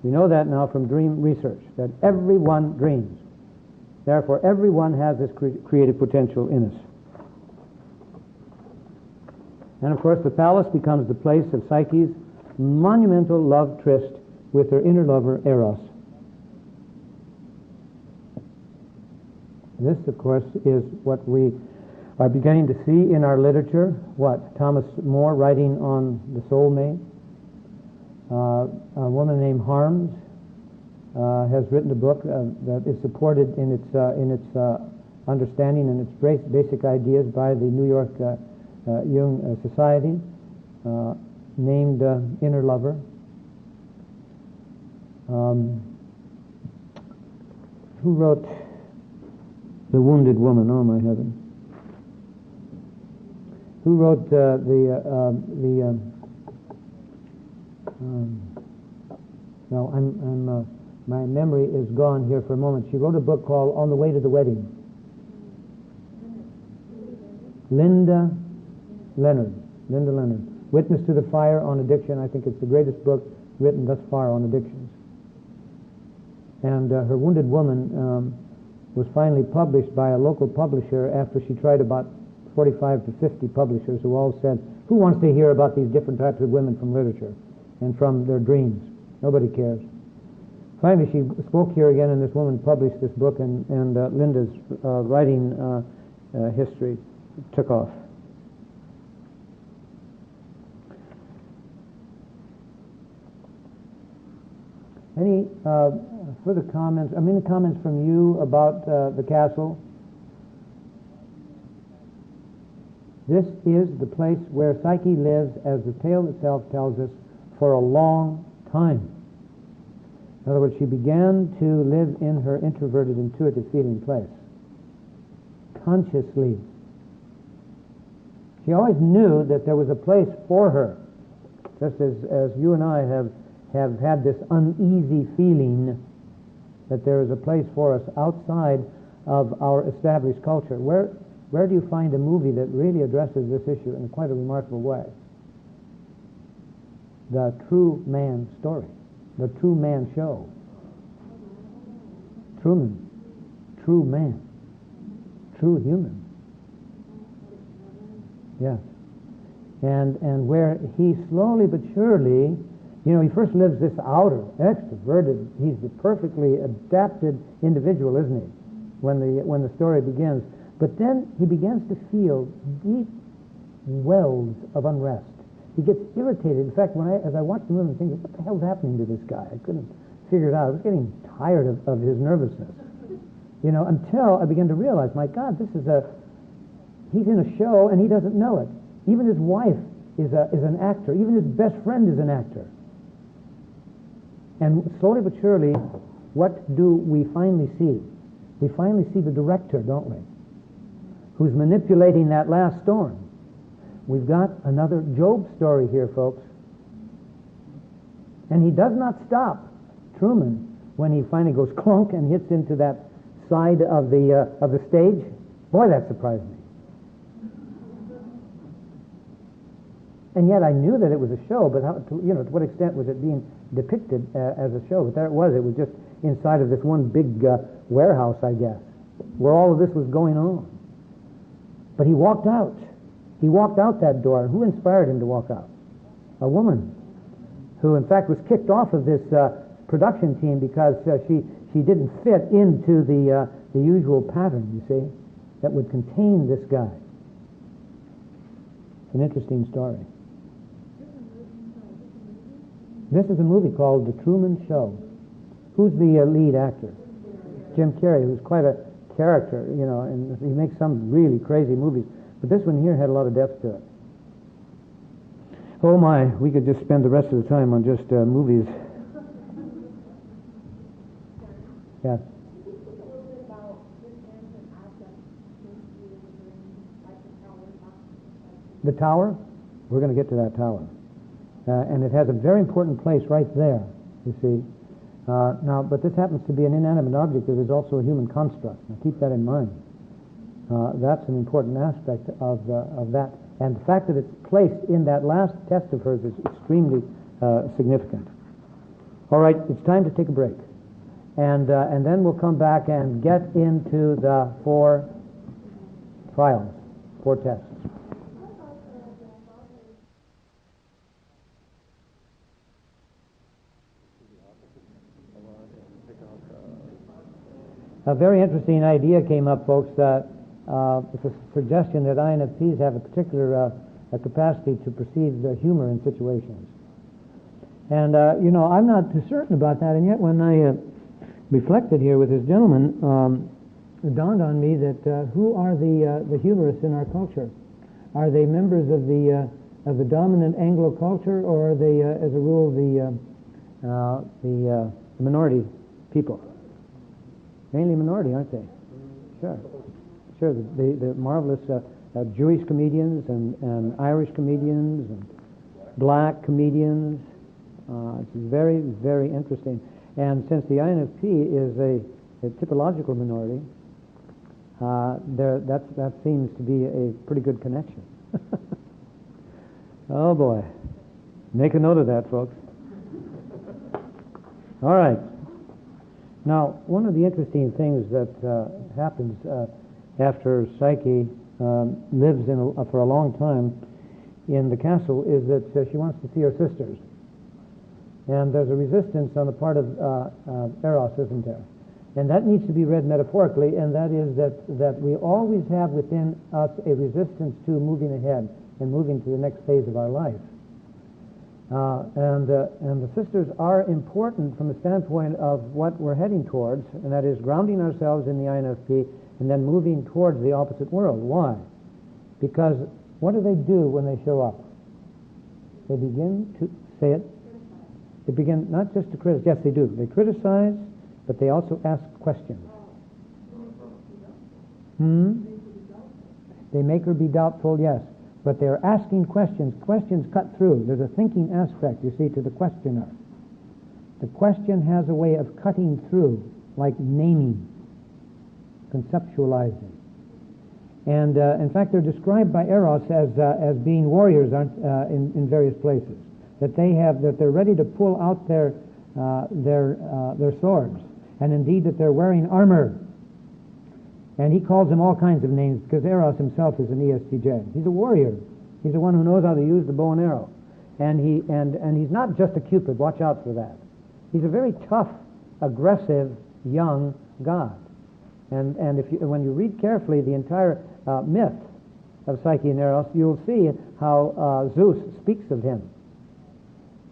We know that now from dream research, that everyone dreams. Therefore, everyone has this creative potential in us. And of course, the palace becomes the place of Psyche's monumental love tryst with her inner lover, Eros. This, of course, is what we are beginning to see in our literature. What? Thomas More writing on the soulmate. A woman named Harms has written a book that is supported in its understanding and its basic ideas by the New York Jung Society, named Inner Lover. Who wrote The Wounded Woman? Oh my heaven! Who wrote my memory is gone here for a moment. She wrote a book called On the Way to the Wedding. Linda Leonard. Witness to the Fire on Addiction. I think it's the greatest book written thus far on addictions. And her Wounded Woman was finally published by a local publisher after she tried about 45 to 50 publishers who all said, who wants to hear about these different types of women from literature and from their dreams? Nobody cares. Finally, she spoke here again, and this woman published this book, and Linda's writing history took off. Any further comments? Any comments from you about the castle? This is the place where Psyche lives, as the tale itself tells us, for a long time. In other words, she began to live in her introverted, intuitive feeling place, consciously. She always knew that there was a place for her, just as you and I have had this uneasy feeling that there is a place for us outside of our established culture. Where do you find a movie that really addresses this issue in quite a remarkable way? The True Man story. The True Man show. Truman. True man. True human. Yes. And where he slowly but surely, he first lives this outer, extroverted, he's the perfectly adapted individual, isn't he, when the story begins. But then he begins to feel deep wells of unrest. He gets irritated. In fact, as I watched the movie, I'm thinking, what the hell's happening to this guy? I couldn't figure it out. I was getting tired of his nervousness. Until I began to realize, my God, he's in a show and he doesn't know it. Even his wife is an actor. Even his best friend is an actor. And slowly but surely, what do we finally see? We finally see the director, don't we? Who's manipulating that last storm. We've got another Job story here, folks. And he does not stop, Truman, when he finally goes clunk and hits into that side of the stage. Boy, that surprised me. And yet I knew that it was a show, but to what extent was it being depicted as a show? But there it was. It was just inside of this one big warehouse, I guess, where all of this was going on. But he walked out. He walked out that door. Who inspired him to walk out? A woman who, in fact, was kicked off of this production team because she didn't fit into the usual pattern, you see, that would contain this guy. It's an interesting story. This is a movie called The Truman Show. Who's the lead actor? Jim Carrey, who's quite a character, and he makes some really crazy movies. But this one here had a lot of depth to it. Oh my, we could just spend the rest of the time on just movies. Yes. The tower? We're going to get to that tower. And it has a very important place right there, you see. Now, but this happens to be an inanimate object that is also a human construct. Now, keep that in mind. That's an important aspect of that. And the fact that it's placed in that last test of hers is extremely significant. All right, it's time to take a break. And then we'll come back and get into the 4 trials, 4 tests. A very interesting idea came up, folks. It's a suggestion that INFPs have a particular capacity to perceive the humor in situations. And, I'm not too certain about that, and yet when I reflected here with this gentleman, it dawned on me that who are the humorists in our culture? Are they members of the dominant Anglo culture, or are they, as a rule, the minority people? Mainly minority, aren't they? Sure. The marvelous Jewish comedians and Irish comedians and black comedians. It's very, very interesting. And since the INFP is a typological minority, that seems to be a pretty good connection. Oh boy. Make a note of that, folks. All right. Now, one of the interesting things that happens after Psyche lives for a long time in the castle is that she wants to see her sisters. And there's a resistance on the part of Eros, isn't there? And that needs to be read metaphorically, and that is that we always have within us a resistance to moving ahead and moving to the next phase of our life. And the sisters are important from the standpoint of what we're heading towards, and that is grounding ourselves in the INFP and then moving towards the opposite world. Why? Because what do they do when they show up? They begin to say it. They begin not just to criticize. Yes, they do. They criticize, but they also ask questions. They make her be doubtful, yes. But they're asking questions. Questions cut through. There's a thinking aspect, you see, to the questioner. The question has a way of cutting through, like naming, conceptualizing. And in fact, they're described by Eros as being warriors in various places. That they're ready to pull out their swords, and indeed that they're wearing armor. And he calls them all kinds of names because Eros himself is an ESTJ. He's a warrior. He's the one who knows how to use the bow and arrow. And he's not just a Cupid. Watch out for that. He's a very tough, aggressive, young god. And when you read carefully the entire myth of Psyche and Eros, you'll see how Zeus speaks of him.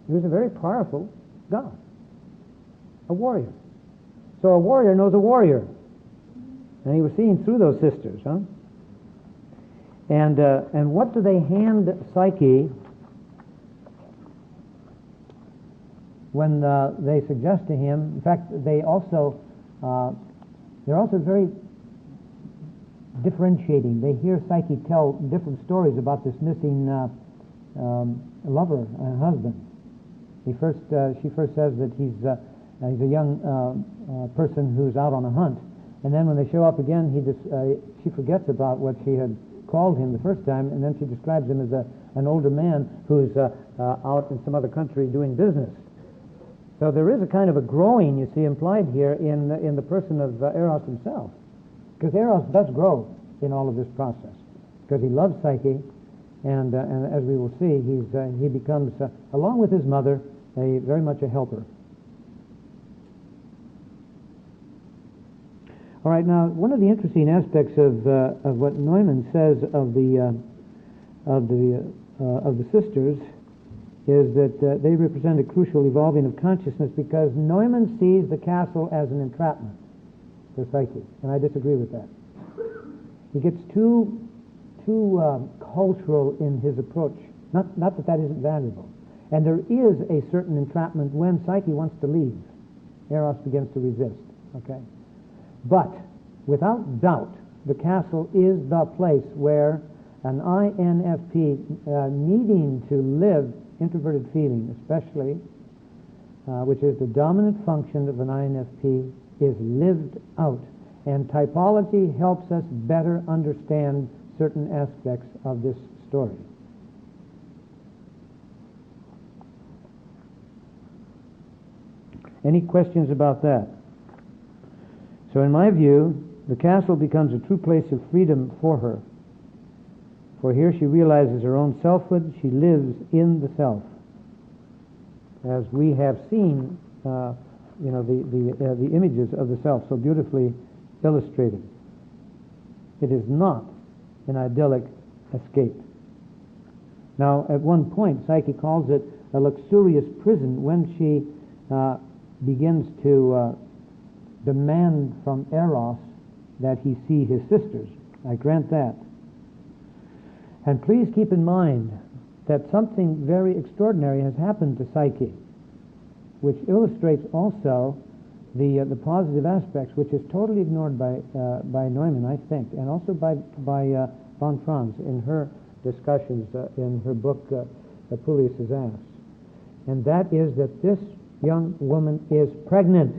He was a very powerful god, a warrior. So a warrior knows a warrior. And he was seeing through those sisters, huh? And what do they hand Psyche when they suggest to him? In fact, they're also very differentiating. They hear Psyche tell different stories about this missing lover and husband. She first says that he's a young person who's out on a hunt. And then when they show up again, she forgets about what she had called him the first time, and then she describes him as an older man who's out in some other country doing business. So there is a kind of a growing, you see, implied here in the person of Eros himself. Because Eros does grow in all of this process. Because he loves Psyche, and as we will see, he becomes, along with his mother, very much a helper. All right, now one of the interesting aspects of what Neumann says of the sisters is that they represent a crucial evolving of consciousness, because Neumann sees the castle as an entrapment for Psyche, and I disagree with that. He gets too cultural in his approach. Not that isn't valuable, and there is a certain entrapment when Psyche wants to leave. Eros begins to resist. Okay. But, without doubt, the castle is the place where an INFP needing to live introverted feeling, especially, which is the dominant function of an INFP, is lived out. And typology helps us better understand certain aspects of this story. Any questions about that? So in my view, the castle becomes a true place of freedom for her. For here she realizes her own selfhood. She lives in the self. As we have seen, the images of the self so beautifully illustrated. It is not an idyllic escape. Now, at one point, Psyche calls it a luxurious prison when she begins to demand from Eros that he see his sisters. I grant that. And please keep in mind that something very extraordinary has happened to Psyche, which illustrates also the positive aspects, which is totally ignored by Neumann, I think, and also by von Franz in her discussions in her book Apuleius' Ass. And that is that this young woman is pregnant.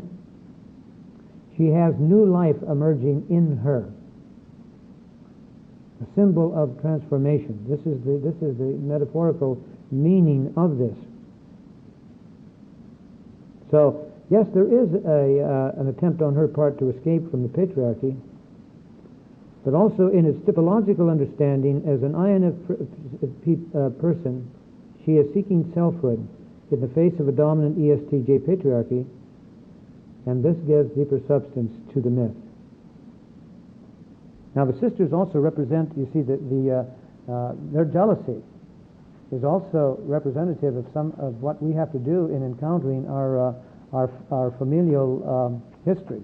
She has new life emerging in her. A symbol of transformation. This is the metaphorical meaning of this. So Yes, there is an attempt on her part to escape from the patriarchy, but also in its typological understanding as an INFP person, she is seeking selfhood in the face of a dominant ESTJ patriarchy, and this gives deeper substance to the myth. Now the sisters also represent, you see, their jealousy is also representative of some of what we have to do in encountering our familial histories.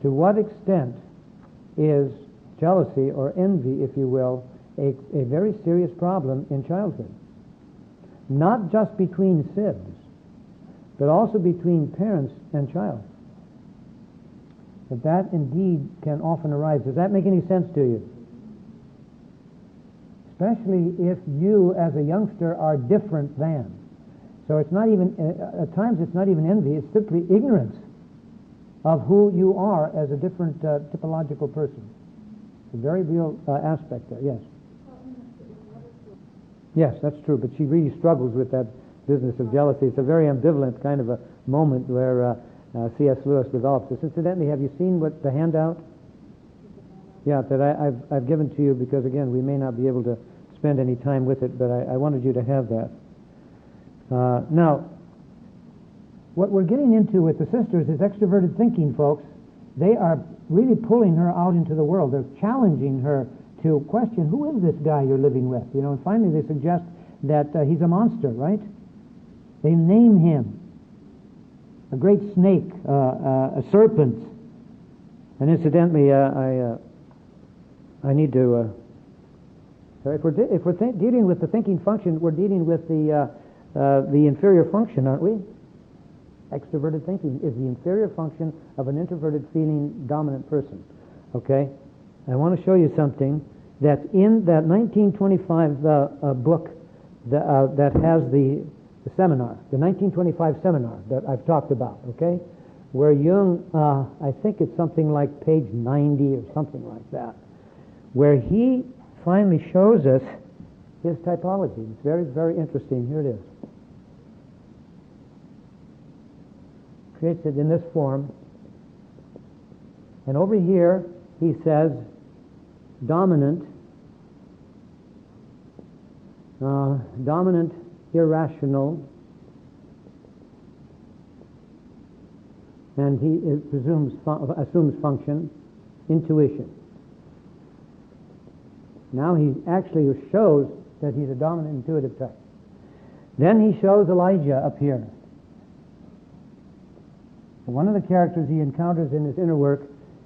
To what extent is jealousy or envy, if you will, a very serious problem in childhood? Not just between sibs, but also between parents and child. That indeed can often arise. Does that make any sense to you? Especially if you, as a youngster, are different than. So it's not even, at times it's not even envy, it's simply ignorance of who you are as a different typological person. It's a very real aspect there, yes. Yes, that's true, but she really struggles with that business of jealousy. It's a very ambivalent kind of a moment where C.S. Lewis develops this. Incidentally, have you seen what the handout? Yeah, that I've given to you because, again, we may not be able to spend any time with it, but I wanted you to have that. Now, what we're getting into with the sisters is extroverted thinking, folks. They are really pulling her out into the world. They're challenging her to question, who is this guy you're living with? You know, and finally they suggest that he's a monster, right? They name him a great snake, a serpent. And incidentally, I need to. So if we're dealing with the thinking function, we're dealing with the inferior function, aren't we? Extroverted thinking is the inferior function of an introverted feeling dominant person. Okay? I want to show you something that's in that 1925 book that has the seminar, the 1925 seminar that I've talked about, okay? Where Jung, I think it's something like page 90 or something like that, where he finally shows us his typology. It's very, very interesting. Here it is. Creates it in this form. And over here, he says, dominant, irrational, and he assumes function, intuition. Now he actually shows that he's a dominant intuitive type. Then he shows Elijah up here. One of the characters he encounters in his inner work,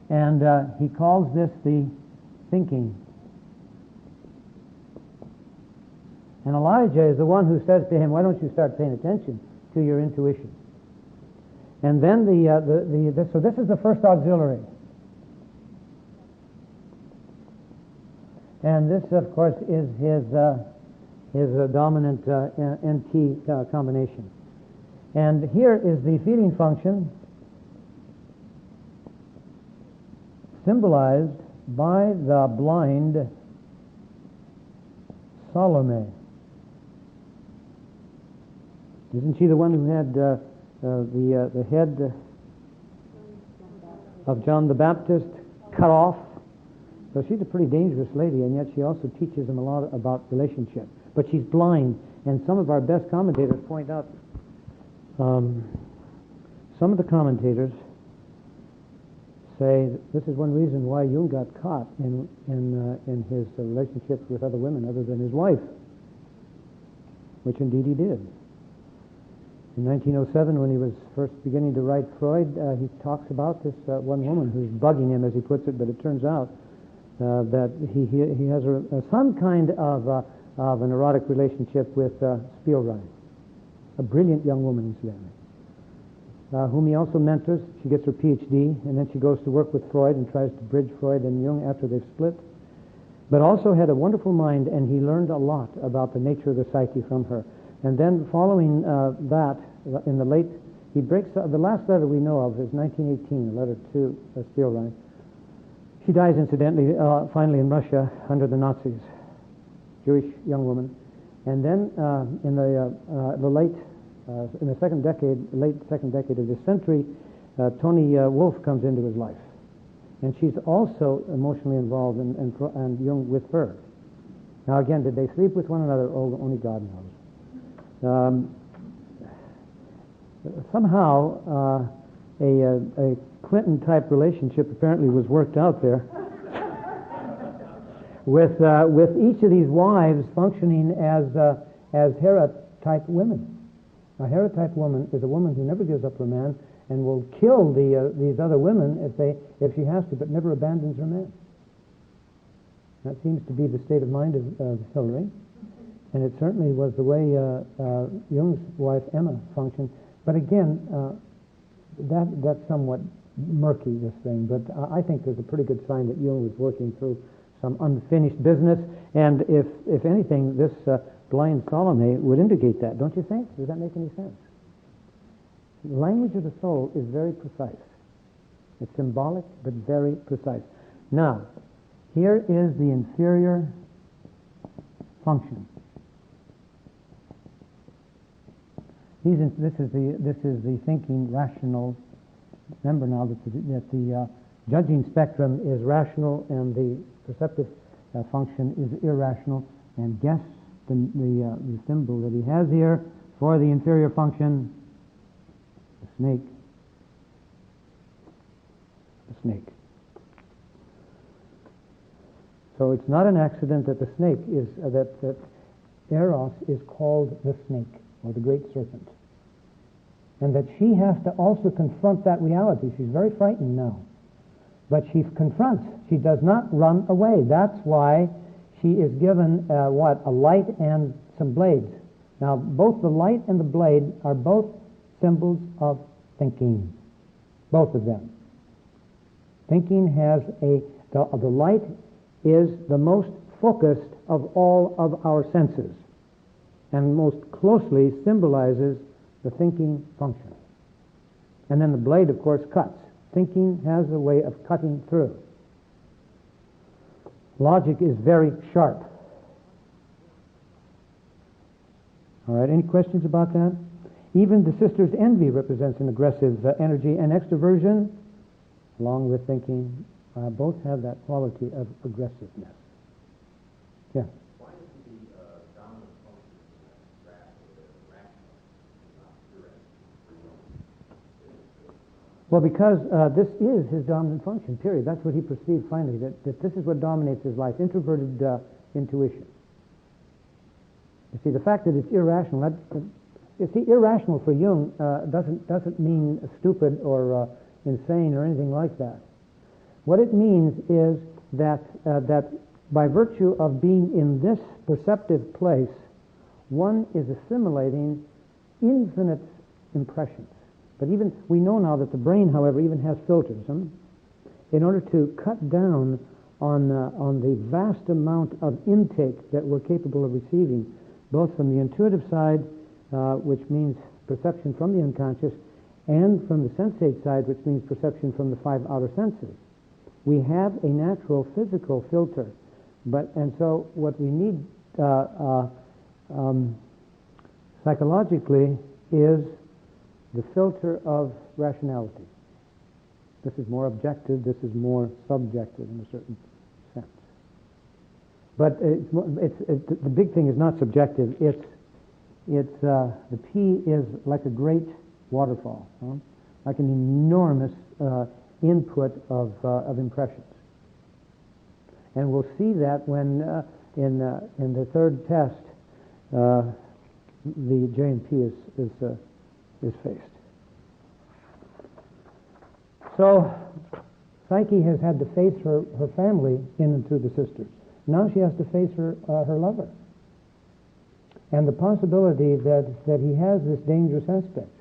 and he calls this the thinking. And Elijah is the one who says to him, why don't you start paying attention to your intuition? And then so this is the first auxiliary. And this, of course, is his dominant NT combination. And here is the feeling function symbolized by the blind Salome. Isn't she the one who had the head of John the Baptist cut off? So she's a pretty dangerous lady, and yet she also teaches him a lot about relationship. But she's blind, and some of our best commentators point out, some of the commentators say this is one reason why Jung got caught in his relationships with other women other than his wife, which indeed he did. In 1907, when he was first beginning to write Freud, he talks about this one woman who's bugging him, as he puts it, but it turns out that he has some kind of an erotic relationship with Spielrein, a brilliant young woman, incidentally, whom he also mentors. She gets her PhD, and then she goes to work with Freud and tries to bridge Freud and Jung after they've split, but also had a wonderful mind, and he learned a lot about the nature of the psyche from her. And then following that, in the late, he breaks, the last letter we know of is 1918, a letter to Spielrein. She dies, incidentally, finally in Russia under the Nazis, Jewish young woman. And then in the late in the late second decade of this century, Toni Wolff comes into his life. And she's also emotionally involved, and Jung with her. Now again, did they sleep with one another? Oh, only God knows. Somehow, a Clinton-type relationship apparently was worked out there, with each of these wives functioning as Hera-type women. A Hera-type woman is a woman who never gives up her man and will kill these other women if she has to, but never abandons her man. That seems to be the state of mind of Hillary, and it certainly was the way Jung's wife Emma functioned. But again, that's somewhat murky, this thing. But I think there's a pretty good sign that Jung was working through some unfinished business, and if anything, this blind Salome would indicate that. Don't you think? Does that make any sense? The language of the soul is very precise. It's symbolic, but very precise. Now, here is the inferior function. This is the thinking rational. Remember now that the judging spectrum is rational and the perceptive function is irrational. And guess the symbol that he has here for the inferior function. The snake. The snake. So it's not an accident that the snake is, that Eros is called the snake, or the great serpent. And that she has to also confront that reality. She's very frightened now. But she confronts. She does not run away. That's why she is given, a light and some blades. Now, both the light and the blade are both symbols of thinking. Both of them. Thinking has the light is the most focused of all of our senses and most closely symbolizes the thinking function. And then the blade, of course, cuts. Thinking has a way of cutting through. Logic is very sharp. All right, any questions about that? Even the sister's envy represents an aggressive energy, and extroversion, along with thinking, both have that quality of aggressiveness. Yeah? Why is the dominant function rational, not irrational? Well, because this is his dominant function, period. That's what he perceived finally, that this is what dominates his life, introverted intuition. You see, the fact that it's irrational, irrational for Jung doesn't mean stupid or insane or anything like that. What it means is that by virtue of being in this perceptive place, one is assimilating infinite impressions. But even we know now that the brain, however, even has filters. In order to cut down on the vast amount of intake that we're capable of receiving, both from the intuitive side, which means perception from the unconscious, and from the sensate side, which means perception from the five outer senses. We have a natural physical filter, and so what we need psychologically is the filter of rationality. This is more objective, this is more subjective in a certain sense. But the big thing is not subjective, the P is like a great waterfall, like an enormous input of impressions. And we'll see that when in the third test the J and P is faced. So Psyche has had to face her family in and through the sisters. Now she has to face her lover. And the possibility that he has this dangerous aspect.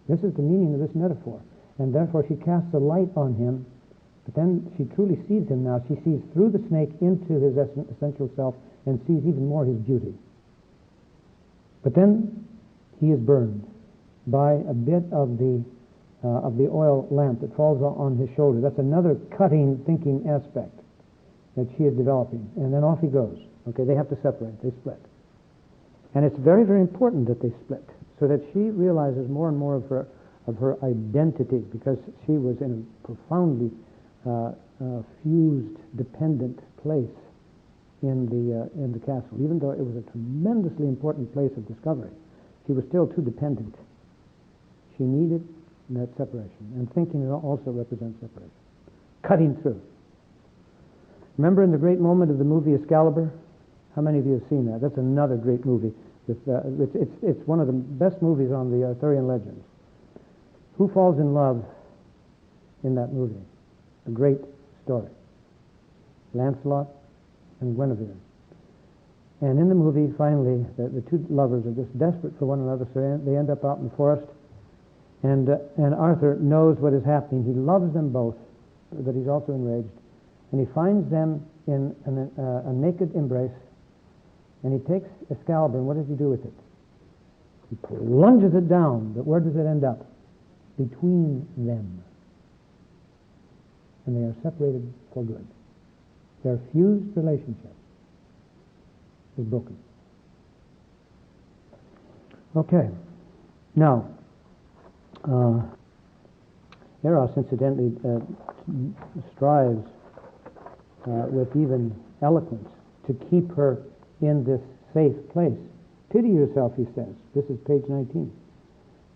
This is the meaning of this metaphor. And therefore she casts a light on him, but then she truly sees him now. She sees through the snake into his essential self and sees even more his beauty. But then he is burned by a bit of the oil lamp that falls on his shoulder. That's another cutting, thinking aspect that she is developing. And then off he goes. Okay, they have to separate. They split. And it's very, very important that they split, so that she realizes more and more of her identity, because she was in a profoundly fused, dependent place in the castle. Even though it was a tremendously important place of discovery, she was still too dependent. She needed that separation, and thinking also represents separation, cutting through. Remember in the great moment of the movie Excalibur? How many of you have seen that? That's another great movie. It's one of the best movies on the Arthurian legends. Who falls in love in that movie? A great story. Lancelot and Guinevere. And in the movie, finally, the two lovers are just desperate for one another, so they end up out in the forest. And Arthur knows what is happening. He loves them both, but he's also enraged. And he finds them in a naked embrace, and he takes Excalibur, and what does he do with it? He plunges it down, but where does it end up? Between them. And they are separated for good. Their fused relationship is broken. Okay. Now, Eros, incidentally, strives with even eloquence to keep her in this safe place. Pity yourself, he says. This is page 19.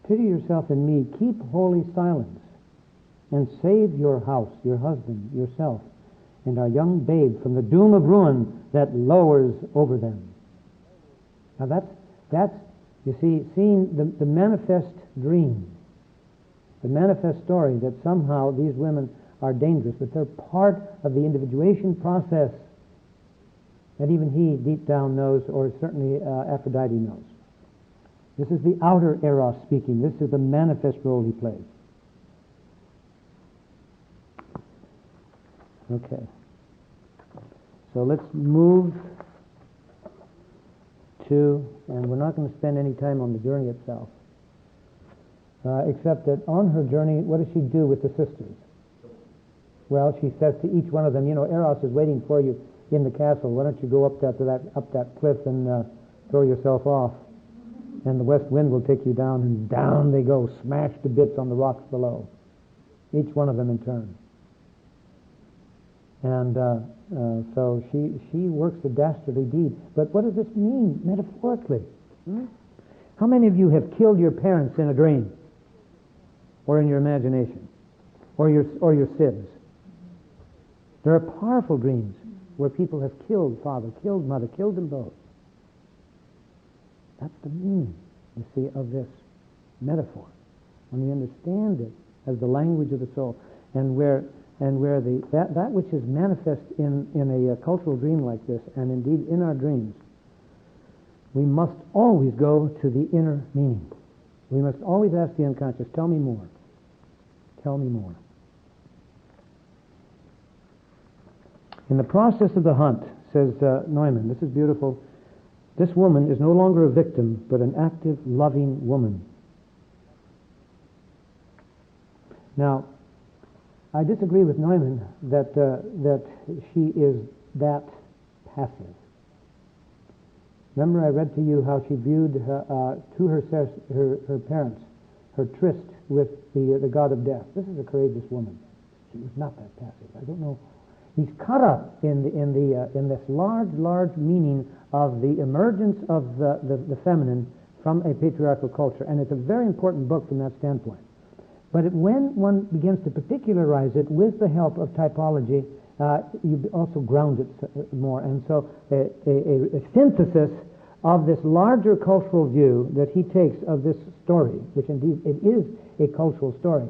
Pity yourself in me. Keep holy silence and save your house, your husband, yourself, and our young babe from the doom of ruin that lowers over them. Now that's you see, seeing the manifest dream, the manifest story that somehow these women are dangerous, that they're part of the individuation process that even he deep down knows, or certainly Aphrodite knows. This is the outer Eros speaking. This is the manifest role he plays. Okay. So let's move to, and we're not going to spend any time on the journey itself, except that on her journey, what does she do with the sisters? Well, she says to each one of them, you know, Eros is waiting for you in the castle. Why don't you go up that cliff and throw yourself off? And the west wind will take you down, and down they go, smashed to bits on the rocks below. Each one of them in turn. And so she works a dastardly deed. But what does this mean metaphorically? How many of you have killed your parents in a dream, or in your imagination, or your sibs? There are powerful dreams where people have killed father, killed mother, killed them both. That's the meaning, you see, of this metaphor. When we understand it as the language of the soul, and where that which is manifest in a cultural dream like this, and indeed in our dreams, we must always go to the inner meaning. We must always ask the unconscious, tell me more. Tell me more. In the process of the hunt, says Neumann, this is beautiful, this woman is no longer a victim, but an active, loving woman. Now, I disagree with Neumann that she is that passive. Remember I read to you how she viewed to her parents her tryst with the god of death. This is a courageous woman. She was not that passive. I don't know. He's caught up in this large meaning of the emergence of the feminine from a patriarchal culture, and it's a very important book from that standpoint. But when one begins to particularize it with the help of typology, you also ground it more. And so a synthesis of this larger cultural view that he takes of this story, which indeed it is a cultural story,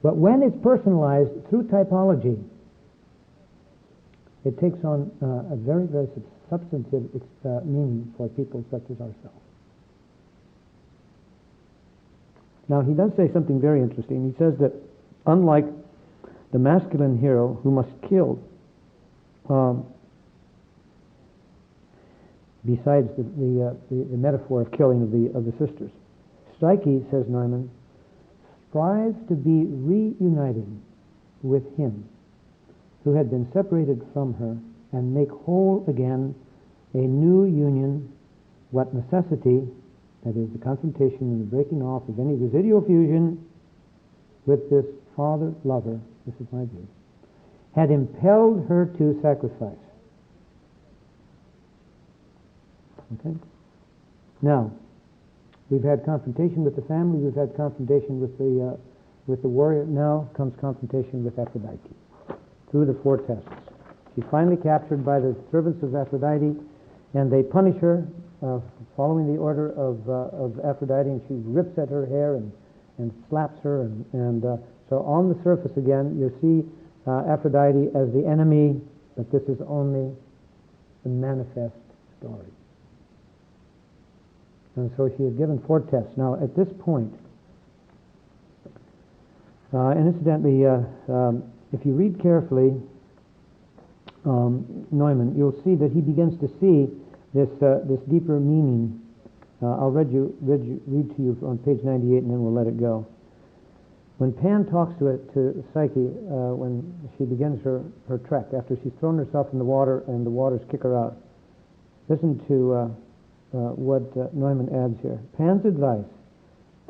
but when it's personalized through typology, it takes on a very, very substantive meaning for people such as ourselves. Now, he does say something very interesting. He says that unlike the masculine hero who must kill, besides the metaphor of killing of the sisters, Psyche, says Neumann, strives to be reunited with him who had been separated from her, and make whole again a new union, what necessity that is, the confrontation and the breaking off of any residual fusion with this father-lover, this is my view, had impelled her to sacrifice. Okay? Now, we've had confrontation with the family, we've had confrontation with the warrior, now comes confrontation with Aphrodite through the 4 tests. She's finally captured by the servants of Aphrodite, and they punish her following the order of Aphrodite, and she rips at her hair and slaps her, and so on the surface again you see Aphrodite as the enemy, but this is only the manifest story. And so she is given 4 tests. Now at this point, and incidentally, if you read carefully Neumann, you'll see that he begins to see this deeper meaning. I'll read to you on page 98, and then we'll let it go. When Pan talks to Psyche, when she begins her trek, after she's thrown herself in the water and the waters kick her out, listen to what Neumann adds here. Pan's advice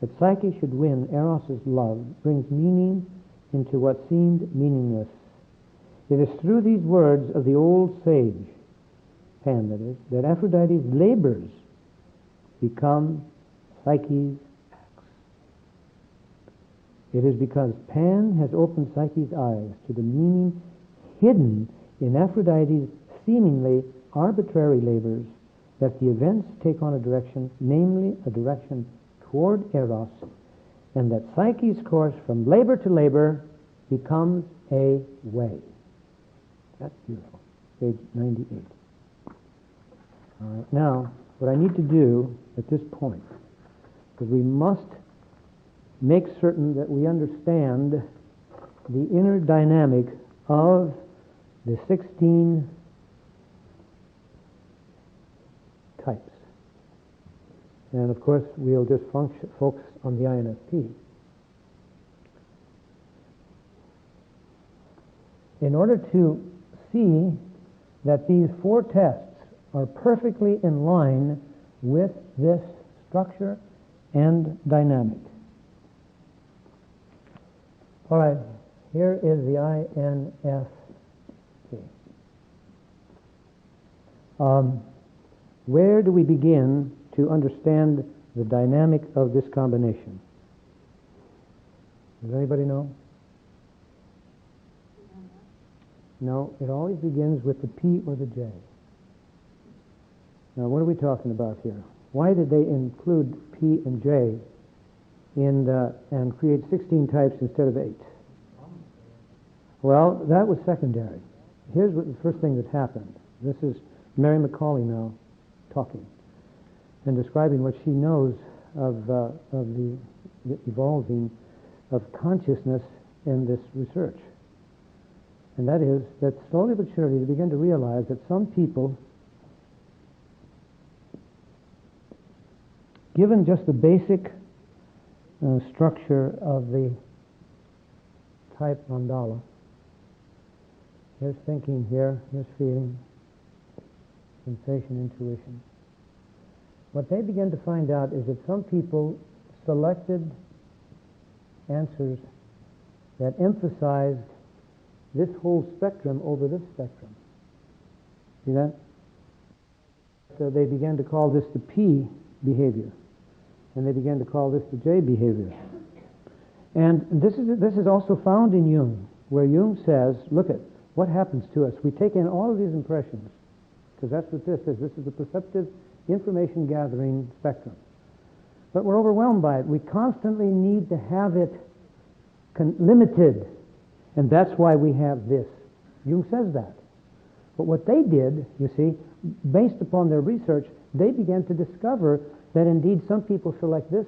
that Psyche should win Eros' love brings meaning into what seemed meaningless. It is through these words of the old sage, Pan that is, that Aphrodite's labors become Psyche's acts. It is because Pan has opened Psyche's eyes to the meaning hidden in Aphrodite's seemingly arbitrary labors that the events take on a direction, namely a direction toward Eros, and that Psyche's course from labor to labor becomes a way. That's beautiful. Page 98. All right, now, what I need to do at this point, because we must make certain that we understand the inner dynamic of the 16 types. And of course, we'll just focus on the INFP. In order to see that these 4 tests are perfectly in line with this structure and dynamic. All right, here is the INFP. Where do we begin to understand the dynamic of this combination? Does anybody know? No, it always begins with the P or the J. Now, what are we talking about here? Why did they include P and J and create 16 types instead of 8? Well, that was secondary. Here's what the first thing that happened. This is Mary Macaulay now talking and describing what she knows of the evolving of consciousness in this research. And that is that slowly but surely they begin to realize that some people, given just the basic structure of the type mandala, here's thinking here, here's feeling, sensation, intuition. What they begin to find out is that some people selected answers that emphasized this whole spectrum over this spectrum. See that? So they began to call this the P behavior, and they began to call this the J behavior. And this is also found in Jung, where Jung says, look at what happens to us. We take in all of these impressions, because that's what this is. This is the perceptive information gathering spectrum. But we're overwhelmed by it. We constantly need to have it limited. And that's why we have this. Jung says that. But what they did, you see, based upon their research, they began to discover that indeed some people select this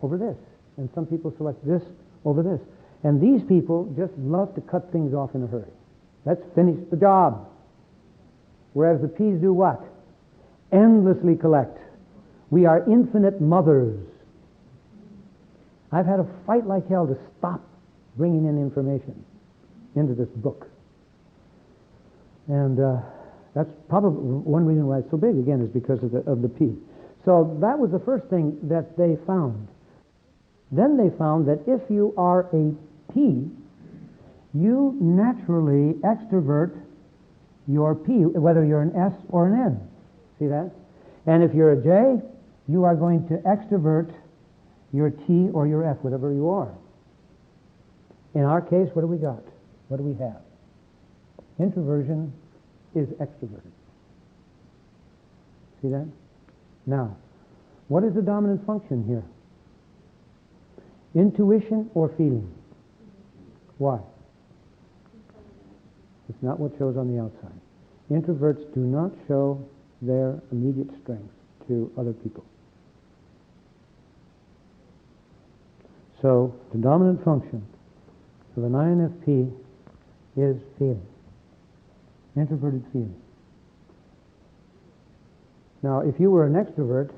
over this, and some people select this over this. And these people just love to cut things off in a hurry. Let's finish the job. Whereas the P's do what? Endlessly collect. We are infinite mothers. I've had a fight like hell to stop bringing in information into this book. And that's probably one reason why it's so big, again, is because of the P. So that was the first thing that they found. Then they found that if you are a P, you naturally extrovert your P, whether you're an S or an N. See that? And if you're a J, you are going to extrovert your T or your F, whatever you are. In our case, what do we got? What do we have? Introversion is extroverted. See that? Now, what is the dominant function here? Intuition or feeling? Why? It's not what shows on the outside. Introverts do not show their immediate strength to other people. So, the dominant function of an INFP is feeling. Introverted feeling. Now, if you were an extrovert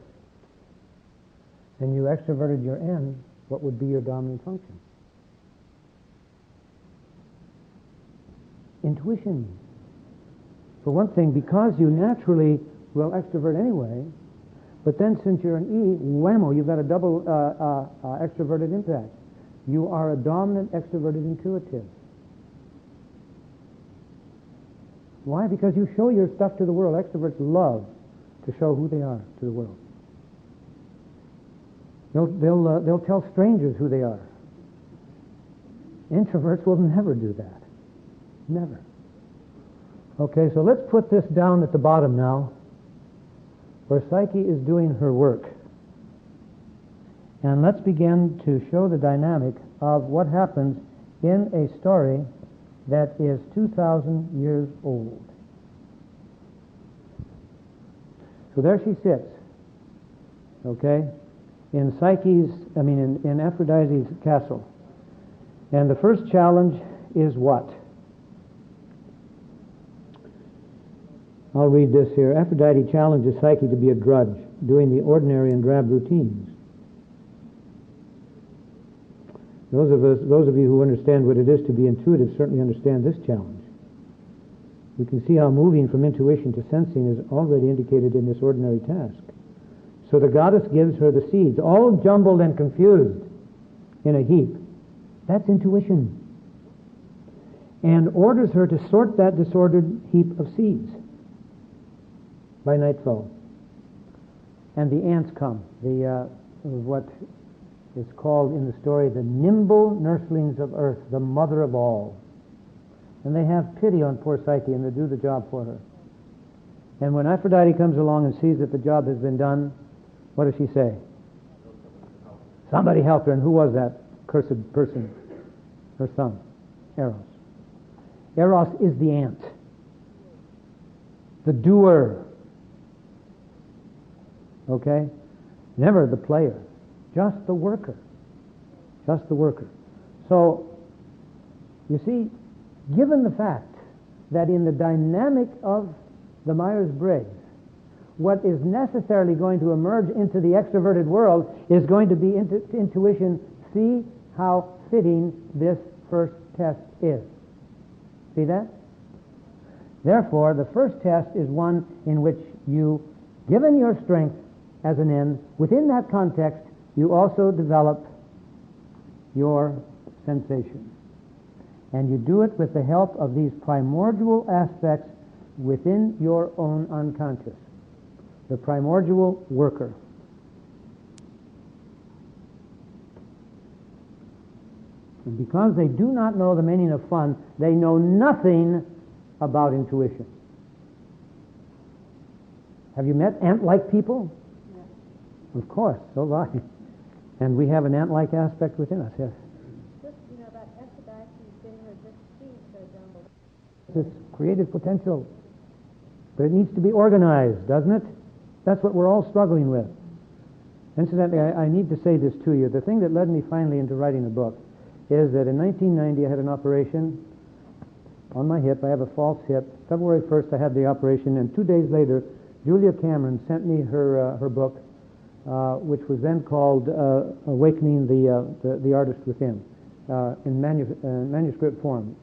and you extroverted your N, what would be your dominant function? Intuition. For one thing, because you naturally will extrovert anyway, but then since you're an E, whammo, you've got a double extroverted impact. You are a dominant extroverted intuitive. Why? Because you show your stuff to the world. Extroverts love to show who they are to the world. They'll tell strangers who they are. Introverts will never do that. Never. Okay, so let's put this down at the bottom now, where Psyche is doing her work. And let's begin to show the dynamic of what happens in a story that is 2,000 years old. So there she sits, okay, in in Aphrodite's castle. And the first challenge is what? I'll read this here. Aphrodite challenges Psyche to be a drudge, doing the ordinary and drab routines. Those of you who understand what it is to be intuitive certainly understand this challenge. We can see how moving from intuition to sensing is already indicated in this ordinary task. So the goddess gives her the seeds, all jumbled and confused in a heap. That's intuition. And orders her to sort that disordered heap of seeds by nightfall. And the ants come, what is called in the story the nimble nurslings of earth, the mother of all. And they have pity on poor Psyche and they do the job for her. And when Aphrodite comes along and sees that the job has been done, what does she say? Somebody help her. And who was that cursed person? Her son, Eros. Eros is the ant, the doer. Okay? Never the player, just the worker. Just the worker. So, you see, given the fact that in the dynamic of the Myers-Briggs, what is necessarily going to emerge into the extroverted world is going to be intuition. See how fitting this first test is. See that? Therefore, the first test is one in which you, given your strength as an N, within that context, you also develop your sensation. And you do it with the help of these primordial aspects within your own unconscious. The primordial worker. And because they do not know the meaning of fun, they know nothing about intuition. Have you met ant-like people? Yes. Of course, so have I. And we have an ant-like aspect within us, yes. Just, about Aphrodite getting her just feet so jumbled. This creative potential. But it needs to be organized, doesn't it? That's what we're all struggling with. Incidentally, I need to say this to you. The thing that led me finally into writing a book is that in 1990 I had an operation on my hip. I have a false hip. February 1st I had the operation, and 2 days later Julia Cameron sent me her book, which was then called Awakening the Artist Within, in manuscript form.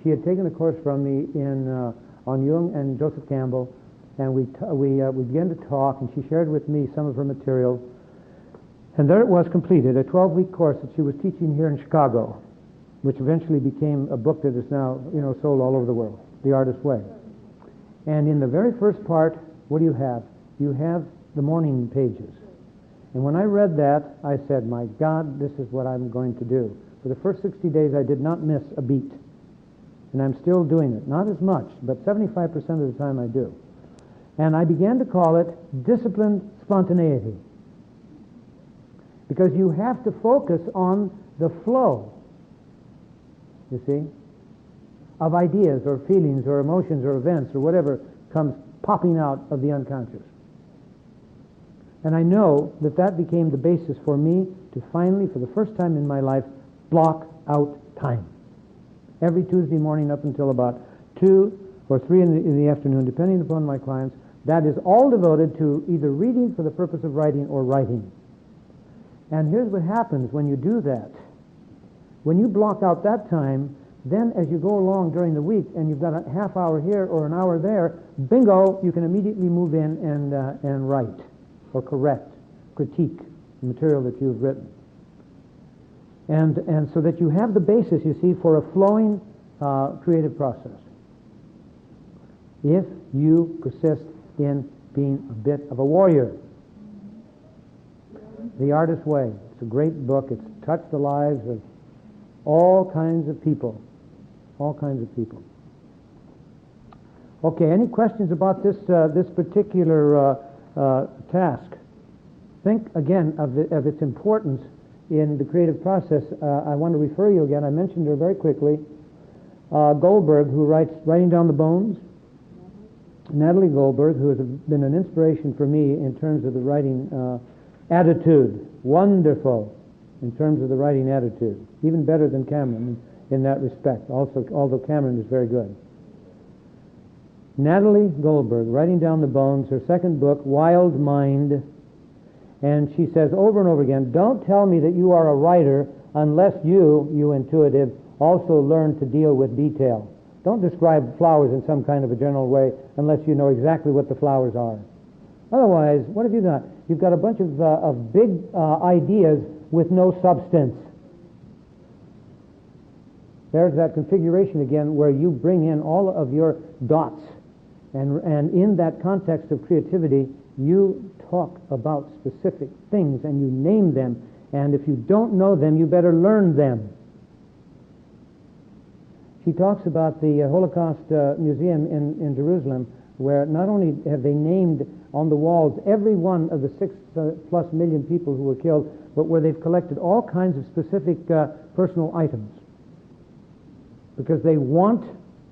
She had taken a course from me on Jung and Joseph Campbell, and we began to talk, and she shared with me some of her material. And there it was, completed, a 12-week course that she was teaching here in Chicago, which eventually became a book that is now, sold all over the world, The Artist's Way. And in the very first part, what do you have? You have the morning pages. And when I read that, I said, my God, this is what I'm going to do. For the first 60 days, I did not miss a beat. And I'm still doing it. Not as much, but 75% of the time I do. And I began to call it disciplined spontaneity. Because you have to focus on the flow, you see, of ideas or feelings or emotions or events or whatever comes popping out of the unconscious. And I know that that became the basis for me to finally, for the first time in my life, block out time. Every Tuesday morning up until about 2 or 3 in the afternoon, depending upon my clients, that is all devoted to either reading for the purpose of writing or writing. And here's what happens when you do that. When you block out that time, then as you go along during the week and you've got a half hour here or an hour there, bingo, you can immediately move in and write or critique the material that you've written. And so that you have the basis, you see, for a flowing creative process. If you persist in being a bit of a warrior. The Artist's Way. It's a great book. It's touched the lives of all kinds of people. All kinds of people. Okay, any questions about this particular task? Think again of its importance in the creative process. I want to refer you again. I mentioned her very quickly. Goldberg, who writes Writing Down the Bones. Natalie Goldberg, who has been an inspiration for me in terms of the writing attitude. Wonderful in terms of the writing attitude. Even better than Cameron in that respect, also, although Cameron is very good. Natalie Goldberg, Writing Down the Bones, her second book, Wild Mind, and she says over and over again, don't tell me that you are a writer unless you intuitive, also learn to deal with detail. Don't describe flowers in some kind of a general way unless you know exactly what the flowers are. Otherwise, what have you got? You've got a bunch of big ideas with no substance. There's that configuration again where you bring in all of your dots. And in that context of creativity, you talk about specific things and you name them. And if you don't know them, you better learn them. She talks about the Holocaust Museum in Jerusalem, where not only have they named on the walls every one of the 6+ million people who were killed, but where they've collected all kinds of specific personal items. Because they want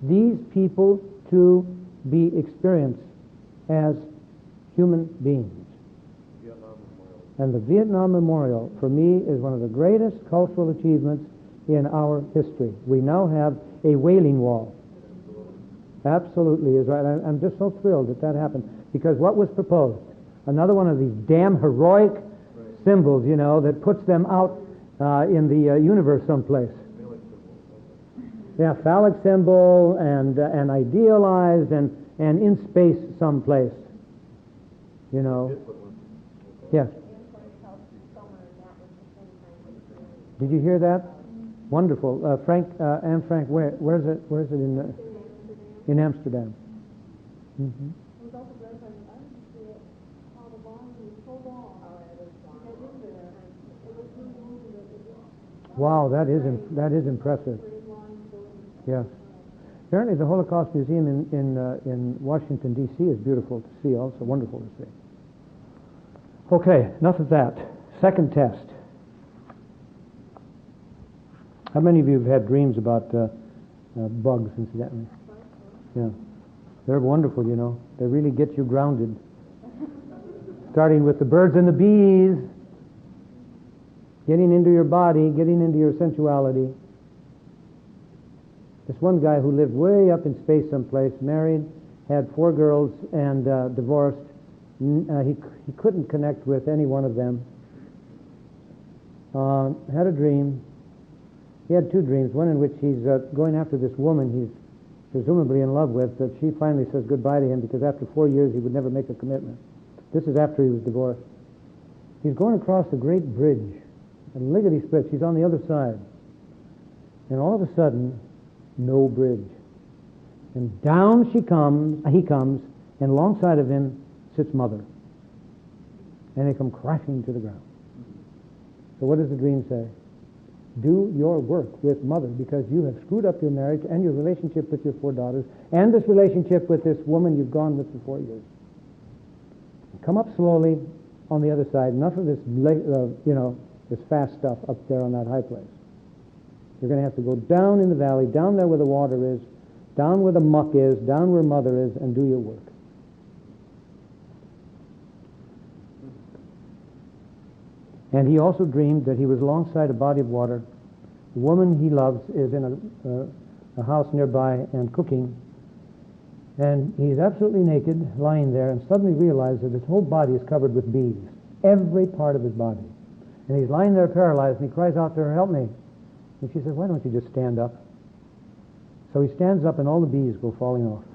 these people to be experienced as human beings. And the Vietnam Memorial, for me, is one of the greatest cultural achievements in our history. We now have a wailing wall. Absolutely is right. I'm just so thrilled that happened, because what was proposed? Another one of these damn heroic symbols, that puts them out in the universe someplace. Yeah, phallic symbol and idealized and in space someplace. Yes. Did you hear that? Wonderful. Anne Frank, where is it? Where is it in Amsterdam? Mm-hmm. Wow, that is impressive. Yes. Apparently, the Holocaust Museum in Washington D.C. is beautiful to see. Also, wonderful to see. Okay, enough of that. Second test. How many of you have had dreams about bugs, incidentally? Yeah. They're wonderful, They really get you grounded. Starting with the birds and the bees, getting into your body, getting into your sensuality. This one guy who lived way up in space someplace, married, had 4 girls, and divorced. He couldn't connect with any one of them. Had a dream. He had 2 dreams, one in which he's going after this woman he's presumably in love with, that she finally says goodbye to him because after 4 years he would never make a commitment. This is after he was divorced. He's going across a great bridge, and lickety-split, she's on the other side. And all of a sudden, no bridge. And down he comes, and alongside of him sits Mother. And they come crashing to the ground. So what does the dream say? Do your work with Mother, because you have screwed up your marriage and your relationship with your 4 daughters and this relationship with this woman you've gone with for 4 years. Come up slowly on the other side. Enough of this, this fast stuff up there on that high place. You're going to have to go down in the valley, down there where the water is, down where the muck is, down where Mother is, and do your work. And he also dreamed that he was alongside a body of water. The woman he loves is in a house nearby and cooking. And he's absolutely naked, lying there, and suddenly realizes that his whole body is covered with bees. Every part of his body. And he's lying there paralyzed, and he cries out to her, "Help me." And she says, "Why don't you just stand up?" So he stands up, and all the bees go falling off.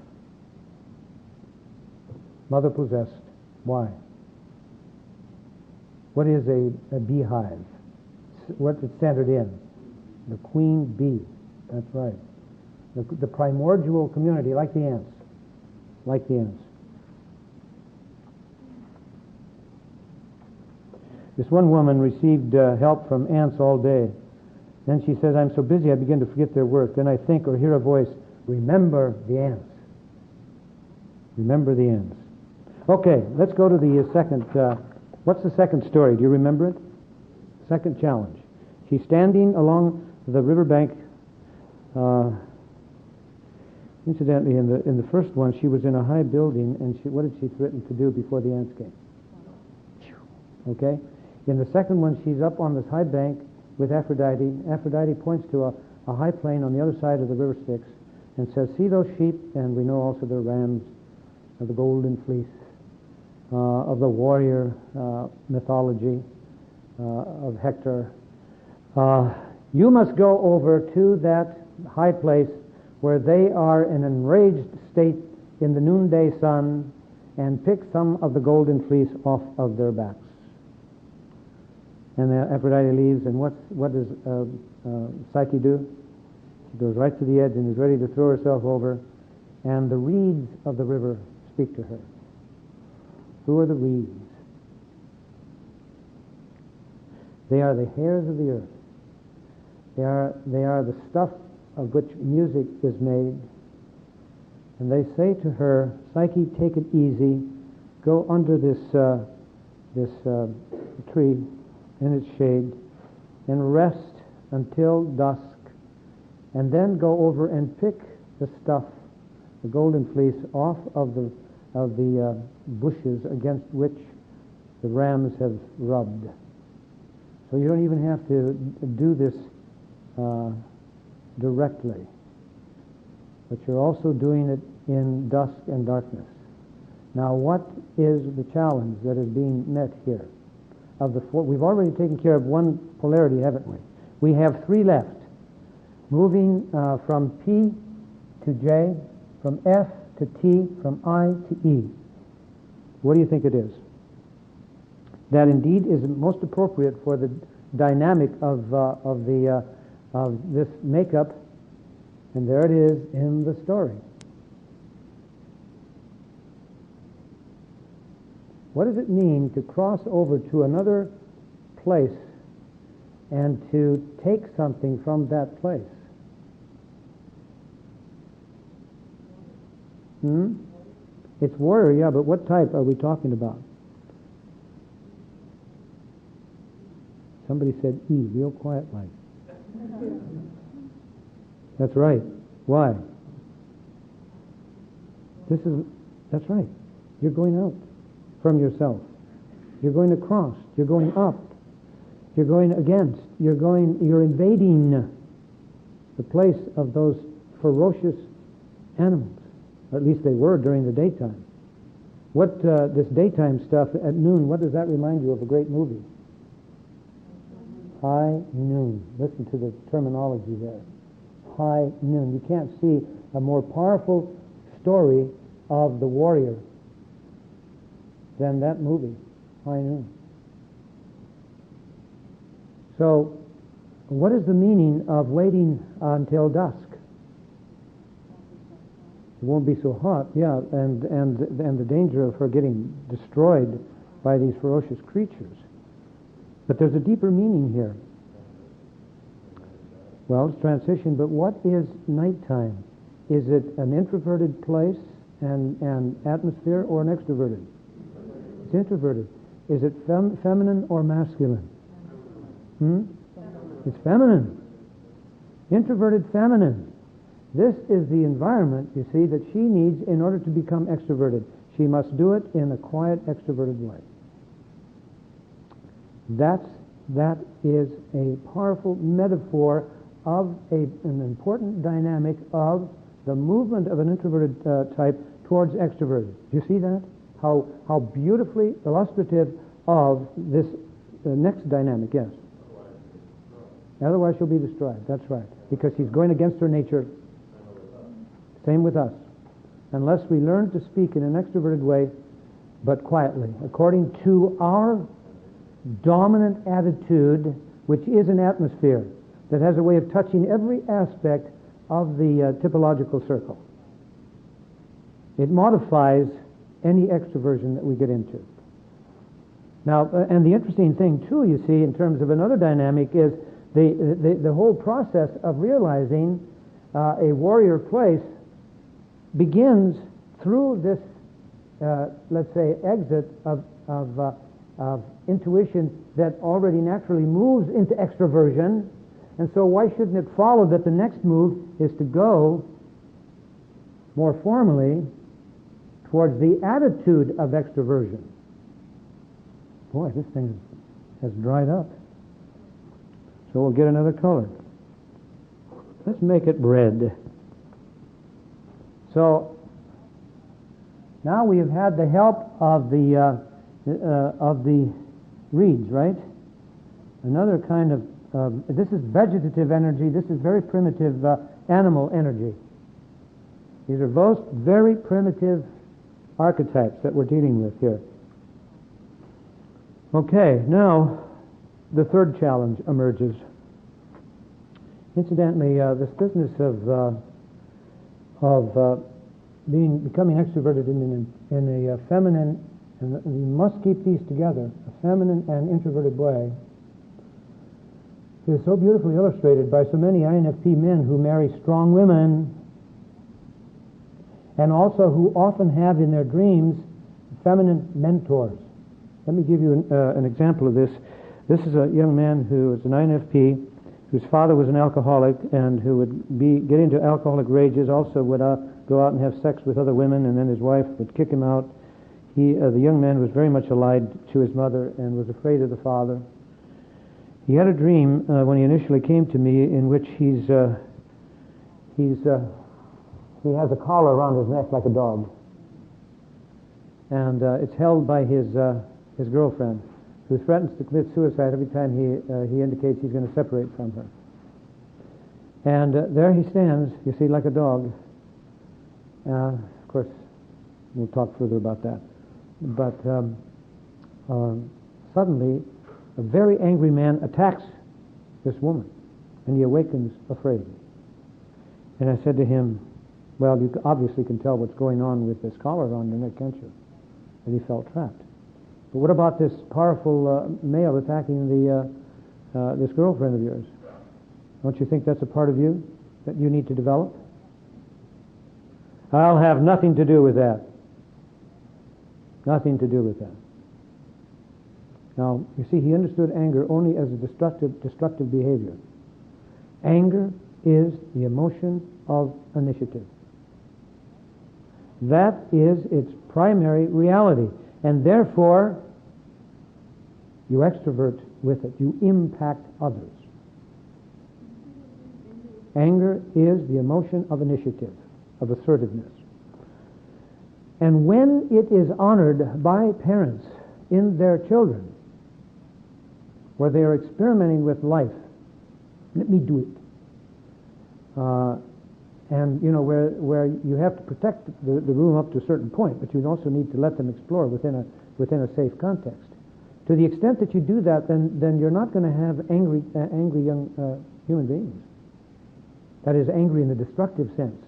Mother possessed. Why? What is a beehive? What's it centered in? The queen bee. That's right. The primordial community, like the ants. Like the ants. This one woman received help from ants all day. Then she says, "I'm so busy I begin to forget their work. Then I think or hear a voice, remember the ants. Remember the ants." Okay, let's go to the second. What's the second story? Do you remember it? Second challenge. She's standing along the riverbank. Incidentally, in the first one, she was in a high building, and what did she threaten to do before the ants came? Okay? In the second one, she's up on this high bank with Aphrodite. Aphrodite points to a high plain on the other side of the river Styx and says, "See those sheep?" And we know also the rams of the golden fleece, of the warrior mythology of Hector. You must go over to that high place where they are in an enraged state in the noonday sun and pick some of the golden fleece off of their backs. And Aphrodite leaves, and what does Psyche do? She goes right to the edge and is ready to throw herself over, and the reeds of the river speak to her. Who are the reeds? They are the hairs of the earth. They are the stuff of which music is made. And they say to her, "Psyche, take it easy. Go under this tree in its shade and rest until dusk, and then go over and pick the stuff, the golden fleece, off of the bushes against which the rams have rubbed." So you don't even have to do this directly, but you're also doing it in dusk and darkness. Now, what is the challenge that is being met here? Of the 4, we've already taken care of one polarity, haven't we? We have 3 left, moving from P to J, from F to T, from I to E. What do you think it is? That indeed is most appropriate for the dynamic of this makeup, and there it is in the story. What does it mean to cross over to another place and to take something from that place? It's warrior, yeah, but what type are we talking about? Somebody said E, real quiet like. That's right. Why? That's right. You're going out from yourself. You're going across. You're going up. You're going against. You're invading the place of those ferocious animals. Or at least they were during the daytime. What this daytime stuff at noon, what does that remind you of? A great movie? High noon. Listen to the terminology there. High Noon. You can't see a more powerful story of the warrior than that movie, High Noon. So, what is the meaning of waiting until dusk? It won't be so hot, yeah, and the danger of her getting destroyed by these ferocious creatures. But there's a deeper meaning here. Well, it's transition, but what is nighttime? Is it an introverted place and atmosphere, or an extroverted? It's introverted. Is it feminine or masculine? It's feminine. Introverted feminine. This is the environment, you see, that she needs in order to become extroverted. She must do it in a quiet, extroverted way. That is a powerful metaphor of an important dynamic of the movement of an introverted type towards extroverted. Do you see that? How beautifully illustrative of this next dynamic, yes. Otherwise she'll be destroyed, that's right. Because she's going against her nature. Same with us. Unless we learn to speak in an extroverted way, but quietly, according to our dominant attitude, which is an atmosphere that has a way of touching every aspect of the typological circle. It modifies any extroversion that we get into. Now, and the interesting thing too, you see, in terms of another dynamic, is the whole process of realizing a warrior place begins through this, let's say, exit of intuition that already naturally moves into extroversion. And so why shouldn't it follow that the next move is to go more formally towards the attitude of extroversion? Boy, this thing has dried up. So we'll get another color. Let's make it red. So now we have had the help of the reeds, right? Another kind of this is vegetative energy. This is very primitive animal energy. These are both very primitive archetypes that we're dealing with here. Okay, now the third challenge emerges. Incidentally, this business of becoming extroverted in a feminine, and we must keep these together, a feminine and introverted way, is so beautifully illustrated by so many INFP men who marry strong women, and also who often have in their dreams feminine mentors. Let me give you an example of this. This is a young man who is an INFP, whose father was an alcoholic, and who would get into alcoholic rages, also would go out and have sex with other women, and then his wife would kick him out. The young man was very much allied to his mother and was afraid of the father. He had a dream when he initially came to me in which he has a collar around his neck like a dog, and it's held by his girlfriend, who threatens to commit suicide every time he indicates he's going to separate from her. And there he stands, you see, like a dog. Of course, we'll talk further about that. But suddenly, a very angry man attacks this woman, and he awakens afraid. And I said to him, well, you obviously can tell what's going on with this collar around your neck, can't you? And he felt trapped. But what about this powerful male attacking this girlfriend of yours? Don't you think that's a part of you that you need to develop? I'll have nothing to do with that. Nothing to do with that. Now, you see, he understood anger only as a destructive behavior. Anger is the emotion of initiative. That is its primary reality. And therefore, you extrovert with it. You impact others. Anger is the emotion of initiative, of assertiveness. And when it is honored by parents in their children, where they are experimenting with life, let me do it. And where you have to protect the room up to a certain point, but you also need to let them explore within a safe context. To the extent that you do that, then you're not going to have angry young human beings. That is, angry in the destructive sense.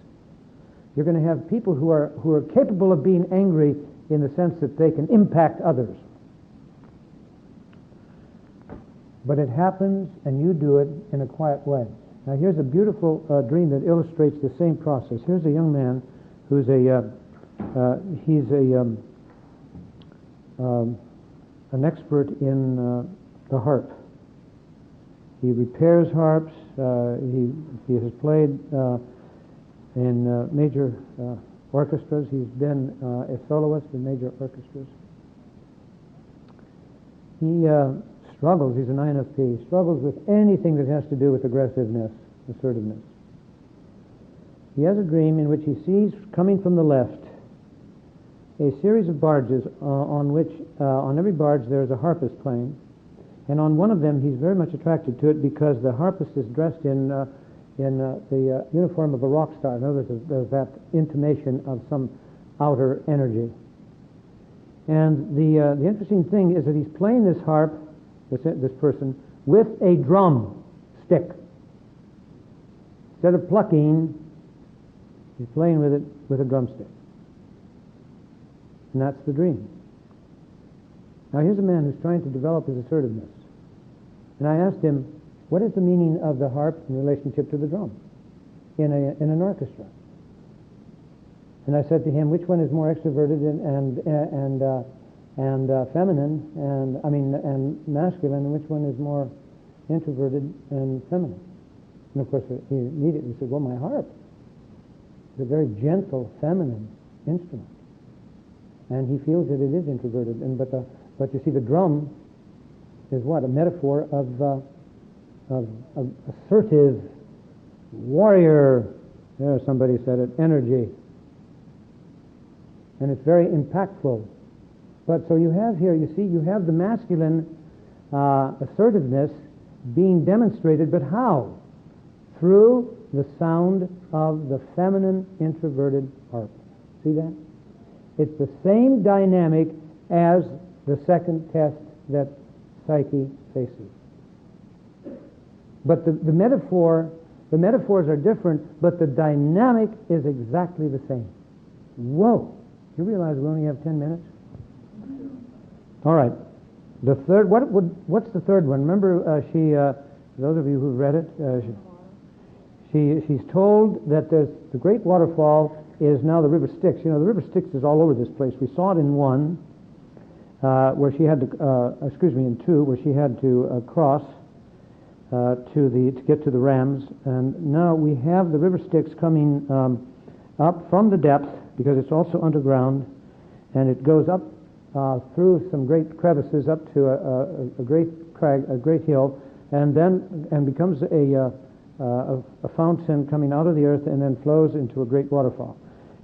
You're going to have people who are capable of being angry in the sense that they can impact others. But it happens, and you do it in a quiet way. Now, here's a beautiful dream that illustrates the same process. Here's a young man who's an expert in the harp. He repairs harps. He has played in major orchestras. He's been a soloist in major orchestras. He struggles. He's an INFP. Struggles with anything that has to do with aggressiveness, assertiveness. He has a dream in which he sees coming from the left a series of barges on which, on every barge, there is a harpist playing. And on one of them, he's very much attracted to it because the harpist is dressed in the uniform of a rock star. In other words, there's that intimation of some outer energy. And the interesting thing is that he's playing this harp, this person, with a drum stick. Instead of plucking, he's playing with it with a drumstick. And that's the dream. Now here's a man who's trying to develop his assertiveness. And I asked him, what is the meaning of the harp in relationship to the drum in an orchestra? And I said to him, which one is more extroverted and feminine, and masculine, and which one is more introverted and feminine? And of course, he immediately said, well, my harp is a very gentle, feminine instrument. And he feels that it is introverted. But you see, the drum is what? A metaphor of assertive, warrior, there somebody said it, energy. And it's very impactful. But so you have here, you see, you have the masculine assertiveness being demonstrated, but how? Through the sound of the feminine introverted harp. See that? It's the same dynamic as the second test that Psyche faces. But the metaphors are different, but the dynamic is exactly the same. Whoa! You realize we only have 10 minutes? All right. The third, what's the third one? Remember, those of you who've read it, she's told that the great waterfall is now the river Styx. You know, the river Styx is all over this place. We saw it in one, where she had to, in two, where she had to cross to get to the Rams. And now we have the river Styx coming up from the depth, because it's also underground, and it goes up through some great crevices up to a great crag, a great hill, and becomes a fountain coming out of the earth and then flows into a great waterfall.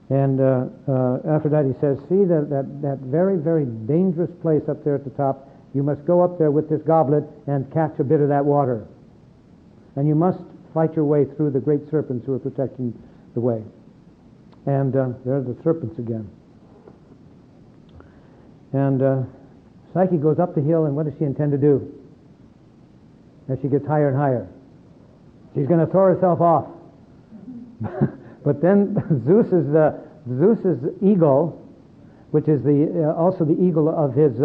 And Aphrodite says, see that very, very dangerous place up there at the top, you must go up there with this goblet and catch a bit of that water. And you must fight your way through the great serpents who are protecting the way. And there are the serpents again. And Psyche goes up the hill, and what does she intend to do? As she gets higher and higher, she's going to throw herself off. But then Zeus's eagle, which is also the eagle of his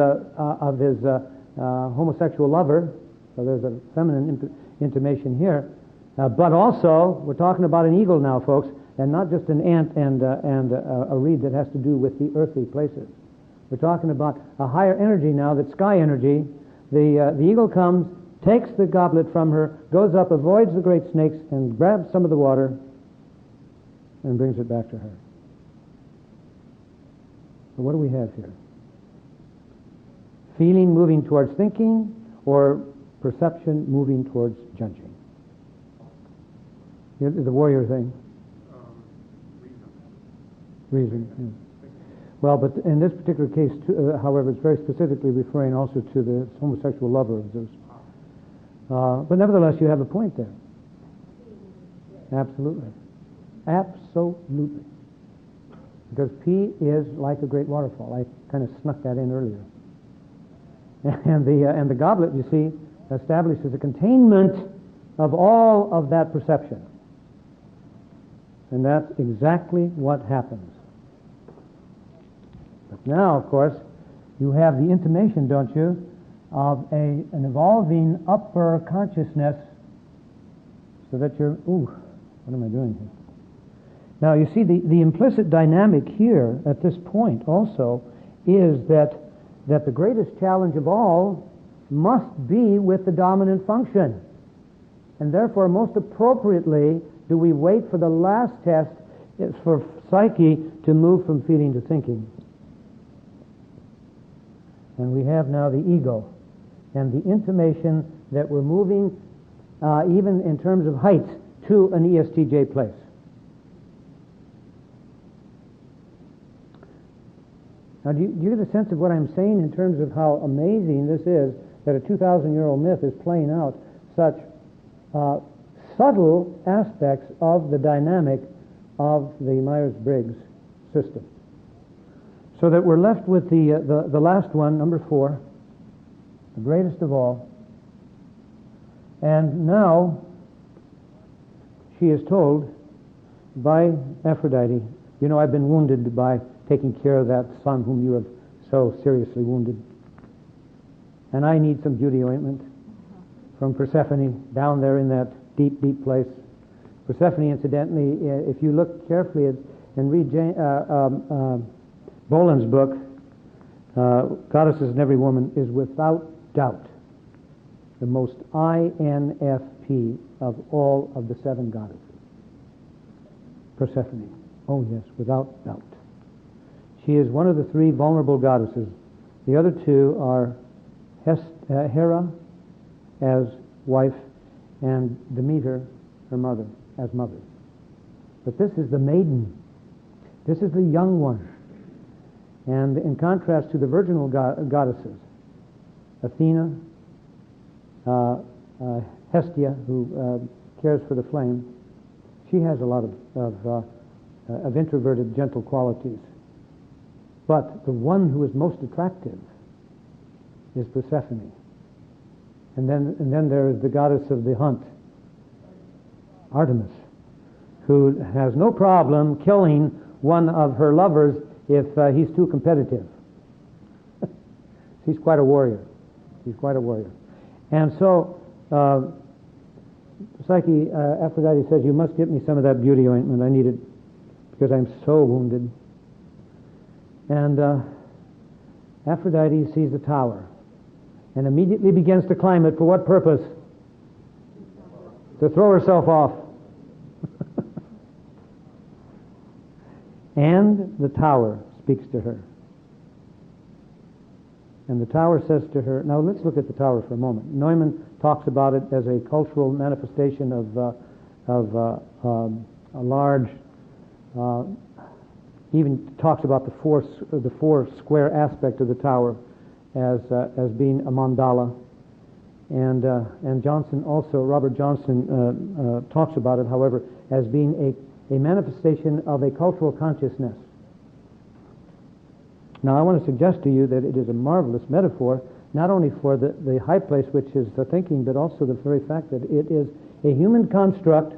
homosexual lover. So there's a feminine intimation here. But also, we're talking about an eagle now, folks, and not just an ant and a reed that has to do with the earthly places. We're talking about a higher energy now, that's sky energy. The eagle comes, takes the goblet from her, goes up, avoids the great snakes, and grabs some of the water and brings it back to her. So what do we have here? Feeling moving towards thinking, or perception moving towards judging? The warrior thing. Reason. Yeah. Well, but in this particular case, however, it's very specifically referring also to the homosexual lover of Zeus. But nevertheless, you have a point there. Absolutely. Absolutely. Because P is like a great waterfall. I kind of snuck that in earlier. And the goblet, you see, establishes a containment of all of that perception. And that's exactly what happens. But now, of course, you have the intimation, don't you, of an evolving upper consciousness, so that you're, what am I doing here? Now, you see, the implicit dynamic here at this point also is that the greatest challenge of all must be with the dominant function. And therefore, most appropriately, do we wait for the last test for psyche to move from feeling to thinking. And we have now the ego and the intimation that we're moving, even in terms of height, to an ESTJ place. Now, do you get a sense of what I'm saying in terms of how amazing this is, that a 2,000-year-old myth is playing out such subtle aspects of the dynamic of the Myers-Briggs system? So that we're left with the last one, number 4, the greatest of all. And now she is told by Aphrodite, you know, I've been wounded by taking care of that son whom you have so seriously wounded. And I need some beauty ointment from Persephone down there in that deep, deep place. Persephone, incidentally, if you look carefully at, and read Boland's book, Goddesses in Every Woman, is without doubt the most INFP of all of the 7 goddesses. Persephone. Oh yes, without doubt. She is one of the 3 vulnerable goddesses. The other 2 are Hera as wife and Demeter, her mother, as mother. But this is the maiden. This is the young one. And in contrast to the virginal goddesses, Athena, Hestia, who cares for the flame, she has a lot of introverted, gentle qualities. But the one who is most attractive is Persephone. And then there is the goddess of the hunt, Artemis, who has no problem killing one of her lovers if he's too competitive. She's quite a warrior. She's quite a warrior. And so Psyche, Aphrodite says, you must get me some of that beauty ointment. I need it because I'm so wounded. And Aphrodite sees the tower and immediately begins to climb it. For what purpose? To throw herself off. And the tower speaks to her. And the tower says to her, now let's look at the tower for a moment. Neumann talks about it as a cultural manifestation of a large, even talks about the four square aspect of the tower as being a mandala. And Johnson also, Robert Johnson talks about it, however, as being a manifestation of a cultural consciousness. Now, I want to suggest to you that it is a marvelous metaphor, not only for the high place, which is the thinking, but also the very fact that it is a human construct.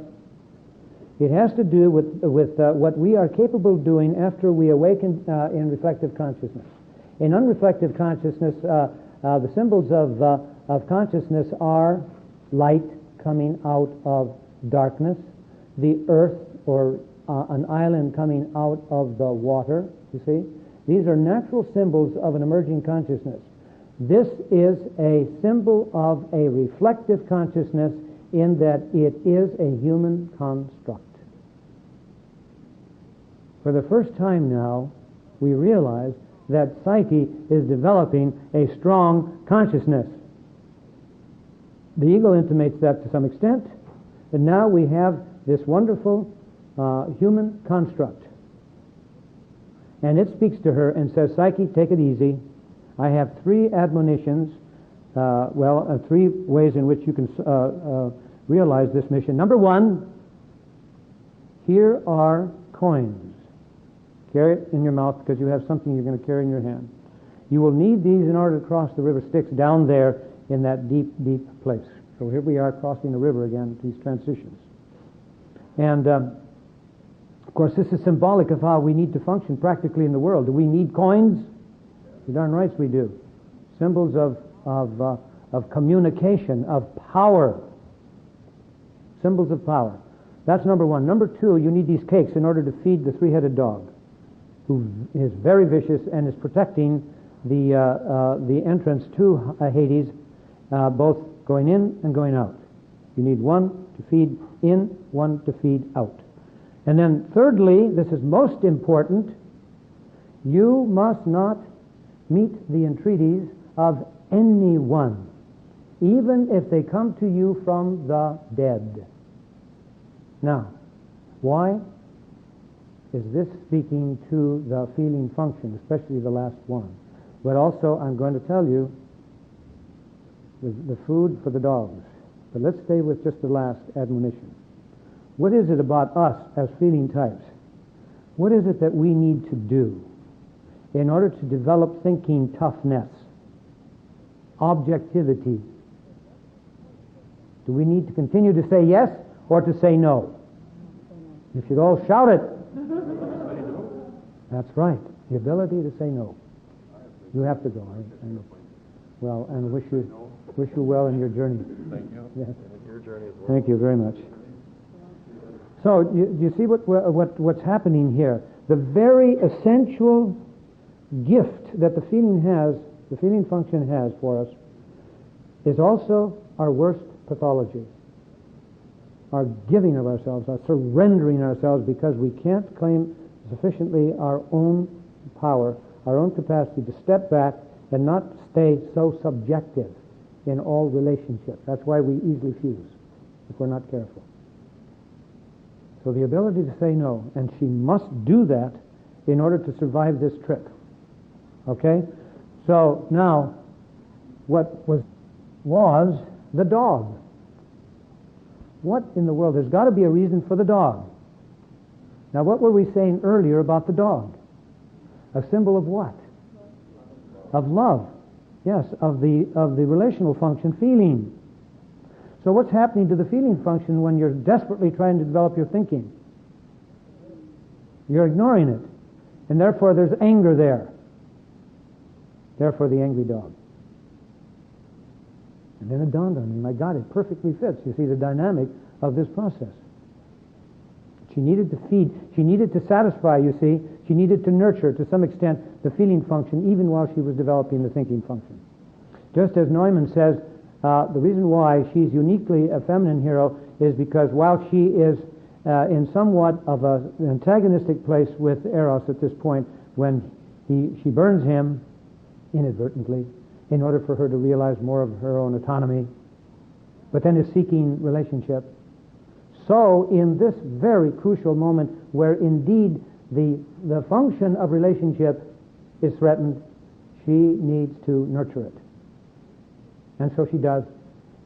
It has to do with what we are capable of doing after we awaken in reflective consciousness. In unreflective consciousness, the symbols of consciousness are light coming out of darkness, the earth or an island coming out of the water, you see. These are natural symbols of an emerging consciousness. This is a symbol of a reflective consciousness in that it is a human construct. For the first time now, we realize that Psyche is developing a strong consciousness. The ego intimates that to some extent, and now we have this wonderful human construct. And it speaks to her and says, Psyche, take it easy. I have 3 admonitions, 3 ways in which you can realize this mission. Number 1, Here are coins. Carry it in your mouth because you have something you're going to carry in your hand. You will need these in order to cross the river Styx down there in that deep, deep place. So here we are crossing the river again, these transitions. And, of course, this is symbolic of how we need to function practically in the world. Do we need coins? You're darn right we do. Symbols of communication, of power. Symbols of power. That's number one. Number two, you need these cakes in order to feed the three-headed dog, who is very vicious and is protecting the entrance to Hades, both going in and going out. You need one to feed in, one to feed out. And then thirdly, this is most important, you must not meet the entreaties of anyone, even if they come to you from the dead. Now, why is this speaking to the feeling function, especially the last one? But also, I'm going to tell you, the food for the dogs. But let's stay with just the last admonition. What is it about us as feeling types? What is it that we need to do in order to develop thinking toughness, objectivity? Do we need to continue to say yes or to say no? You should all shout it. That's right. The ability to say no. You have to go. I know. Well, and wish you well in your journey. Thank you. Yes. And your journey as well. Thank you very much. So you see what's happening here. The very essential gift that the feeling function has for us, is also our worst pathology. Our giving of ourselves, our surrendering ourselves because we can't claim sufficiently our own power, our own capacity to step back and not stay so subjective in all relationships. That's why we easily fuse if we're not careful. So the ability to say no, and she must do that in order to survive this trip. Okay? So now, what was the dog? What in the world? There's got to be a reason for the dog. Now, what were we saying earlier about the dog? A symbol of what? Of love. Yes, of the relational function, feeling. So what's happening to the feeling function when you're desperately trying to develop your thinking? You're ignoring it. And therefore there's anger there. Therefore the angry dog. And then it dawned on me, my God, it perfectly fits. You see the dynamic of this process. She needed to feed. She needed to satisfy, you see. She needed to nurture, to some extent, the feeling function, even while she was developing the thinking function. Just as Neumann says, the reason why she's uniquely a feminine hero is because while she is in somewhat of an antagonistic place with Eros at this point, when she burns him inadvertently in order for her to realize more of her own autonomy, but then is seeking relationship. So in this very crucial moment where indeed the function of relationship is threatened, she needs to nurture it. And so she does.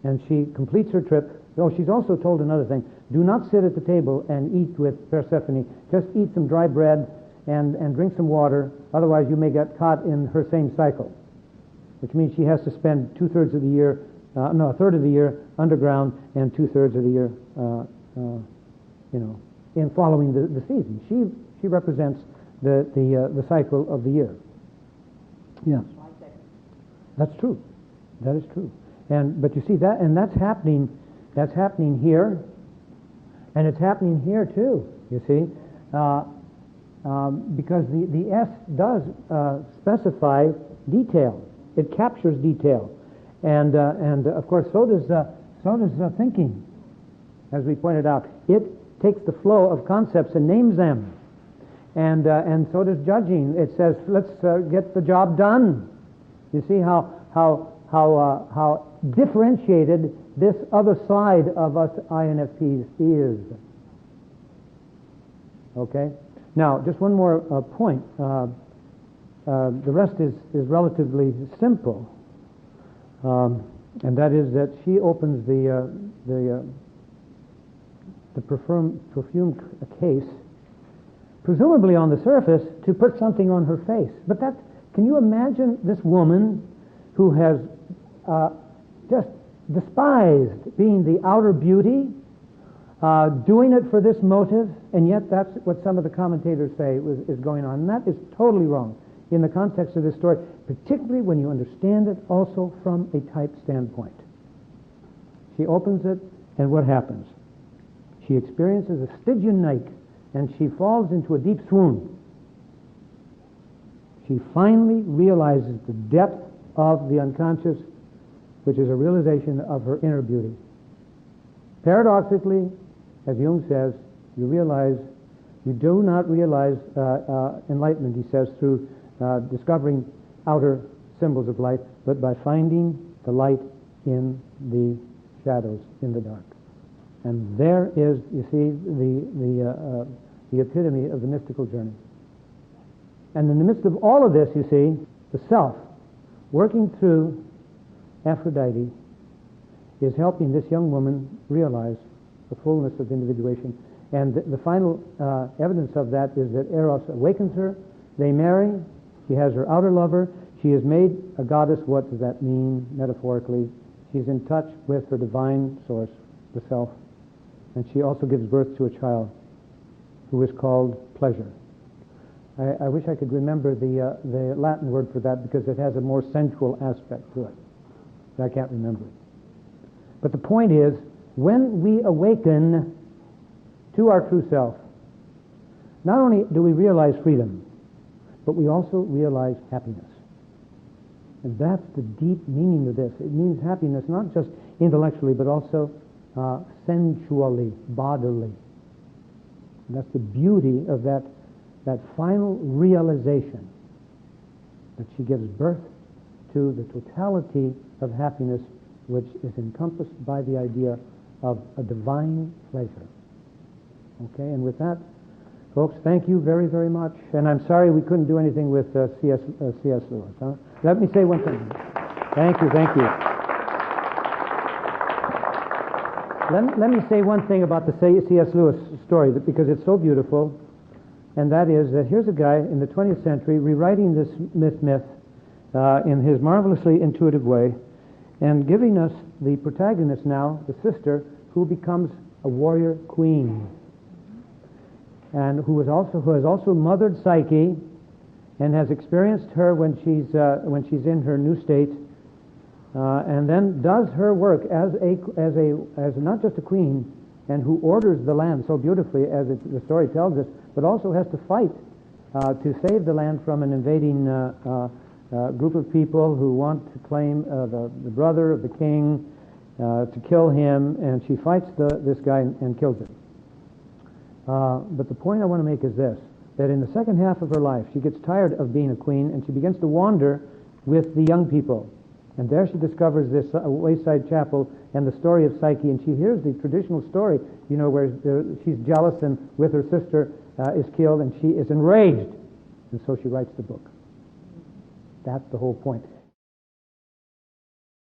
And she completes her trip. Oh, she's also told another thing. Do not sit at the table and eat with Persephone. Just eat some dry bread and drink some water. Otherwise you may get caught in her same cycle. Which means she has to spend a third of the year underground and 2/3 of the year in following the season. She represents the cycle of the year. Yeah. That's true. That is true. But you see that, and that's happening here, and it's happening here too, you see, because the S does specify detail. It captures detail. And of course so does thinking, as we pointed out. It takes the flow of concepts and names them. And so does judging. It says, let's get the job done. You see how differentiated this other side of us INFPs is. Okay? Now, just one more point. The rest is relatively simple. And that is that she opens the the perfume case, presumably on the surface, to put something on her face. But that, can you imagine this woman who has just despised being the outer beauty, doing it for this motive, and yet that's what some of the commentators say is going on. And that is totally wrong in the context of this story, particularly when you understand it also from a type standpoint. She opens it, and what happens? She experiences a Stygian night, and she falls into a deep swoon. She finally realizes the depth of the unconscious, which is a realization of her inner beauty. Paradoxically, as Jung says, you do not realize enlightenment, he says, through discovering outer symbols of light, but by finding the light in the shadows, in the dark. And there is, you see, the epitome of the mystical journey. And in the midst of all of this, you see, the self, working through Aphrodite, is helping this young woman realize the fullness of individuation. And the final evidence of that is that Eros awakens her, they marry, she has her outer lover, she is made a goddess. What does that mean metaphorically? She's in touch with her divine source, the self, and she also gives birth to a child who is called pleasure. I wish I could remember the Latin word for that, because it has a more sensual aspect to it. I can't remember it. But the point is, when we awaken to our true self, not only do we realize freedom, but we also realize happiness. And that's the deep meaning of this. It means happiness not just intellectually, but also sensually, bodily. And that's the beauty of that final realization, that she gives birth to the totality of happiness, which is encompassed by the idea of a divine pleasure. Okay, and with that, folks, thank you very, very much. And I'm sorry we couldn't do anything with C.S. Lewis. Huh? Let me say one thing. Thank you. Let me say one thing about the C.S. Lewis story, because it's so beautiful, and that is that here's a guy in the 20th century rewriting this myth in his marvelously intuitive way, and giving us the protagonist now, the sister, who becomes a warrior queen, and who has also mothered Psyche, and has experienced her when she's in her new state, and then does her work as not just a queen, and who orders the land so beautifully, as the story tells us, but also has to fight to save the land from an invading group of people who want to claim the brother of the king, to kill him, and she fights this guy and kills him. But the point I want to make is this, that in the second half of her life, she gets tired of being a queen, and she begins to wander with the young people. And there she discovers this wayside chapel and the story of Psyche, and she hears the traditional story, where she's jealous and with her sister is killed, and she is enraged. And so she writes the book. That's the whole point.